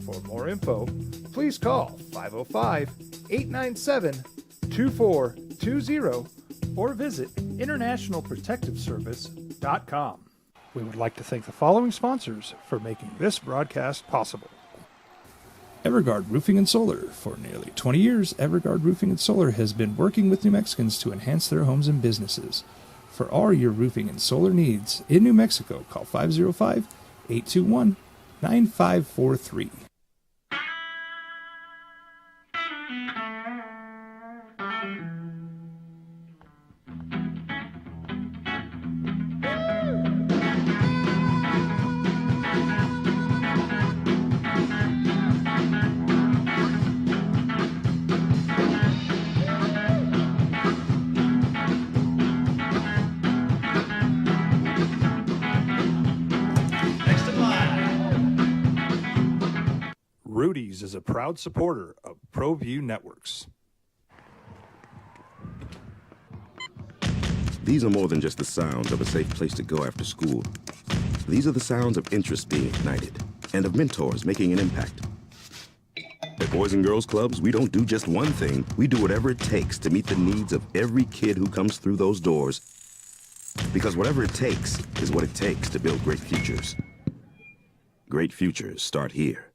For more info, please call 505-897-2420 or visit internationalprotectiveservice.com. We would like to thank the following sponsors for making this broadcast possible. Everguard Roofing and Solar. For nearly 20 years, Everguard Roofing and Solar has been working with New Mexicans to enhance their homes and businesses. For all your roofing and solar needs in New Mexico, call 505-821-9543. Rudy's is a proud supporter of ProView Networks. These are more than just the sounds of a safe place to go after school. These are the sounds of interest being ignited and of mentors making an impact. At Boys and Girls Clubs, we don't do just one thing. We do whatever it takes to meet the needs of every kid who comes through those doors. Because whatever it takes is what it takes to build great futures. Great futures start here.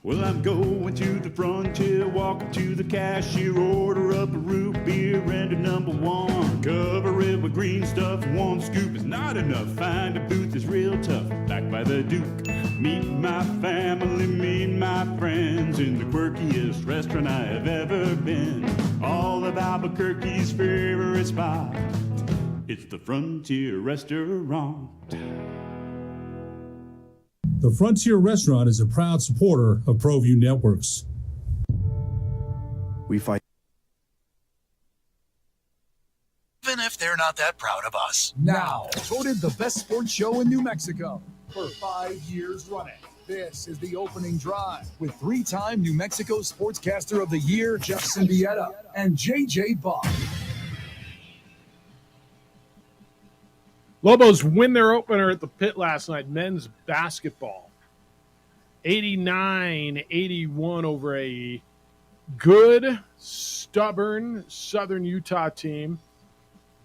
Well, I'm going to the frontier, walking to the cashier, order up a root beer and a number one. Cover it with green stuff, one scoop is not enough. Find a booth is real tough, back by the Duke. Meet my family, meet my friends in the quirkiest restaurant I have ever been. All of Albuquerque's favorite spot, it's the Frontier Restaurant. The Frontier Restaurant is a proud supporter of ProView Networks. We fight. Even if they're not that proud of us. Now, voted the best sports show in New Mexico for 5 years running. This is the opening drive with 3-time New Mexico Sportscaster of the Year, Jeff Symbieta, and JJ Bach. Lobos win their opener at the Pit last night, men's basketball. 89-81 over a good, stubborn Southern Utah team.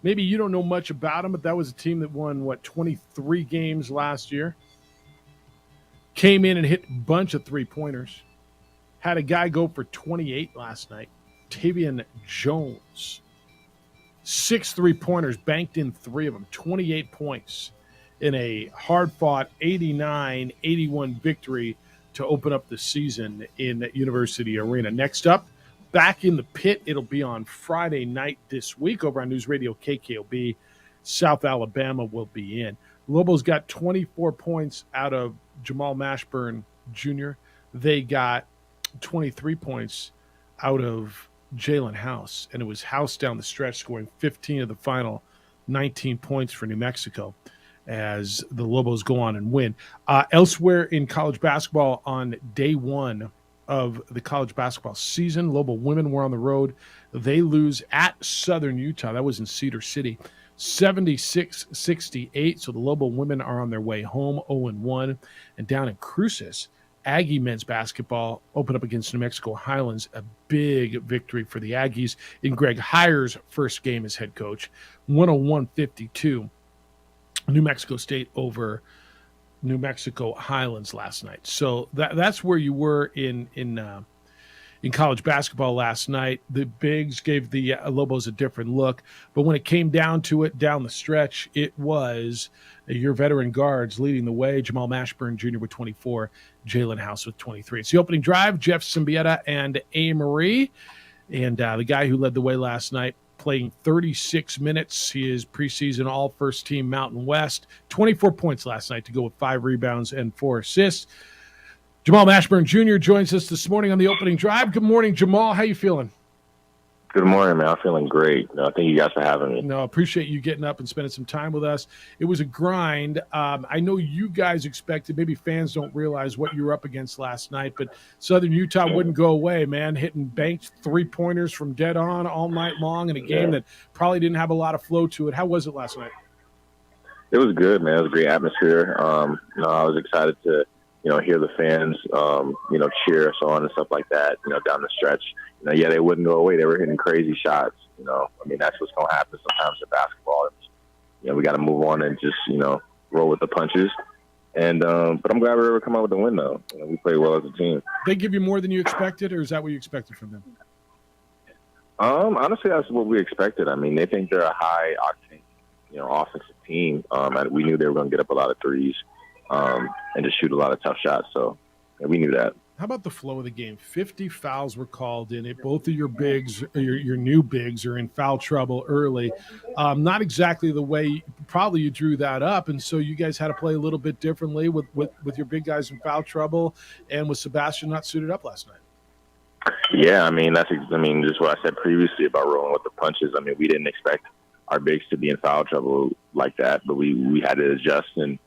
Maybe you don't know much about them, but that was a team that won, 23 games last year. Came in and hit a bunch of three-pointers. Had a guy go for 28 last night, Tavian Jones. 6 3-pointers, banked in 3 of them, 28 points in a hard-fought 89-81 victory to open up the season in University Arena. Next up, back in the Pit. It'll be on Friday night this week over on News Radio KKOB. South Alabama will be in. Lobos got 24 points out of Jamal Mashburn Jr. They got 23 points out of Jalen House, and it was House down the stretch scoring 15 of the final 19 points for New Mexico as the Lobos go on and win. Elsewhere in college basketball on day one of the college basketball season, Lobo women were on the road. They lose at Southern Utah. That was in Cedar City, 76-68. So the Lobo women are on their way home, 0-1. And down in Cruces, Aggie men's basketball opened up against New Mexico Highlands, a big victory for the Aggies in Greg Heyer's first game as head coach, 101-52. New Mexico State over New Mexico Highlands last night. So that's where you were in college basketball last night. The bigs gave the Lobos a different look, but when it came down to it, down the stretch, it was your veteran guards leading the way. Jamal Mashburn Jr. with 24, Jalen House with 23. It's the opening drive, Jeff Symbieta and A. Marie, and the guy who led the way last night, playing 36 minutes. He is preseason all-first-team Mountain West. 24 points last night to go with 5 rebounds and 4 assists. Jamal Mashburn Jr. joins us this morning on the opening drive. Good morning, Jamal. How you feeling? Good morning, man. I'm feeling great. Thank you guys for having me. No, appreciate you getting up and spending some time with us. It was a grind. I know you guys expected, maybe fans don't realize what you were up against last night, but Southern Utah wouldn't go away, man, hitting banked three-pointers from dead on all night long in a game that probably didn't have a lot of flow to it. How was it last night? It was good, man. It was a great atmosphere. I was excited to, hear the fans, cheer us on and stuff like that, down the stretch. They wouldn't go away. They were hitting crazy shots. That's what's going to happen sometimes in basketball. We got to move on and just, roll with the punches. And but I'm glad we were able to come out with the win, though. We played well as a team. They give you more than you expected, or is that what you expected from them? Honestly, that's what we expected. They think they're a high-octane, offensive team. We knew they were going to get up a lot of threes and just shoot a lot of tough shots. So we knew that. How about the flow of the game? 50 fouls were called in it. Both of your bigs, your new bigs, are in foul trouble early. Not exactly the way probably you drew that up, and so you guys had to play a little bit differently with your big guys in foul trouble, and with Sebastian not suited up last night. Yeah, just what I said previously about rolling with the punches. We didn't expect our bigs to be in foul trouble like that, but we had to adjust and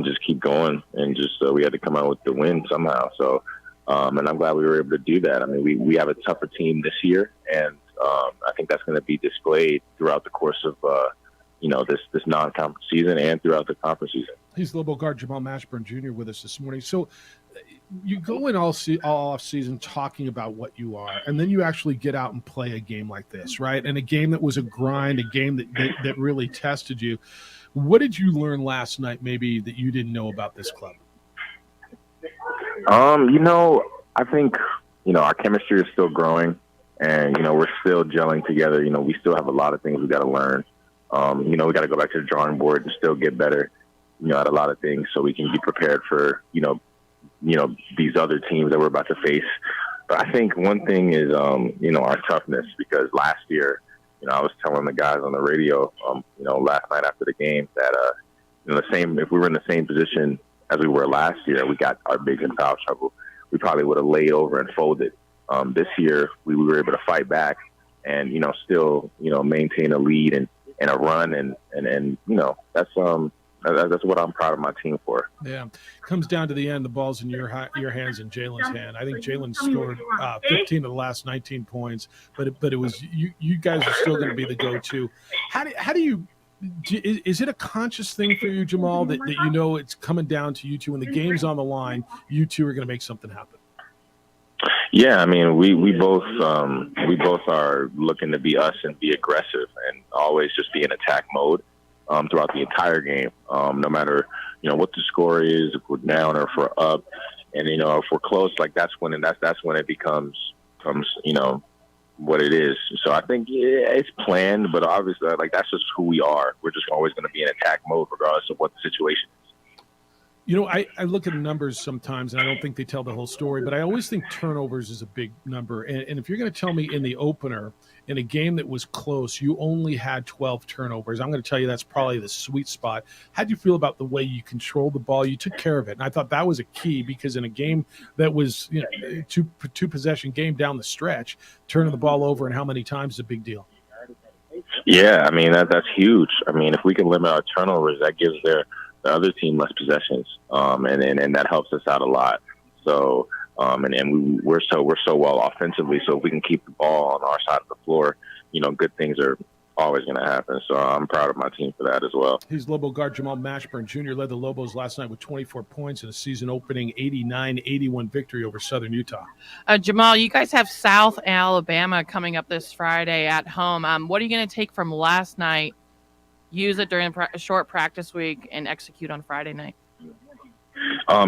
just keep going, and just we had to come out with the win somehow. So, and I'm glad we were able to do that. We have a tougher team this year, and I think that's going to be displayed throughout the course of this non-conference season and throughout the conference season. He's Lobo guard Jamal Mashburn Jr. with us this morning. So you go in all off season talking about what you are, and then you actually get out and play a game like this, right? And a game that was a grind, a game that really tested you. What did you learn last night, maybe, that you didn't know about this club? I think, our chemistry is still growing, and, we're still gelling together. We still have a lot of things we got to learn. We got to go back to the drawing board and still get better, at a lot of things so we can be prepared for, these other teams that we're about to face. But I think one thing is, our toughness, because last year, I was telling the guys on the radio, last night after the game that, if we were in the same position as we were last year, we got our bigs in foul trouble, we probably would have laid over and folded. This year, we were able to fight back and, still, maintain a lead and a run. And that's what I'm proud of my team for. Yeah. Comes down to the end, the ball's in your hands and Jalen's hand. I think Jalen scored 15 of the last 19 points, but it was you guys are still going to be the go-to. How do you is it a conscious thing for you, Jamal, that it's coming down to you two when the game's on the line, you two are going to make something happen? Yeah, we both are looking to be us and be aggressive and always just be in attack mode throughout the entire game. No matter what the score is, if we're down or if we're up, and if we're close, that's when it becomes what it is. So I think it's planned, but obviously that's just who we are. We're just always going to be in attack mode regardless of what the situation is. I look at the numbers sometimes, and I don't think they tell the whole story, but I always think turnovers is a big number. And if you're going to tell me in the opener, in a game that was close, you only had 12 turnovers, I'm going to tell you that's probably the sweet spot. How do you feel about the way you controlled the ball? You took care of it. And I thought that was a key, because in a game that was two possession game down the stretch, turning the ball over and how many times is a big deal. Yeah, that's huge. If we can limit our turnovers, that gives the other team less possessions, and that helps us out a lot. So, we're so well offensively. So if we can keep the ball on our side of the floor, good things are always going to happen. So I'm proud of my team for that as well. He's Lobo guard Jamal Mashburn Jr. led the Lobos last night with 24 points in a season-opening 89-81 victory over Southern Utah. Jamal, you guys have South Alabama coming up this Friday at home. What are you going to take from last night, use it during a short practice week, and execute on Friday night?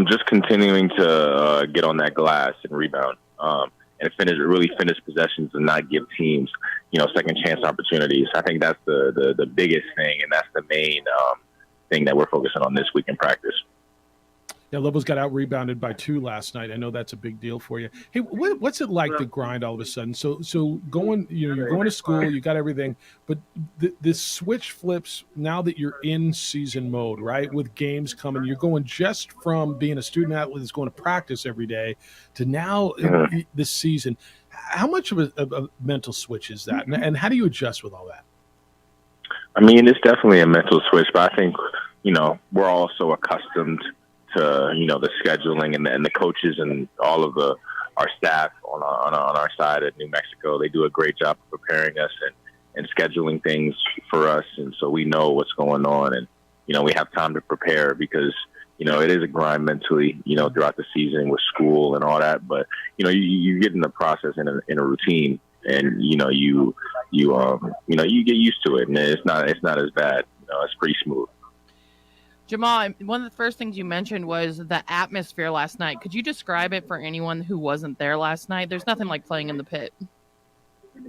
Just continuing to get on that glass and rebound, and really finish possessions and not give teams, second chance opportunities. I think that's the biggest thing, and that's the main thing that we're focusing on this week in practice. Yeah, Lobos got out rebounded by 2 last night. I know that's a big deal for you. Hey, what's it like to grind all of a sudden? So going, you're going to school, you got everything, but this switch flips now that you're in season mode, right? With games coming, you're going just from being a student athlete that's going to practice every day to now this season. How much of a mental switch is that, and how do you adjust with all that? I mean, it's definitely a mental switch, but I think we're also accustomed to the scheduling and the coaches and all of our staff on our side at New Mexico. They do a great job of preparing us and scheduling things for us, and so we know what's going on, and we have time to prepare because it is a grind mentally throughout the season with school and all that. But you get in the process in a routine, and you get used to it, and it's not as bad. It's pretty smooth. Jamal, one of the first things you mentioned was the atmosphere last night. Could you describe it for anyone who wasn't there last night? There's nothing like playing in the pit.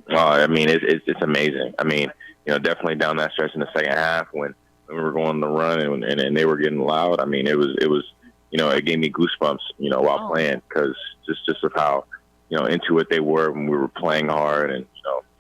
I mean, it's amazing. I mean, definitely down that stretch in the second half when we were going on the run and they were getting loud. I mean, it was it gave me goosebumps, while playing because just of how into it they were when we were playing hard, and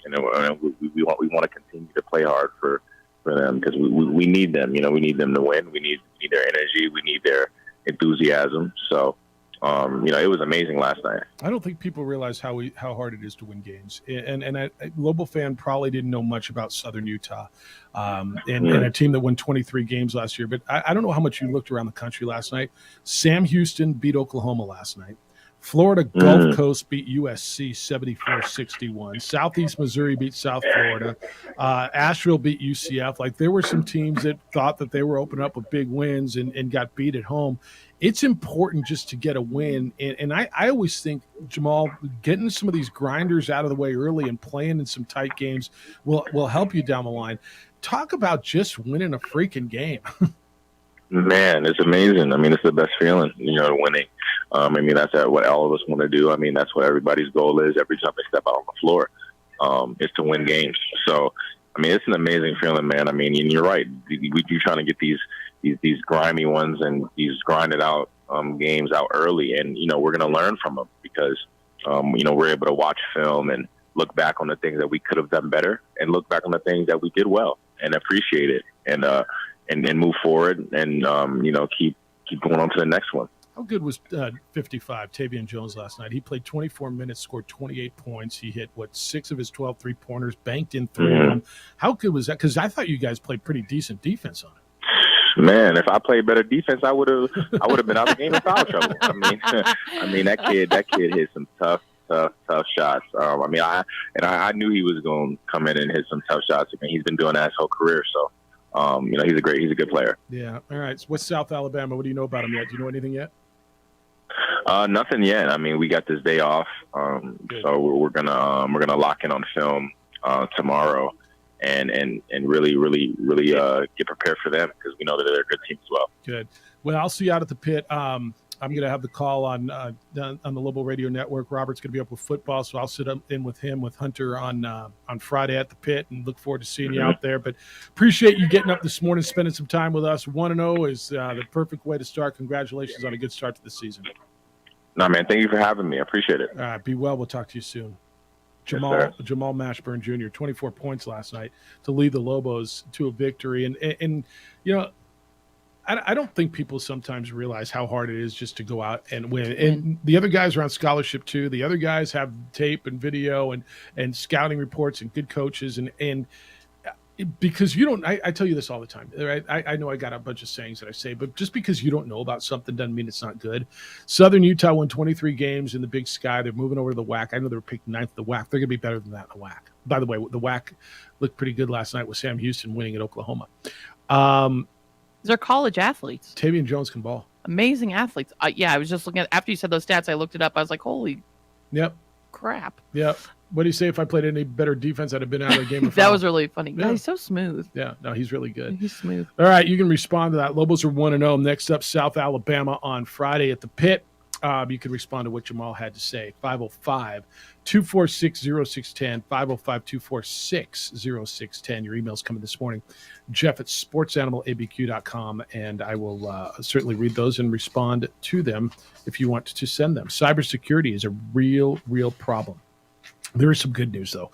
we want to continue to play hard for them because we need them. We need them to win. We need their energy. We need their enthusiasm. So, it was amazing last night. I don't think people realize how hard it is to win games. And a Lobo fan probably didn't know much about Southern Utah and a team that won 23 games last year. But I don't know how much you looked around the country last night. Sam Houston beat Oklahoma last night. Florida Gulf Coast beat USC 74-61. Southeast Missouri beat South Florida. Asheville beat UCF. Like, there were some teams that thought that they were opening up with big wins and got beat at home. It's important just to get a win. And I always think, Jamal, getting some of these grinders out of the way early and playing in some tight games will help you down the line. Talk about just winning a freaking game. Man, it's amazing. I mean, it's the best feeling, winning. I mean, that's what all of us want to do. I mean, that's what everybody's goal is every time they step out on the floor, is to win games. So, I mean, it's an amazing feeling, man. I mean, and you're right. You're trying to get these grimy ones and these grinded out games out early, and we're going to learn from them because we're able to watch film and look back on the things that we could have done better, and look back on the things that we did well and appreciate it, and move forward and keep going on to the next one. How good was 55, Tavion Jones, last night? He played 24 minutes, scored 28 points. He hit, 6 of his 12 three-pointers, banked in 3 of them. How good was that? Because I thought you guys played pretty decent defense on it. Man, if I played better defense, I would have been out of the game in foul trouble. I mean, that kid hit some tough shots. I knew he was going to come in and hit some tough shots. I mean, he's been doing that his whole career, so he's a good player. Yeah. All right. So what's South Alabama? What do you know about him yet? Do you know anything yet? Nothing yet. I mean, we got this day off, so we're gonna lock in on film tomorrow, and really get prepared for them because we know that they're a good team as well. Good. Well, I'll see you out at the pit. I'm going to have the call on the Lobo Radio Network. Robert's going to be up with football, so I'll sit in with him with Hunter on Friday at the pit, and look forward to seeing you out there. But appreciate you getting up this morning, spending some time with us. 1-0 is the perfect way to start. Congratulations on a good start to the season. No, man, thank you for having me. I appreciate it. All right, be well. We'll talk to you soon. Jamal Mashburn Jr., 24 points last night to lead the Lobos to a victory. And I don't think people sometimes realize how hard it is just to go out and win. And the other guys are on scholarship too. The other guys have tape and video and scouting reports and good coaches. And because you don't, I tell you this all the time, right? I know I got a bunch of sayings that I say, but just because you don't know about something doesn't mean it's not good. Southern Utah won 23 games in the Big Sky. They're moving over to the WAC. I know they were picked 9th the WAC. They're going to be better than that in the WAC. By the way, the WAC looked pretty good last night with Sam Houston winning at Oklahoma. These are college athletes. Tavion Jones can ball. Amazing athletes. I was just looking at, after you said those stats, I looked it up. I was like, holy crap. Yep. What do you say if I played any better defense, I'd have been out of the game? That was really funny. Yeah. He's so smooth. Yeah, no, he's really good. He's smooth. All right, you can respond to that. Lobos are 1-0. Next up, South Alabama on Friday at the pit. You can respond to what Jamal had to say. 505-246-0610, 505-246-0610. Your email's coming this morning. Jeff at sportsanimalabq.com, and I will certainly read those and respond to them if you want to send them. Cybersecurity is a real problem. There is some good news, though.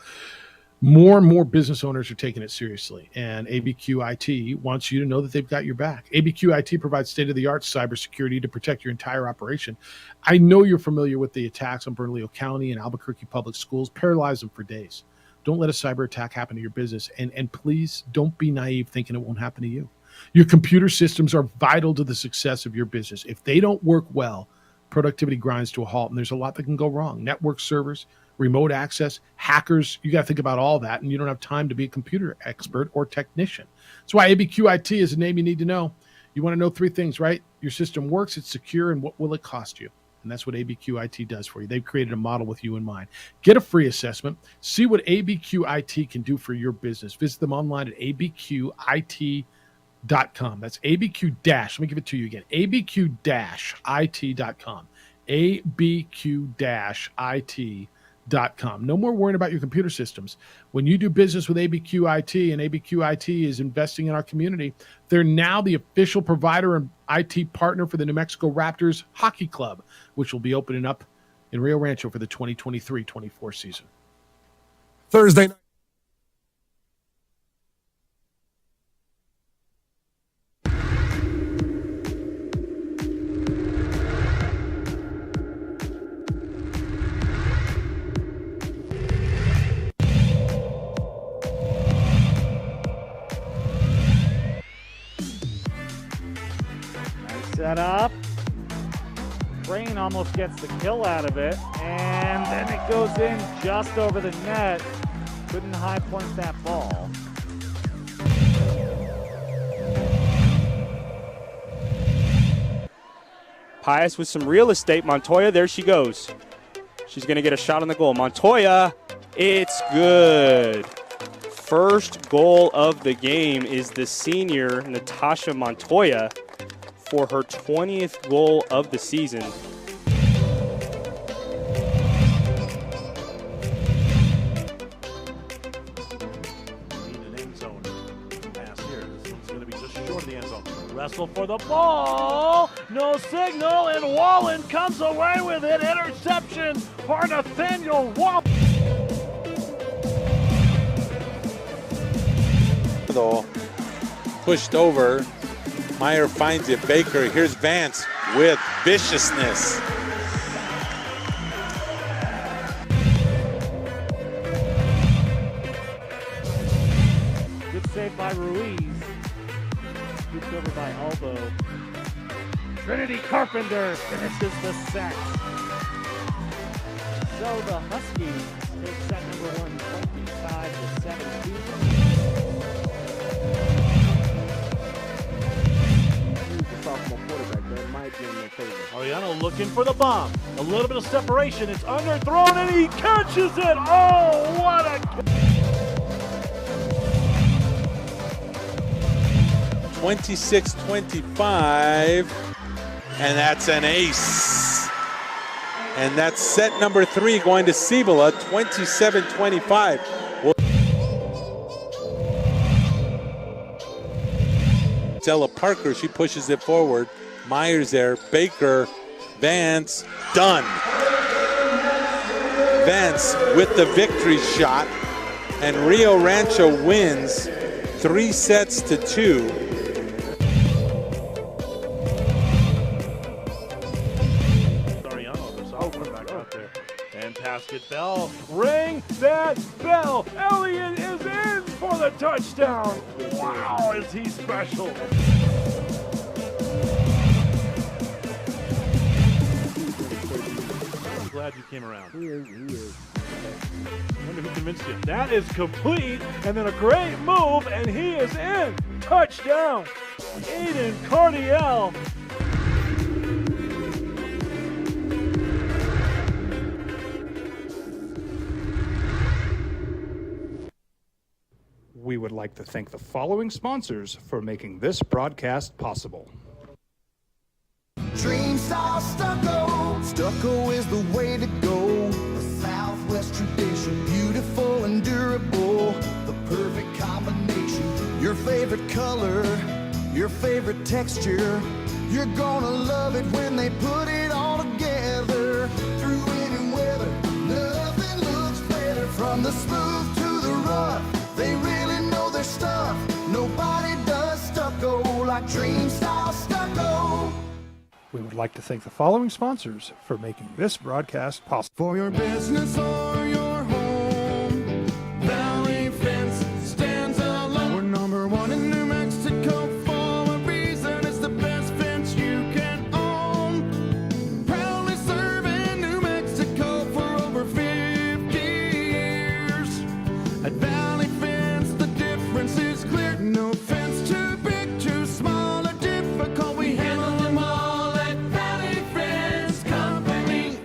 More and more business owners are taking it seriously, and ABQ IT wants you to know that they've got your back. ABQ IT provides state-of-the-art cybersecurity to protect your entire operation. I know you're familiar with the attacks on Bernalillo County and Albuquerque Public Schools, paralyzed them for days. Don't let a cyber attack happen to your business, and please don't be naive thinking it won't happen to you. Your computer systems are vital to the success of your business. If they don't work well, productivity grinds to a halt, and there's a lot that can go wrong. Network servers, remote access, hackers, you got to think about all that, and you don't have time to be a computer expert or technician. That's why ABQ IT is a name you need to know. You want to know 3 things, right? Your system works, it's secure, and what will it cost you? And that's what ABQ IT does for you. They've created a model with you in mind. Get a free assessment. See what ABQ IT can do for your business. Visit them online at abqit.com. That's ABQ dash. Let me give it to you again. abq-it.com. abq-it.com. No more worrying about your computer systems. When you do business with ABQ IT, and ABQ IT is investing in our community, they're now the official provider and IT partner for the New Mexico Raptors Hockey Club, which will be opening up in Rio Rancho for the 2023-24 season. Thursday night. Set up. Crane almost gets the kill out of it, and then it goes in just over the net. Couldn't high point that ball. Pius with some real estate. Montoya, there she goes. She's going to get a shot on the goal. Montoya, it's good. First goal of the game is the senior, Natasha Montoya, for her 20th goal of the season. Need an end zone pass here. This one's going to be just short of the end zone. Wrestle for the ball. No signal, and Wallen comes away with it. Interception for Nathaniel Wallen. Pushed over. Meyer finds it. Baker. Here's Vance with viciousness. Good save by Ruiz. Scooped over by Albo. Trinity Carpenter finishes the set. So the Huskies take set number 1, 25-17. Sophomore quarterback, that might be in their favor. Ariano looking for the bomb. A little bit of separation. It's underthrown, and he catches it. Oh, what a... 26-25, and that's an ace. And that's set number 3 going to Cibola, 27-25. Stella Parker, she pushes it forward. Myers there, Baker, Vance, done. Vance with the victory shot, and Rio Rancho wins 3-2. Ariano, there's Alfred back out there. Fantastic bell. Ring that bell. Elliott is in for the touchdown. Wow, is he special. I'm glad you came around. He is. I wonder who convinced you. That is complete, and then a great move, and he is in. Touchdown. Aiden Cardiel. We would like to thank the following sponsors for making this broadcast possible. Dream Style Stucco, Stucco is the way to go. The Southwest tradition, beautiful and durable. The perfect combination. Your favorite color, your favorite texture. You're gonna love it when they put it all together. Through any weather, nothing looks better. From the smooth to the rough, they really know their stuff. Nobody does stucco like Dream Style Stucco. We would like to thank the following sponsors for making this broadcast possible. For your business or your home, Valley Fence stands alone. We're number one in New Mexico for a reason. It's the best fence you can own. Proudly serving New Mexico for over 50 years. At Valley Fence, the difference is clear. No fence too big, too small, or difficult. We handle them all at Valley Fence Company.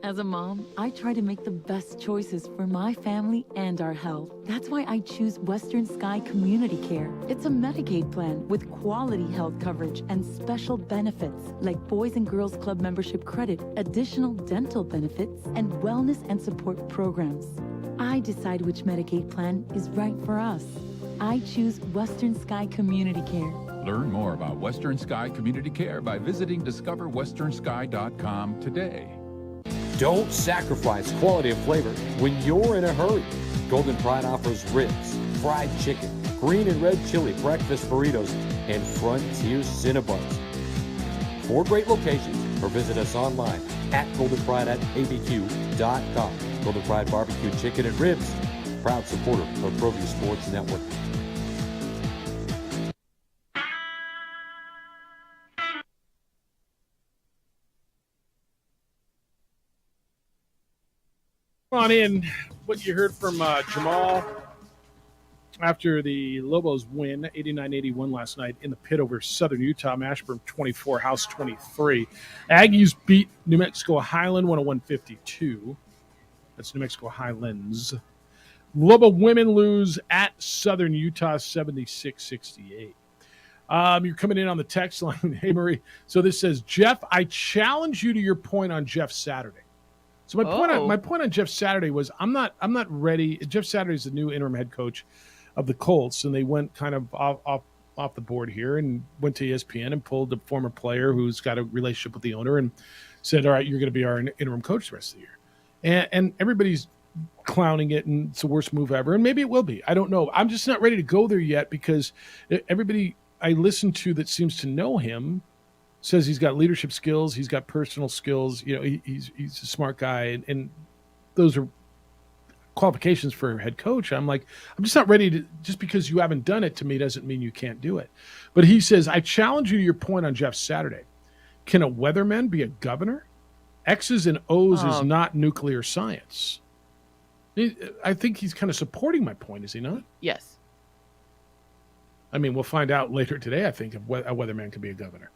As a mom, I try to make the best choices for my family and our health. That's why I choose Western Sky Community Care. It's a Medicaid plan with quality health coverage and special benefits like Boys and Girls Club membership credit, additional dental benefits, and wellness and support programs. I decide which Medicaid plan is right for us. I choose Western Sky Community Care. Learn more about Western Sky Community Care by visiting discoverwesternsky.com today. Don't sacrifice quality of flavor when you're in a hurry. Golden Pride offers ribs, fried chicken, green and red chili breakfast burritos, and Frontier Cinnabons. 4 great locations, or visit us online at goldenpride@abq.com. Golden Pride Barbecue Chicken and Ribs, proud supporter of ProView Sports Network. On in what you heard from Jamal after the Lobos win 89-81 last night in the pit over Southern Utah. Mashburn 24, House 23. Aggies beat New Mexico Highland 101-52. That's New Mexico Highlands. Lobo women lose at Southern Utah 76-68. You're coming in on the text line. Hey, Marie. So this says, Jeff, I challenge you to your point on Jeff Saturday. So my point on Jeff Saturday was I'm not ready. Jeff Saturday is the new interim head coach of the Colts, and they went kind of off the board here and went to ESPN and pulled a former player who's got a relationship with the owner and said, all right, you're going to be our interim coach the rest of the year. And everybody's clowning it, and it's the worst move ever. And maybe it will be. I don't know. I'm just not ready to go there yet because everybody I listen to that seems to know him says he's got leadership skills, he's got personal skills. You know, he's a smart guy, and those are qualifications for a head coach. I'm like, I'm just not ready to. Just because you haven't done it to me doesn't mean you can't do it. But he says, I challenge you to your point on Jeff Saturday. Can a weatherman be a governor? X's and O's is not nuclear science. I think he's kind of supporting my point, is he not? Yes. I mean, we'll find out later today, I think, if a weatherman can be a governor.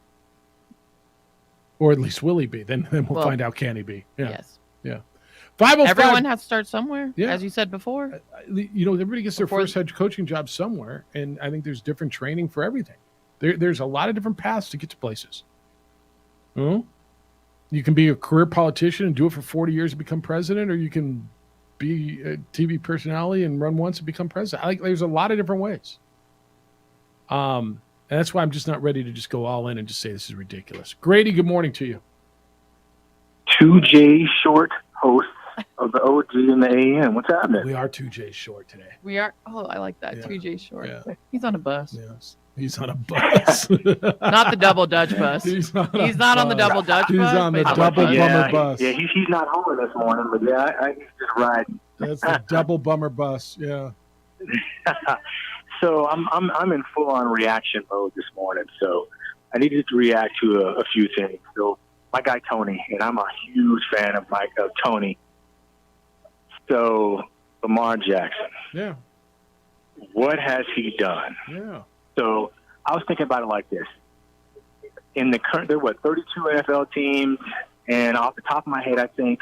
Or at least will he be? Then we'll find out, can he be? Yeah. Yes. Yeah. 505. Everyone has to start somewhere, Yeah. as you said before. You know, everybody gets their first head coaching job somewhere, and I think there's different training for everything. There's a lot of different paths to get to places. You can be a career politician and do it for 40 years and become president, or you can be a TV personality and run once and become president. There's a lot of different ways. And that's why I'm just not ready to just go all in and just say this is ridiculous. Grady, good morning to you. 2J Short, hosts of the OG and the AM. What's happening? We are 2J Short today. We are. Oh, I like that. 2J Short. Yeah. He's on a bus. Yes. He's on a bus. Not the double Dutch bus. He's not on the double Dutch bus. He's on the double bummer bus. Yeah, he's not home this morning, but yeah, he's just riding. That's the double bummer bus. Yeah. So I'm in full on reaction mode this morning. So I needed to react to a few things. So my guy Tony, and I'm a huge fan of Tony. So Lamar Jackson. Yeah. What has he done? Yeah. So I was thinking about it like this. In the current, there are 32 NFL teams, and off the top of my head, I think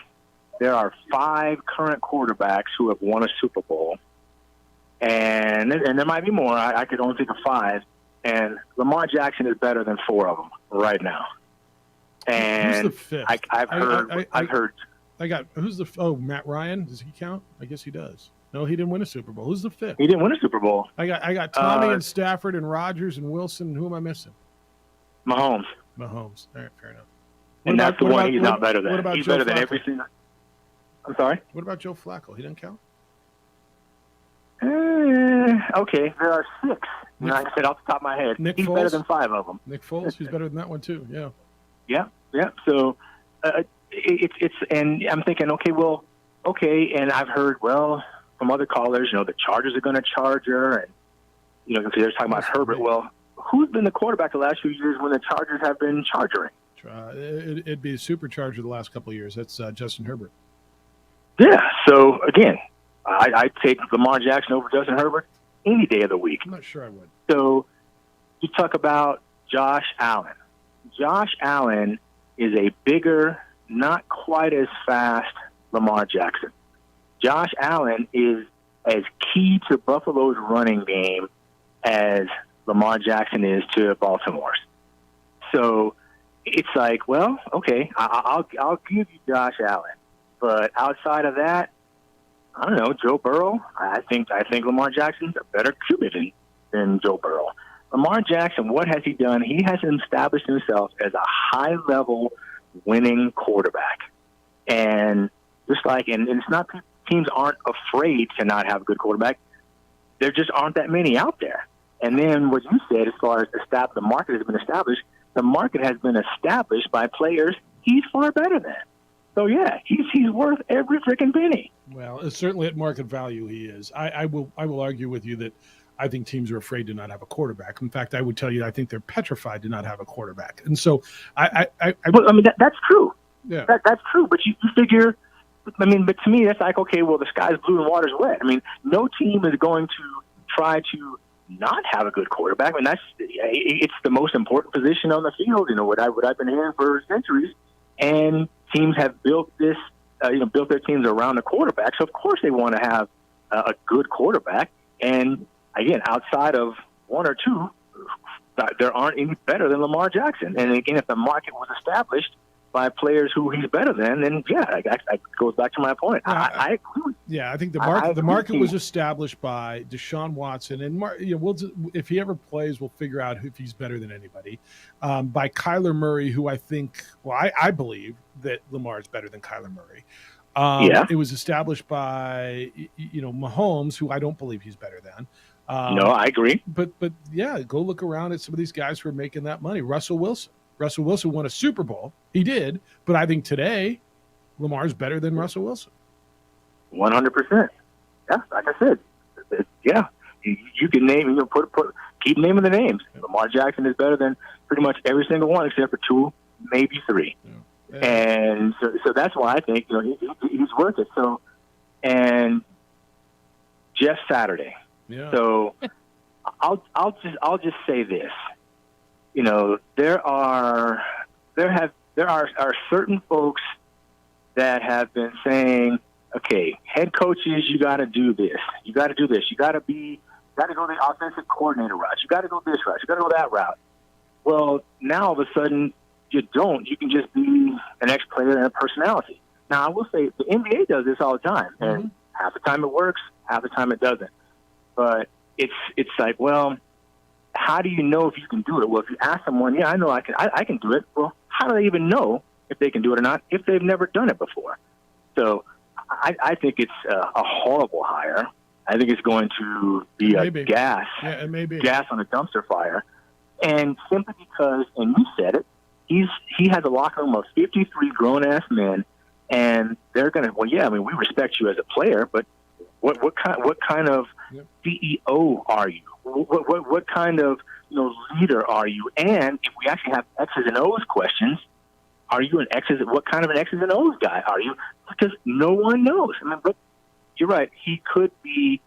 there are 5 current quarterbacks who have won a Super Bowl. And there might be more. I could only think of 5. And Lamar Jackson is better than 4 of them right now. And Who's the fifth? I've heard. I got who's the Matt Ryan? Does he count? I guess he does. No, he didn't win a Super Bowl. Who's the fifth? He didn't win a Super Bowl. I got Tommy and Stafford and Rodgers and Wilson. Who am I missing? Mahomes. All right, fair enough. And that's the one he's not better than. What about He's Joe better than Flacco? every single. I'm sorry? What about Joe Flacco? He didn't count? Okay, there are 6. Like I said off the top of my head. Nick He's Foles? better than 5 of them. Nick Foles, he's better than that one too. Yeah. Yeah. So it's and I'm thinking, okay, and I've heard from other callers, the Chargers are going to charge her, and they're talking about Herbert. Well, who's been the quarterback the last few years when the Chargers have been charging? It'd be a supercharger the last couple of years. That's Justin Herbert. Yeah. So again, I'd take Lamar Jackson over Justin Herbert any day of the week. I'm not sure I would. So you talk about Josh Allen. Josh Allen is a bigger, not quite as fast Lamar Jackson. Josh Allen is as key to Buffalo's running game as Lamar Jackson is to Baltimore's. So it's like, okay, I'll give you Josh Allen, but outside of that, I don't know, Joe Burrow. I think Lamar Jackson's a better QB than Joe Burrow. Lamar Jackson, what has he done? He has established himself as a high-level winning quarterback. And just like, and it's not teams aren't afraid to not have a good quarterback. There just aren't that many out there. And then what you said, as far as the market has been established, the market has been established by players he's far better than. So yeah, he's worth every freaking penny. Well, certainly at market value, he is. I will argue with you that I think teams are afraid to not have a quarterback. In fact, I would tell you I think they're petrified to not have a quarterback. And so that's true. Yeah, that's true. But you figure, but to me that's like, okay, well the sky's blue and water's wet. No team is going to try to not have a good quarterback. It's the most important position on the field. What I've been hearing for centuries, and teams have built this, built their teams around the quarterback. So of course they want to have a good quarterback. And again, outside of 1 or 2, there aren't any better than Lamar Jackson. And again, if the market was established by players who he's better than, then yeah, that goes back to my point. I agree. Yeah, I think the market was established by Deshaun Watson, and if he ever plays, we'll figure out if he's better than anybody. By Kyler Murray, who I think, I believe that Lamar is better than Kyler Murray. It was established by Mahomes, who I don't believe he's better than. No, I agree. But yeah, go look around at some of these guys who are making that money. Russell Wilson won a Super Bowl. He did, but I think today Lamar's better than Russell Wilson. 100%. Yeah, like I said, yeah. You can name, keep naming the names. Lamar Jackson is better than pretty much every single one except for 2, maybe 3. Yeah. And so that's why I think he's worth it. So, and Jeff Saturday. Yeah. So I'll just say this. There are certain folks that have been saying, okay, head coaches, you got to do this. You got to do this. You got to go the offensive coordinator route. You got to go this route. You got to go that route. Well, now all of a sudden you don't. You can just be an ex-player and a personality. Now, I will say the NBA does this all the time, and half the time it works, half the time it doesn't. But it's like, well, how do you know if you can do it? Well, if you ask someone, yeah, I know I can do it. Well, how do they even know if they can do it or not if they've never done it before? So I think it's a horrible hire. I think it's going to be gas on a dumpster fire. And simply because, and you said it, he has a locker room of 53 grown-ass men, and they're going to, well, yeah, we respect you as a player, but what kind of CEO are you? What kind of leader are you? And if we actually have X's and O's questions, are you what kind of an X's and O's guy are you? Because no one knows. But you're right. He could be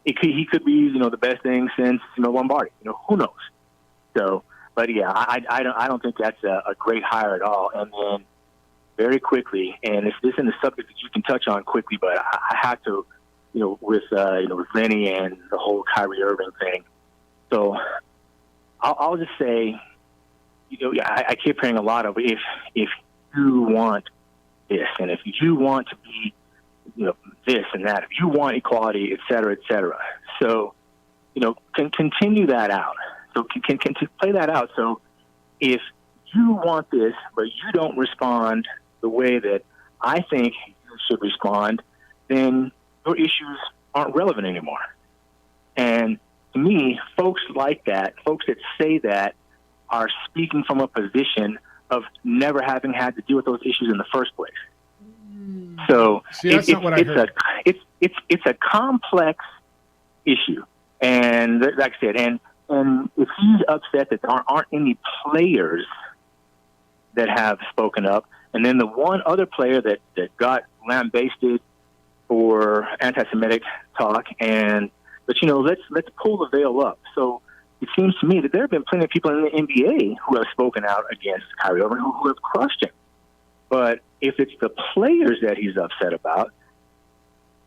the best thing since Lombardi. Who knows? So, but yeah, I don't think that's a great hire at all. And then very quickly, and this isn't a subject that you can touch on quickly, but I have to. With Vinny and the whole Kyrie Irving thing. So I'll just say I keep hearing a lot of if you want this and if you want to be, this and that, if you want equality, et cetera, et cetera. So, can continue that out. So can play that out. So if you want this, but you don't respond the way that I think you should respond, then your issues aren't relevant anymore. And to me, folks like that, folks that say that, are speaking from a position of never having had to deal with those issues in the first place. So that's not what I heard. It's a complex issue, and like I said, and if he's upset that there aren't any players that have spoken up, and then the one other player that got lambasted for anti-Semitic talk, but let's pull the veil up. So it seems to me that there have been plenty of people in the NBA who have spoken out against Kyrie Irving who have crushed him. But if it's the players that he's upset about,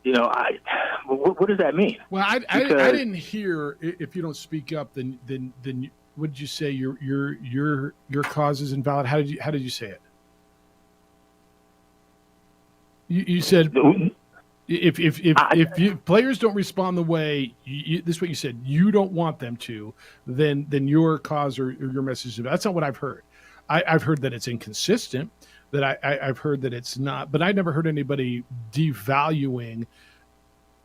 what does that mean? Well, I didn't hear, if you don't speak up, then what did you say? Your cause is invalid. How did you say it? You said if players don't respond the way this is what you said, you don't want them to, then your cause or your message. That's not what I've heard. I've heard that it's inconsistent. That I've heard that it's not, but I never heard anybody devaluing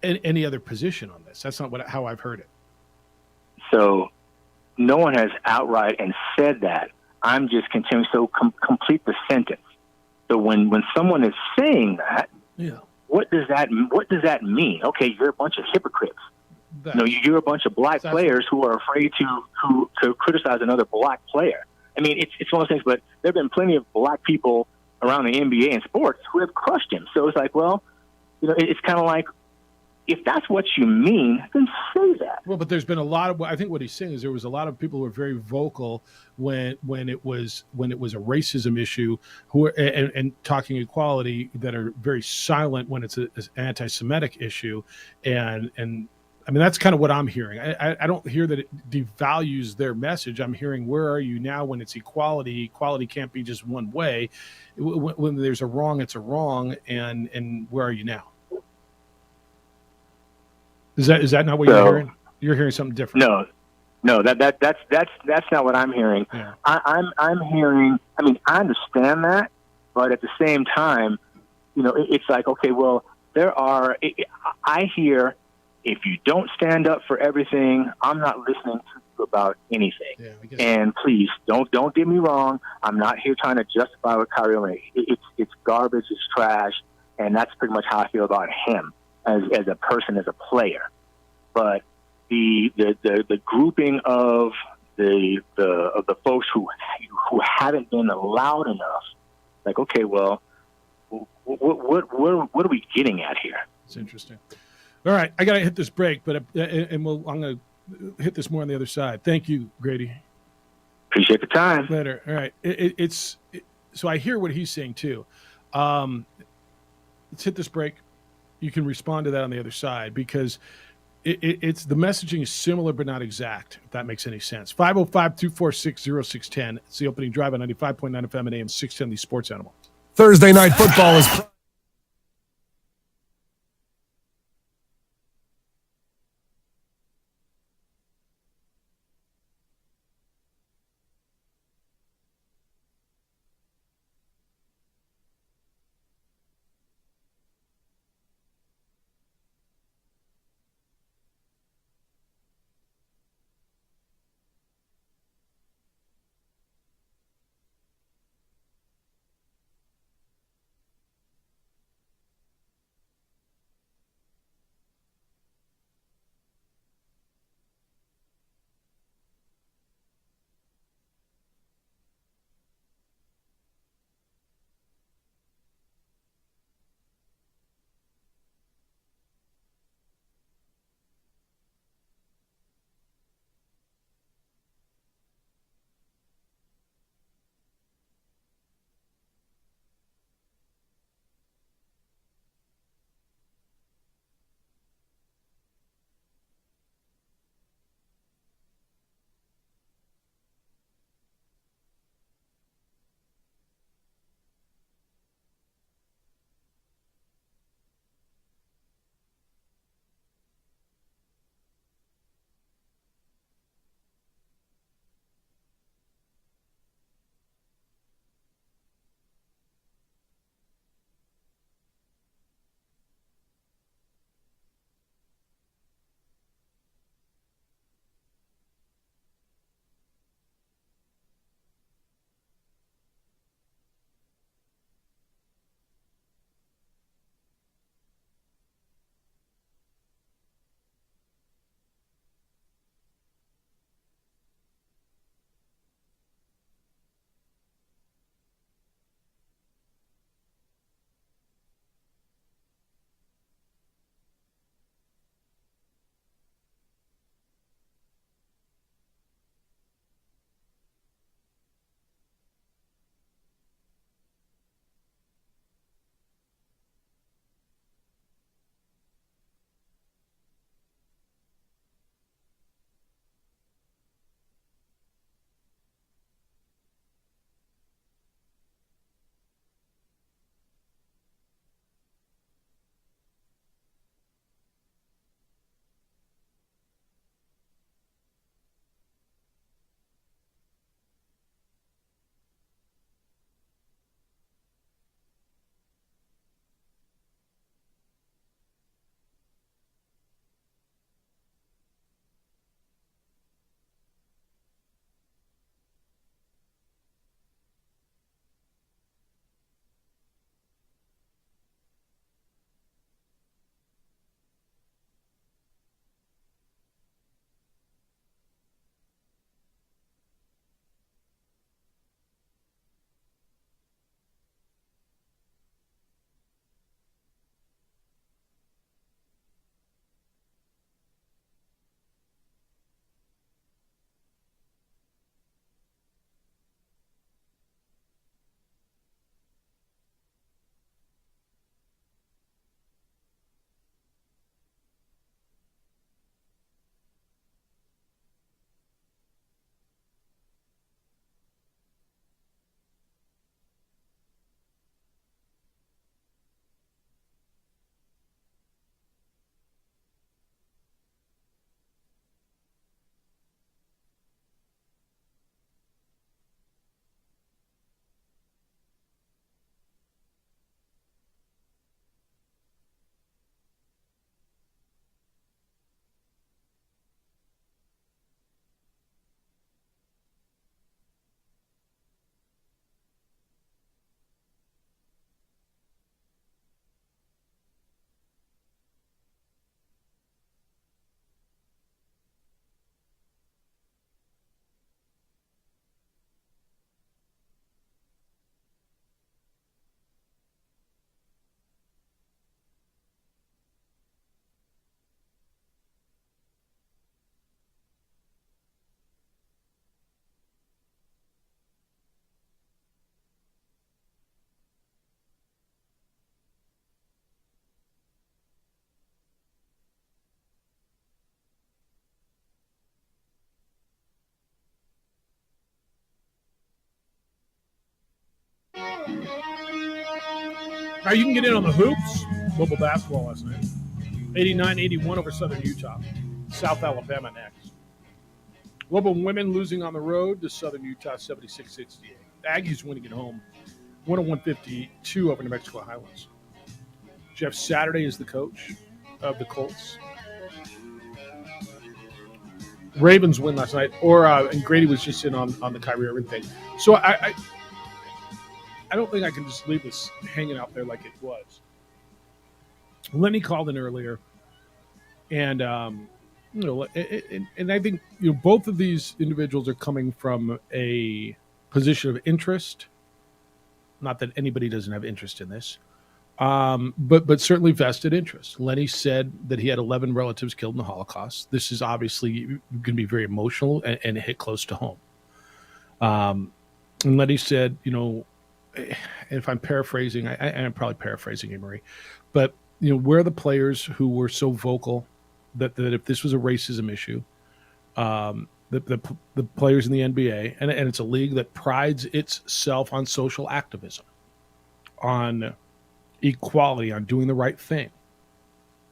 any other position on this. That's not how I've heard it. So no one has outright and said that. I'm just continuing. So complete the sentence. So when someone is saying that, what does that mean? Okay, you're a bunch of hypocrites. You're a bunch of black players who are afraid to criticize another black player. I mean, it's one of those things. But there have been plenty of black people around the NBA and sports who have crushed him. So it's like, well, it's kind of like, if that's what you mean, then say that. Well, but there's been a lot of, I think what he's saying is there was a lot of people who were very vocal when it was a racism issue and talking equality, that are very silent when it's an anti-Semitic issue. And I mean, that's kind of what I'm hearing. I don't hear that it devalues their message. I'm hearing, where are you now when it's equality? Equality can't be just one way. When there's a wrong, it's a wrong. And where are you now? Is that not what you're hearing? You're hearing something different. No, that's not what I'm hearing. Yeah. I'm hearing. I mean, I understand that, but at the same time, it's like, okay, well, I hear, if you don't stand up for everything, I'm not listening to you about anything. Yeah, and please don't get me wrong. I'm not here trying to justify what Kyrie Irving. It's garbage. It's trash, and that's pretty much how I feel about him as a person, as a player. But the grouping of the folks who haven't been loud enough, like, okay, well, what are we getting at here? It's interesting. All right, I got to hit this break, but I'm going to hit this more on the other side. Thank you, Grady. Appreciate the time. Later. All right. So I hear what he's saying too. Let's hit this break. You can respond to that on the other side, because it's the messaging is similar but not exact, if that makes any sense. 505-246-0610. It's the opening drive on 95.9 FM and AM 610, the Sports Animal. Thursday Night Football is... Now you can get in on the hoops. Global basketball last night. 89-81 over Southern Utah. South Alabama next. Global women losing on the road to Southern Utah 76-68. Aggies winning at home 101-52 over New Mexico Highlands. Jeff Saturday is the coach of the Colts. Ravens win last night, and Grady was just in on the Kyrie Irving thing. So I don't think I can just leave this hanging out there like it was. Lenny called in earlier, and and I think both of these individuals are coming from a position of interest. Not that anybody doesn't have interest in this, but certainly vested interest. Lenny said that he had 11 relatives killed in the Holocaust. This is obviously going to be very emotional and hit close to home. And Lenny said, if I'm paraphrasing, I'm probably paraphrasing Emery, but where are the players who were so vocal that if this was a racism issue, the players in the NBA, and it's a league that prides itself on social activism, on equality, on doing the right thing.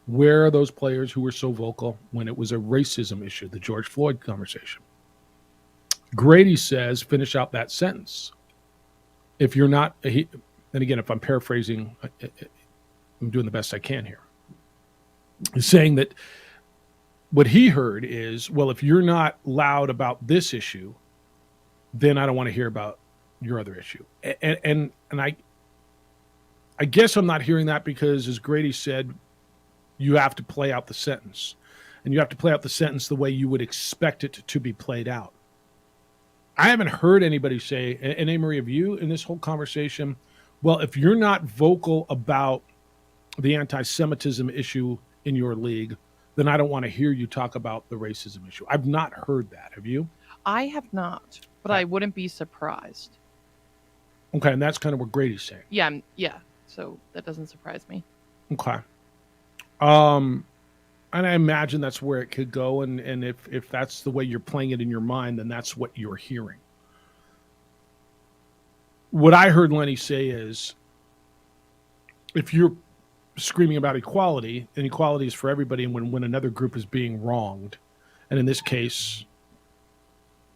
Where are those players who were so vocal when it was a racism issue, the George Floyd conversation? Grady says, finish out that sentence. If you're not, and again, if I'm paraphrasing, I'm doing the best I can here. He's saying that what he heard is, well, if you're not loud about this issue, then I don't want to hear about your other issue. And I guess I'm not hearing that because, as Grady said, you have to play out the sentence. And you have to play out the sentence the way you would expect it to be played out. I haven't heard anybody say, and Amory, of you in this whole conversation, well, if you're not vocal about the anti-Semitism issue in your league, then I don't want to hear you talk about the racism issue. I've not heard that. Have you? I have not, but I wouldn't be surprised. Okay, and that's kind of what Grady's saying. Yeah. So that doesn't surprise me. Okay. And I imagine that's where it could go, and if that's the way you're playing it in your mind, then that's what you're hearing. What I heard Lenny say is, if you're screaming about equality, and equality is for everybody, and when another group is being wronged, and in this case,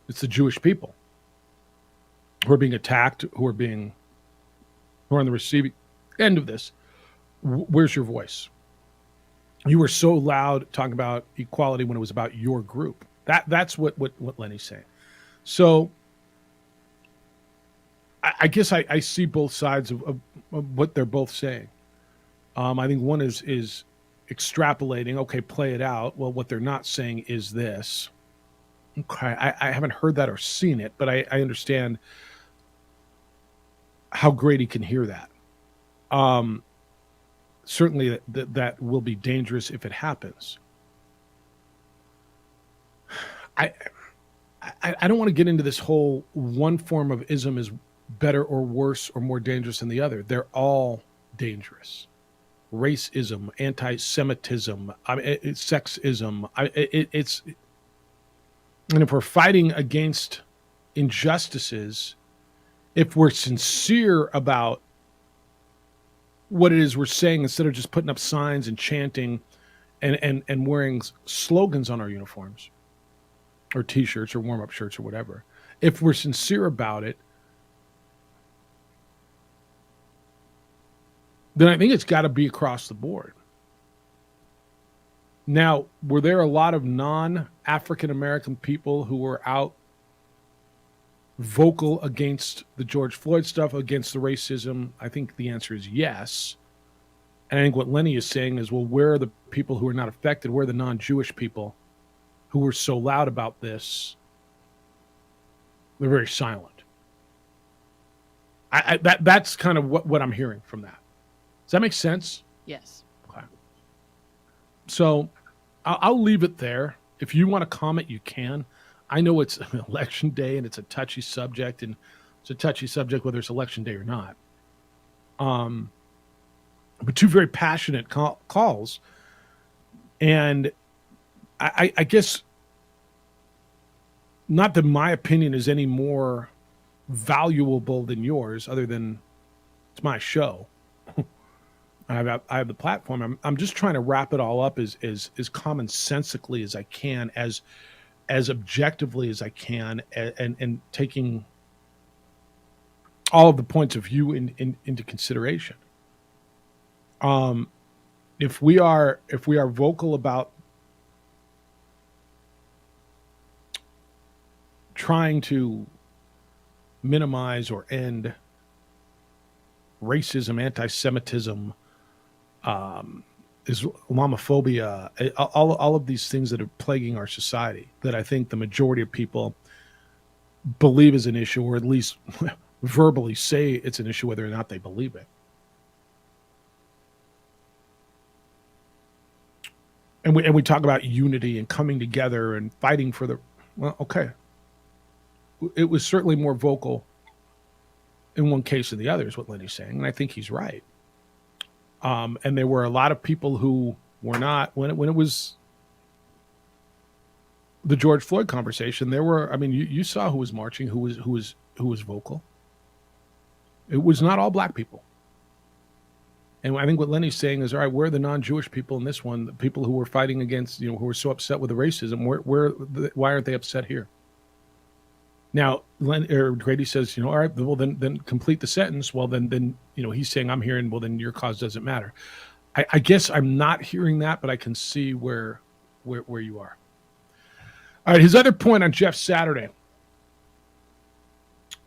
it's the Jewish people who are being attacked, who are on the receiving end of this, where's your voice? You were so loud talking about equality when it was about your group. That's what Lenny's saying. So I guess I see both sides of what they're both saying. I think one is extrapolating, okay, play it out. Well, what they're not saying is this. Okay, I haven't heard that or seen it, but I understand how Grady can hear that. Certainly that will be dangerous if it happens. I don't want to get into this whole one form of ism is better or worse or more dangerous than the other. They're all dangerous. Racism, anti-Semitism, sexism. It's and if we're fighting against injustices, if we're sincere about what it is we're saying, instead of just putting up signs and chanting and wearing slogans on our uniforms or T-shirts or warm-up shirts or whatever, if we're sincere about it, then I think it's got to be across the board. Now, were there a lot of non-African-American people who were out vocal against the George Floyd stuff, against the racism? I think the answer is yes. And I think what Lenny is saying is, well, where are the people who are not affected? Where are the non-Jewish people who were so loud about this? They're very silent. That's kind of what I'm hearing from that. Does that make sense? Yes. Okay. So I'll leave it there. If you want to comment, you can. I know it's election day and it's a touchy subject, and it's a touchy subject whether it's election day or not. But two very passionate calls. And I guess not that my opinion is any more valuable than yours, other than It's my show. I have the platform. I'm just trying to wrap it all up as commonsensically as I can, as objectively as I can, and taking all of the points of view into consideration. If we are vocal about trying to minimize or end racism, anti-Semitism, Islamophobia, all of these things that are plaguing our society, that I think the majority of people believe is an issue, or at least verbally say it's an issue, whether or not they believe it. And we talk about unity and coming together and fighting for the, well, okay. It was certainly more vocal in one case than the other, is what Lenny's saying, and I think he's right. And there were a lot of people who were not, when it was the George Floyd conversation, there were, I mean, you saw who was marching, who was vocal. It was not all black people. And I think what Lenny's saying is, all right, where are the non-Jewish people in this one, the people who were fighting against, who were so upset with the racism, why aren't they upset here? Now, Grady says, all right, well, then complete the sentence. Well, then he's saying I'm hearing, well, then your cause doesn't matter. I guess I'm not hearing that, but I can see where you are. All right, his other point on Jeff Saturday,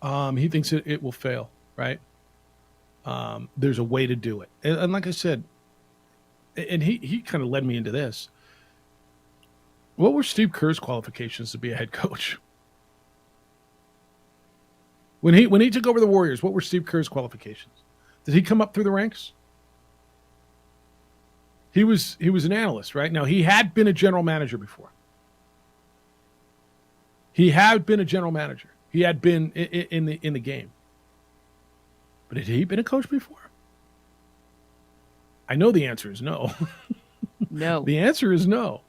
he thinks it will fail, right? There's a way to do it. And like I said, and he kind of led me into this. What were Steve Kerr's qualifications to be a head coach? When he took over the Warriors, what were Steve Kerr's qualifications? Did he come up through the ranks? He was an analyst, right? Now, he had been a general manager before. He had been a general manager. He had been in the game. But had he been a coach before? I know the answer is no. No. The answer is no.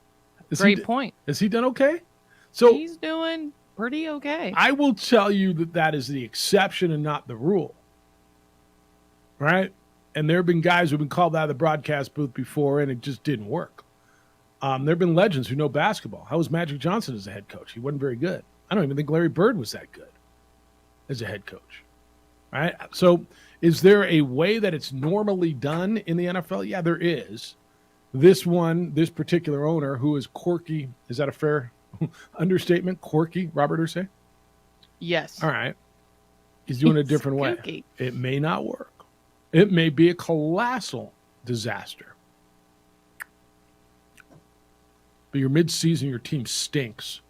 Great point. Has he done okay? So he's doing pretty okay. I will tell you that is the exception and not the rule. Right? And there have been guys who have been called out of the broadcast booth before, and it just didn't work. There have been legends who know basketball. How was Magic Johnson as a head coach? He wasn't very good. I don't even think Larry Bird was that good as a head coach. Right? So is there a way that it's normally done in the NFL? Yeah, there is. This particular owner who is quirky, is that a fair understatement? Quirky, Robert Ursay? Yes. All right. He's doing it a different way. It may not work. It may be a colossal disaster. But your midseason, your team stinks.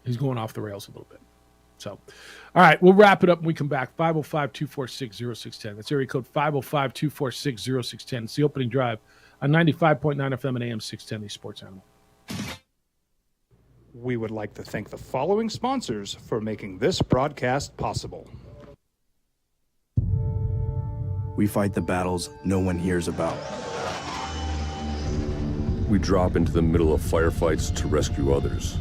He's going off the rails a little bit. So, all right, we'll wrap it up when we come back. 505-246-0610. That's area code 505-246-0610. It's the opening drive on 95.9 FM and AM 610, the Sports Animal. We would like to thank the following sponsors for making this broadcast possible. We fight the battles no one hears about. We drop into the middle of firefights to rescue others.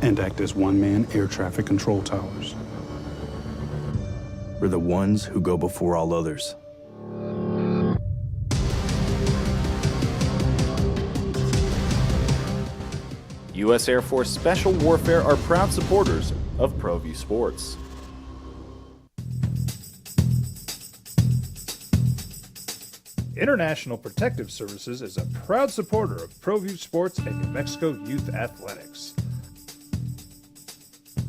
And act as one-man air traffic control towers. We're the ones who go before all others. U.S. Air Force Special Warfare are proud supporters of ProView Sports. International Protective Services is a proud supporter of ProView Sports and New Mexico Youth Athletics.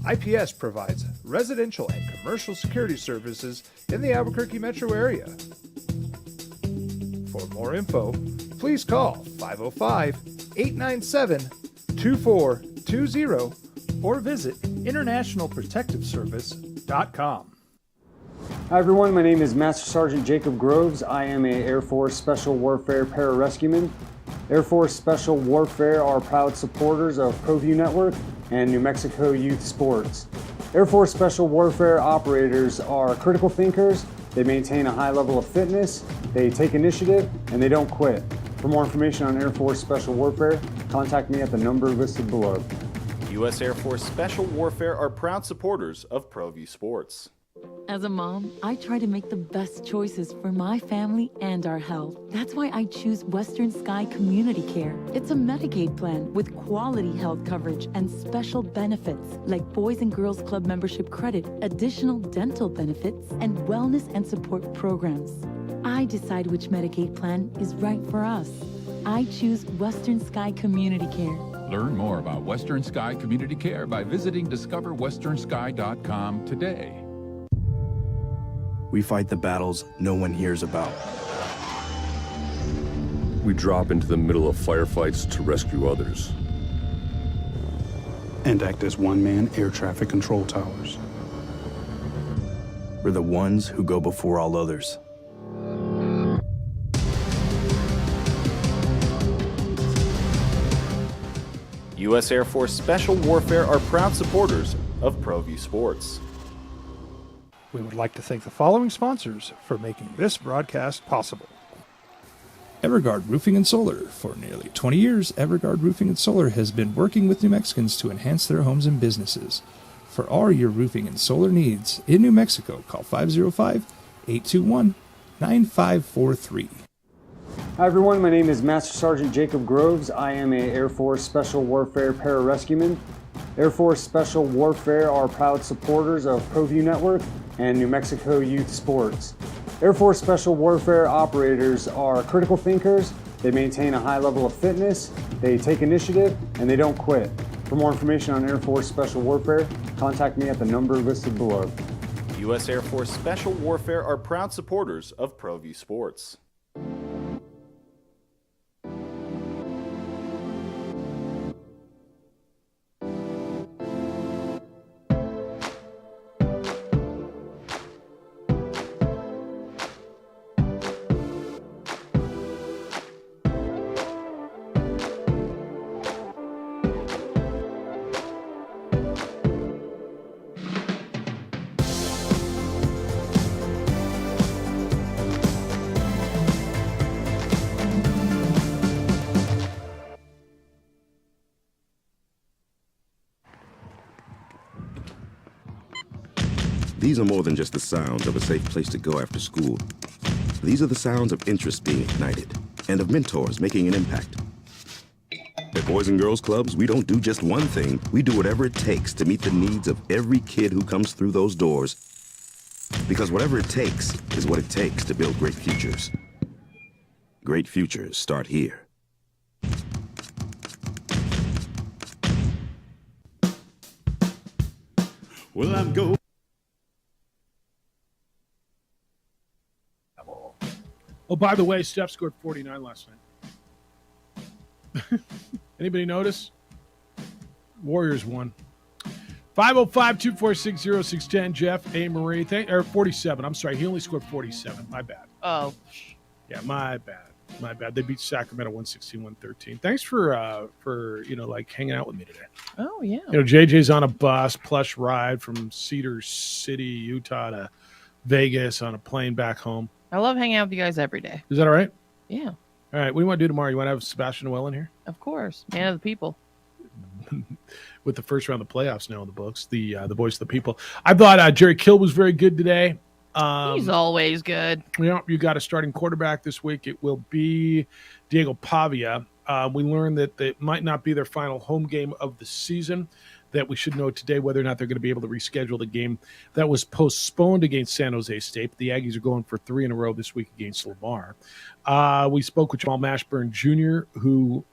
IPS provides residential and commercial security services in the Albuquerque metro area. For more info, please call 505-897-2420 or visit internationalprotectiveservice.com. Hi everyone, my name is Master Sergeant Jacob Groves. I am an Air Force Special Warfare pararescueman. Air Force Special Warfare are proud supporters of ProView Network and New Mexico Youth Sports. Air Force Special Warfare operators are critical thinkers. They maintain a high level of fitness, they take initiative, and they don't quit. For more information on Air Force Special Warfare, contact me at the number listed below. U.S. Air Force Special Warfare are proud supporters of ProView Sports. As a mom, I try to make the best choices for my family and our health. That's why I choose Western Sky Community Care. It's a Medicaid plan with quality health coverage and special benefits like Boys and Girls Club membership credit, additional dental benefits, and wellness and support programs. I decide which Medicaid plan is right for us. I choose Western Sky Community Care. Learn more about Western Sky Community Care by visiting discoverwesternsky.com today. We fight the battles no one hears about. We drop into the middle of firefights to rescue others. And act as one-man air traffic control towers. We're the ones who go before all others. U.S. Air Force Special Warfare are proud supporters of ProView Sports. We would like to thank the following sponsors for making this broadcast possible. Everguard Roofing and Solar. For nearly 20 years, Everguard Roofing and Solar has been working with New Mexicans to enhance their homes and businesses. For all your roofing and solar needs in New Mexico, call 505-821-9543. Hi everyone, my name is Master Sergeant Jacob Groves. I am a Air Force Special Warfare pararescueman. Air Force Special Warfare are proud supporters of ProView Network and New Mexico Youth Sports. Air Force Special Warfare operators are critical thinkers. They maintain a high level of fitness, they take initiative, and they don't quit. For more information on Air Force Special Warfare, contact me at the number listed below. U.S. Air Force Special Warfare are proud supporters of ProView Sports. These are more than just the sounds of a safe place to go after school. These are the sounds of interest being ignited and of mentors making an impact. At Boys and Girls Clubs, we don't do just one thing. We do whatever it takes to meet the needs of every kid who comes through those doors. Because whatever it takes is what it takes to build great futures. Great futures start here. Well, I'm going. Oh, by the way, Steph scored 49 last night. Anybody notice? Warriors won. 505-246-0610. Jeff A. Marie. 47. I'm sorry. He only scored 47. My bad. Oh. Yeah, my bad. My bad. They beat Sacramento 116-113. Thanks for hanging out with me today. Oh, yeah. JJ's on a bus, plush ride from Cedar City, Utah to Vegas on a plane back home. I love hanging out with you guys every day. Is that all right? Yeah. All right. What do you want to do tomorrow? You want to have Sebastian Noel in here? Of course. Man of the people. With the first round of the playoffs now in the books, the voice of the people. I thought Jerry Kill was very good today. He's always good. You got a starting quarterback this week. It will be Diego Pavia. We learned that it might not be their final home game of the season, that we should know today whether or not they're going to be able to reschedule the game that was postponed against San Jose State. The Aggies are going for 3 in a row this week against Lamar. We spoke with Jamal Mashburn Jr., who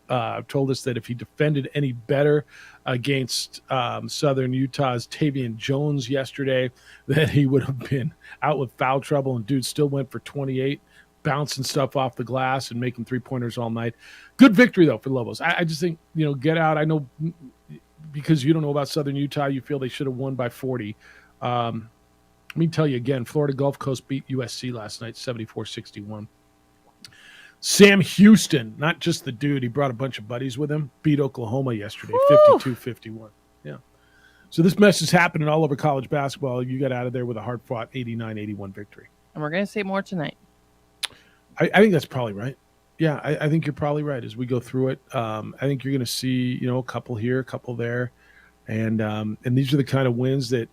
told us that if he defended any better against Southern Utah's Tavian Jones yesterday, that he would have been out with foul trouble, and dude still went for 28, bouncing stuff off the glass and making three-pointers all night. Good victory, though, for Lobos. I just think, get out. I know because you don't know about Southern Utah, you feel they should have won by 40. Let me tell you again, Florida Gulf Coast beat USC last night, 74-61. Sam Houston, not just the dude, he brought a bunch of buddies with him, beat Oklahoma yesterday, 52-51. Yeah. So this mess is happening all over college basketball. You got out of there with a hard-fought 89-81 victory. And we're going to say more tonight. I think that's probably right. Yeah, I think you're probably right as we go through it. I think you're going to see, a couple here, a couple there. And these are the kind of wins that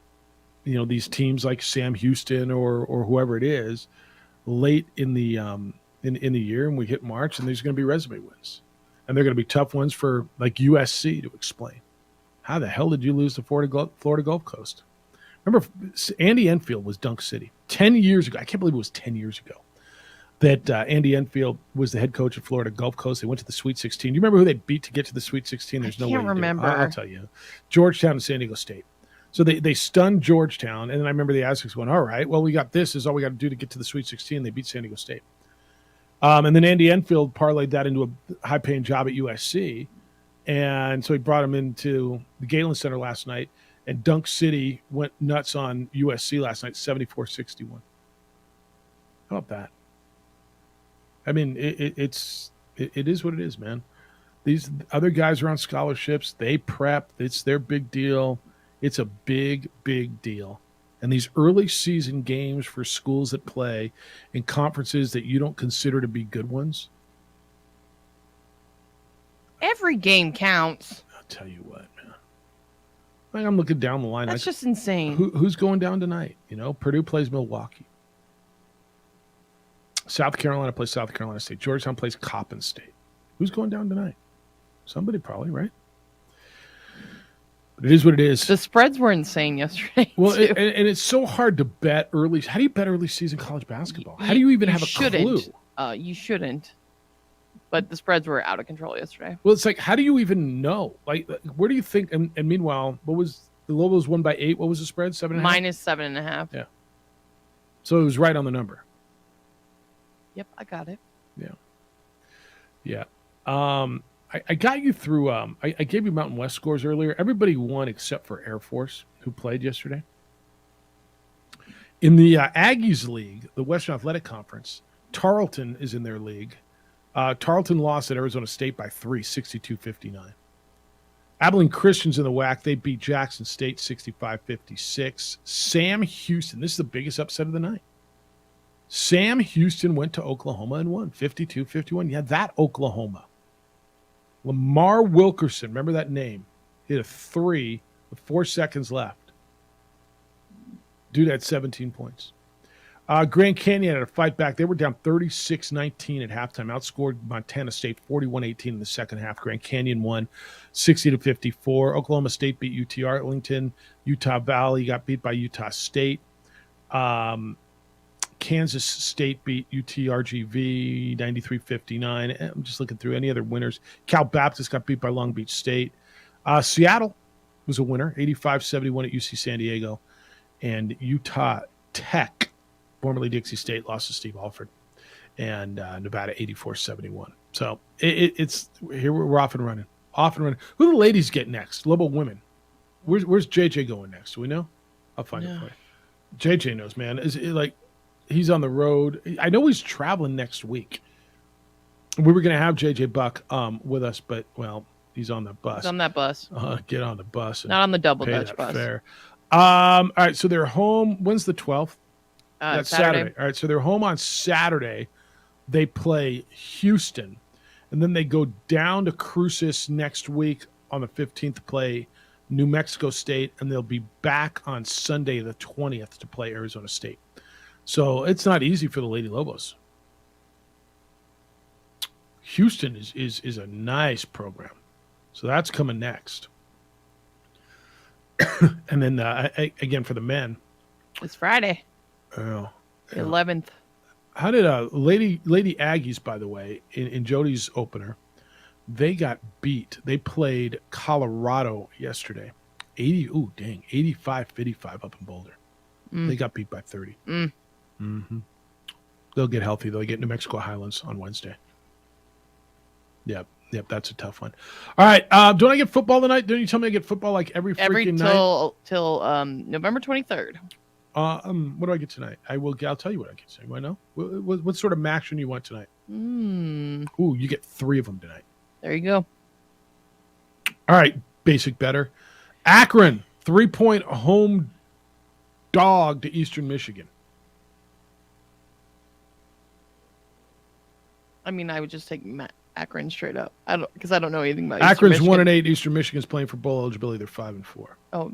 these teams like Sam Houston or whoever it is late in the in the year, and we hit March, and there's going to be resume wins, and they're going to be tough ones for like USC to explain. How the hell did you lose to Florida Gulf Coast? Remember, Andy Enfield was Dunk City 10 years ago. I can't believe it was 10 years ago that Andy Enfield was the head coach of Florida Gulf Coast. They went to the Sweet 16. Do you remember who they beat to get to the Sweet 16? There's no way. I can't remember. I'll tell you. Georgetown and San Diego State. So they stunned Georgetown, and then I remember the Aztecs going, all right, well, we got this is all we got to do to get to the Sweet 16. They beat San Diego State. And then Andy Enfield parlayed that into a high-paying job at USC, and so he brought him into the Galen Center last night, and Dunk City went nuts on USC last night, 74-61. How about that? I mean, it is what it is, man. These other guys are on scholarships. They prep. It's their big deal. It's a big, big deal. And these early season games for schools that play in conferences that you don't consider to be good ones. Every game counts. I'll tell you what, man. Like I'm looking down the line. That's just insane. Who's going down tonight? Purdue plays Milwaukee. South Carolina plays South Carolina State. Georgetown plays Coppin State. Who's going down tonight? Somebody probably, right? But it is what it is. The spreads were insane yesterday. Well, and it's so hard to bet early. How do you bet early season college basketball? How do you even have a clue? You shouldn't. But the spreads were out of control yesterday. Well, it's like, how do you even know? Like, where do you think? And meanwhile, what was the Lobos won by 8? What was the spread? 7.5? Minus 7.5. Yeah. So it was right on the number. Yep, I got it. Yeah. Yeah. I got you through. I gave you Mountain West scores earlier. Everybody won except for Air Force, who played yesterday. In the Aggies League, the Western Athletic Conference, Tarleton is in their league. Tarleton lost at Arizona State by 3, 62-59. Abilene Christian's in the WAC. They beat Jackson State 65-56. Sam Houston, this is the biggest upset of the night. Sam Houston went to Oklahoma and won 52-51. Yeah, that Oklahoma. Lamar Wilkerson, remember that name, hit a 3 with 4 seconds left. Dude had 17 points. Grand Canyon had a fight back. They were down 36-19 at halftime, outscored Montana State 41-18 in the second half. Grand Canyon won 60-54. Oklahoma State beat UT Arlington. Utah Valley got beat by Utah State. Kansas State beat UTRGV 93-59. I'm just looking through any other winners. Cal Baptist got beat by Long Beach State. Seattle was a winner, 85-71 at UC San Diego. And Utah Tech, formerly Dixie State, lost to Steve Alford. And Nevada 84-71. So it's here we're off and running. Who do the ladies get next? Lobo women. Where's JJ going next? Do we know? I'll find it for you. JJ knows, man. Is it like he's on the road? I know he's traveling next week. We were going to have JJ Buck with us, but well, he's on the bus. He's on that bus. Get on the bus. Not on the double Dutch bus. Fare. All right, so they're home. When's the 12th? That's Saturday. All right, so they're home on Saturday. They play Houston, and then they go down to Cruces next week on the 15th to play New Mexico State, and they'll be back on Sunday the 20th to play Arizona State. So it's not easy for the Lady Lobos. Houston is a nice program. So that's coming next. And then, again, for the men. It's Friday. Oh. The 11th. How did Lady Aggies, by the way, in Jody's opener, they got beat. They played Colorado yesterday. 85-55 up in Boulder. They got beat by 30. Mm-hmm. They'll get healthy. They'll get New Mexico Highlands on Wednesday. Yep, that's a tough one. All right, don't I get football tonight? Don't you tell me I get football like every freaking night? Till November 23rd. What do I get tonight? I'll tell you what I get tonight. Why no? What sort of action you want tonight? Ooh, you get 3 of them tonight. There you go. All right, basic better. Akron, 3-point home dog to Eastern Michigan. I mean, I would just take Akron straight up. I don't know anything about Akron's Eastern Michigan. 1-8. Eastern Michigan's playing for bowl eligibility. They're 5-4. Oh,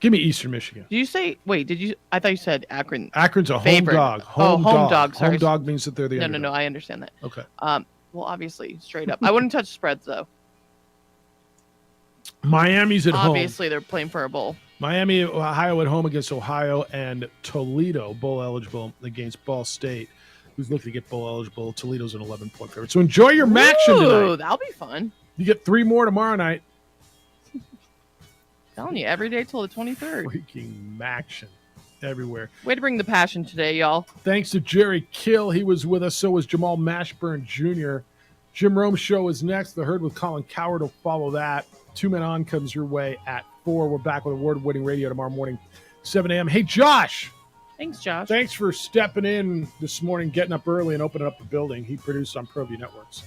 Give me Eastern Michigan. Did you say? Wait, did you? I thought you said Akron. Akron's a home favorite. dog. Home dog. Sorry. Home dog means that they're the No, underdog. I understand that. Okay. Well, obviously, straight up. I wouldn't touch spreads, though. Miami's at home. Obviously, they're playing for a bowl. Miami, Ohio at home against Ohio, and Toledo bowl eligible against Ball State, who's looking to get bowl eligible. Toledo's an 11-point favorite. So enjoy your action Ooh, tonight. that'll be fun. You get 3 more tomorrow night. Telling you, every day till the 23rd. Freaking action everywhere. Way to bring the passion today, y'all. Thanks to Jerry Kill. He was with us. So was Jamal Mashburn Jr. Jim Rome show is next. The Herd with Colin Coward will follow that. 2 Men On comes your way at 4. We're back with award-winning radio tomorrow morning, 7 a.m. Hey, Josh. Thanks, Josh. Thanks for stepping in this morning, getting up early and opening up the building. He produced on ProView Networks.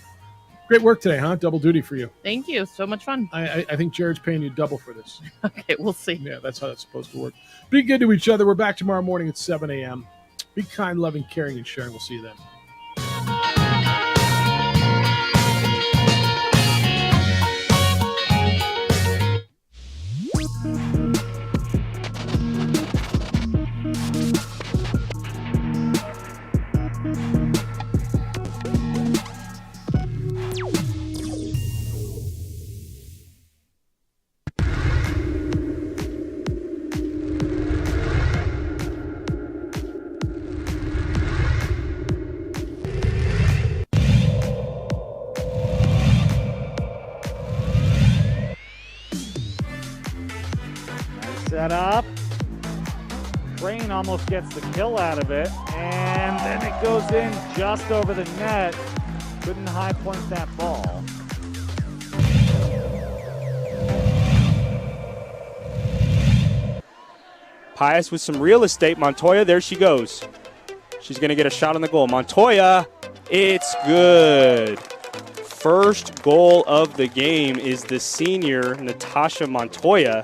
Great work today, huh? Double duty for you. Thank you. So much fun. I think Jared's paying you double for this. Okay, we'll see. Yeah, that's how that's supposed to work. Be good to each other. We're back tomorrow morning at 7 a.m. Be kind, loving, caring, and sharing. We'll see you then. Set up. Crane almost gets the kill out of it, and then it goes in just over the net. Couldn't high point that ball. Pius with some real estate. Montoya, there she goes. She's going to get a shot on the goal. Montoya, it's good. First goal of the game is the senior, Natasha Montoya.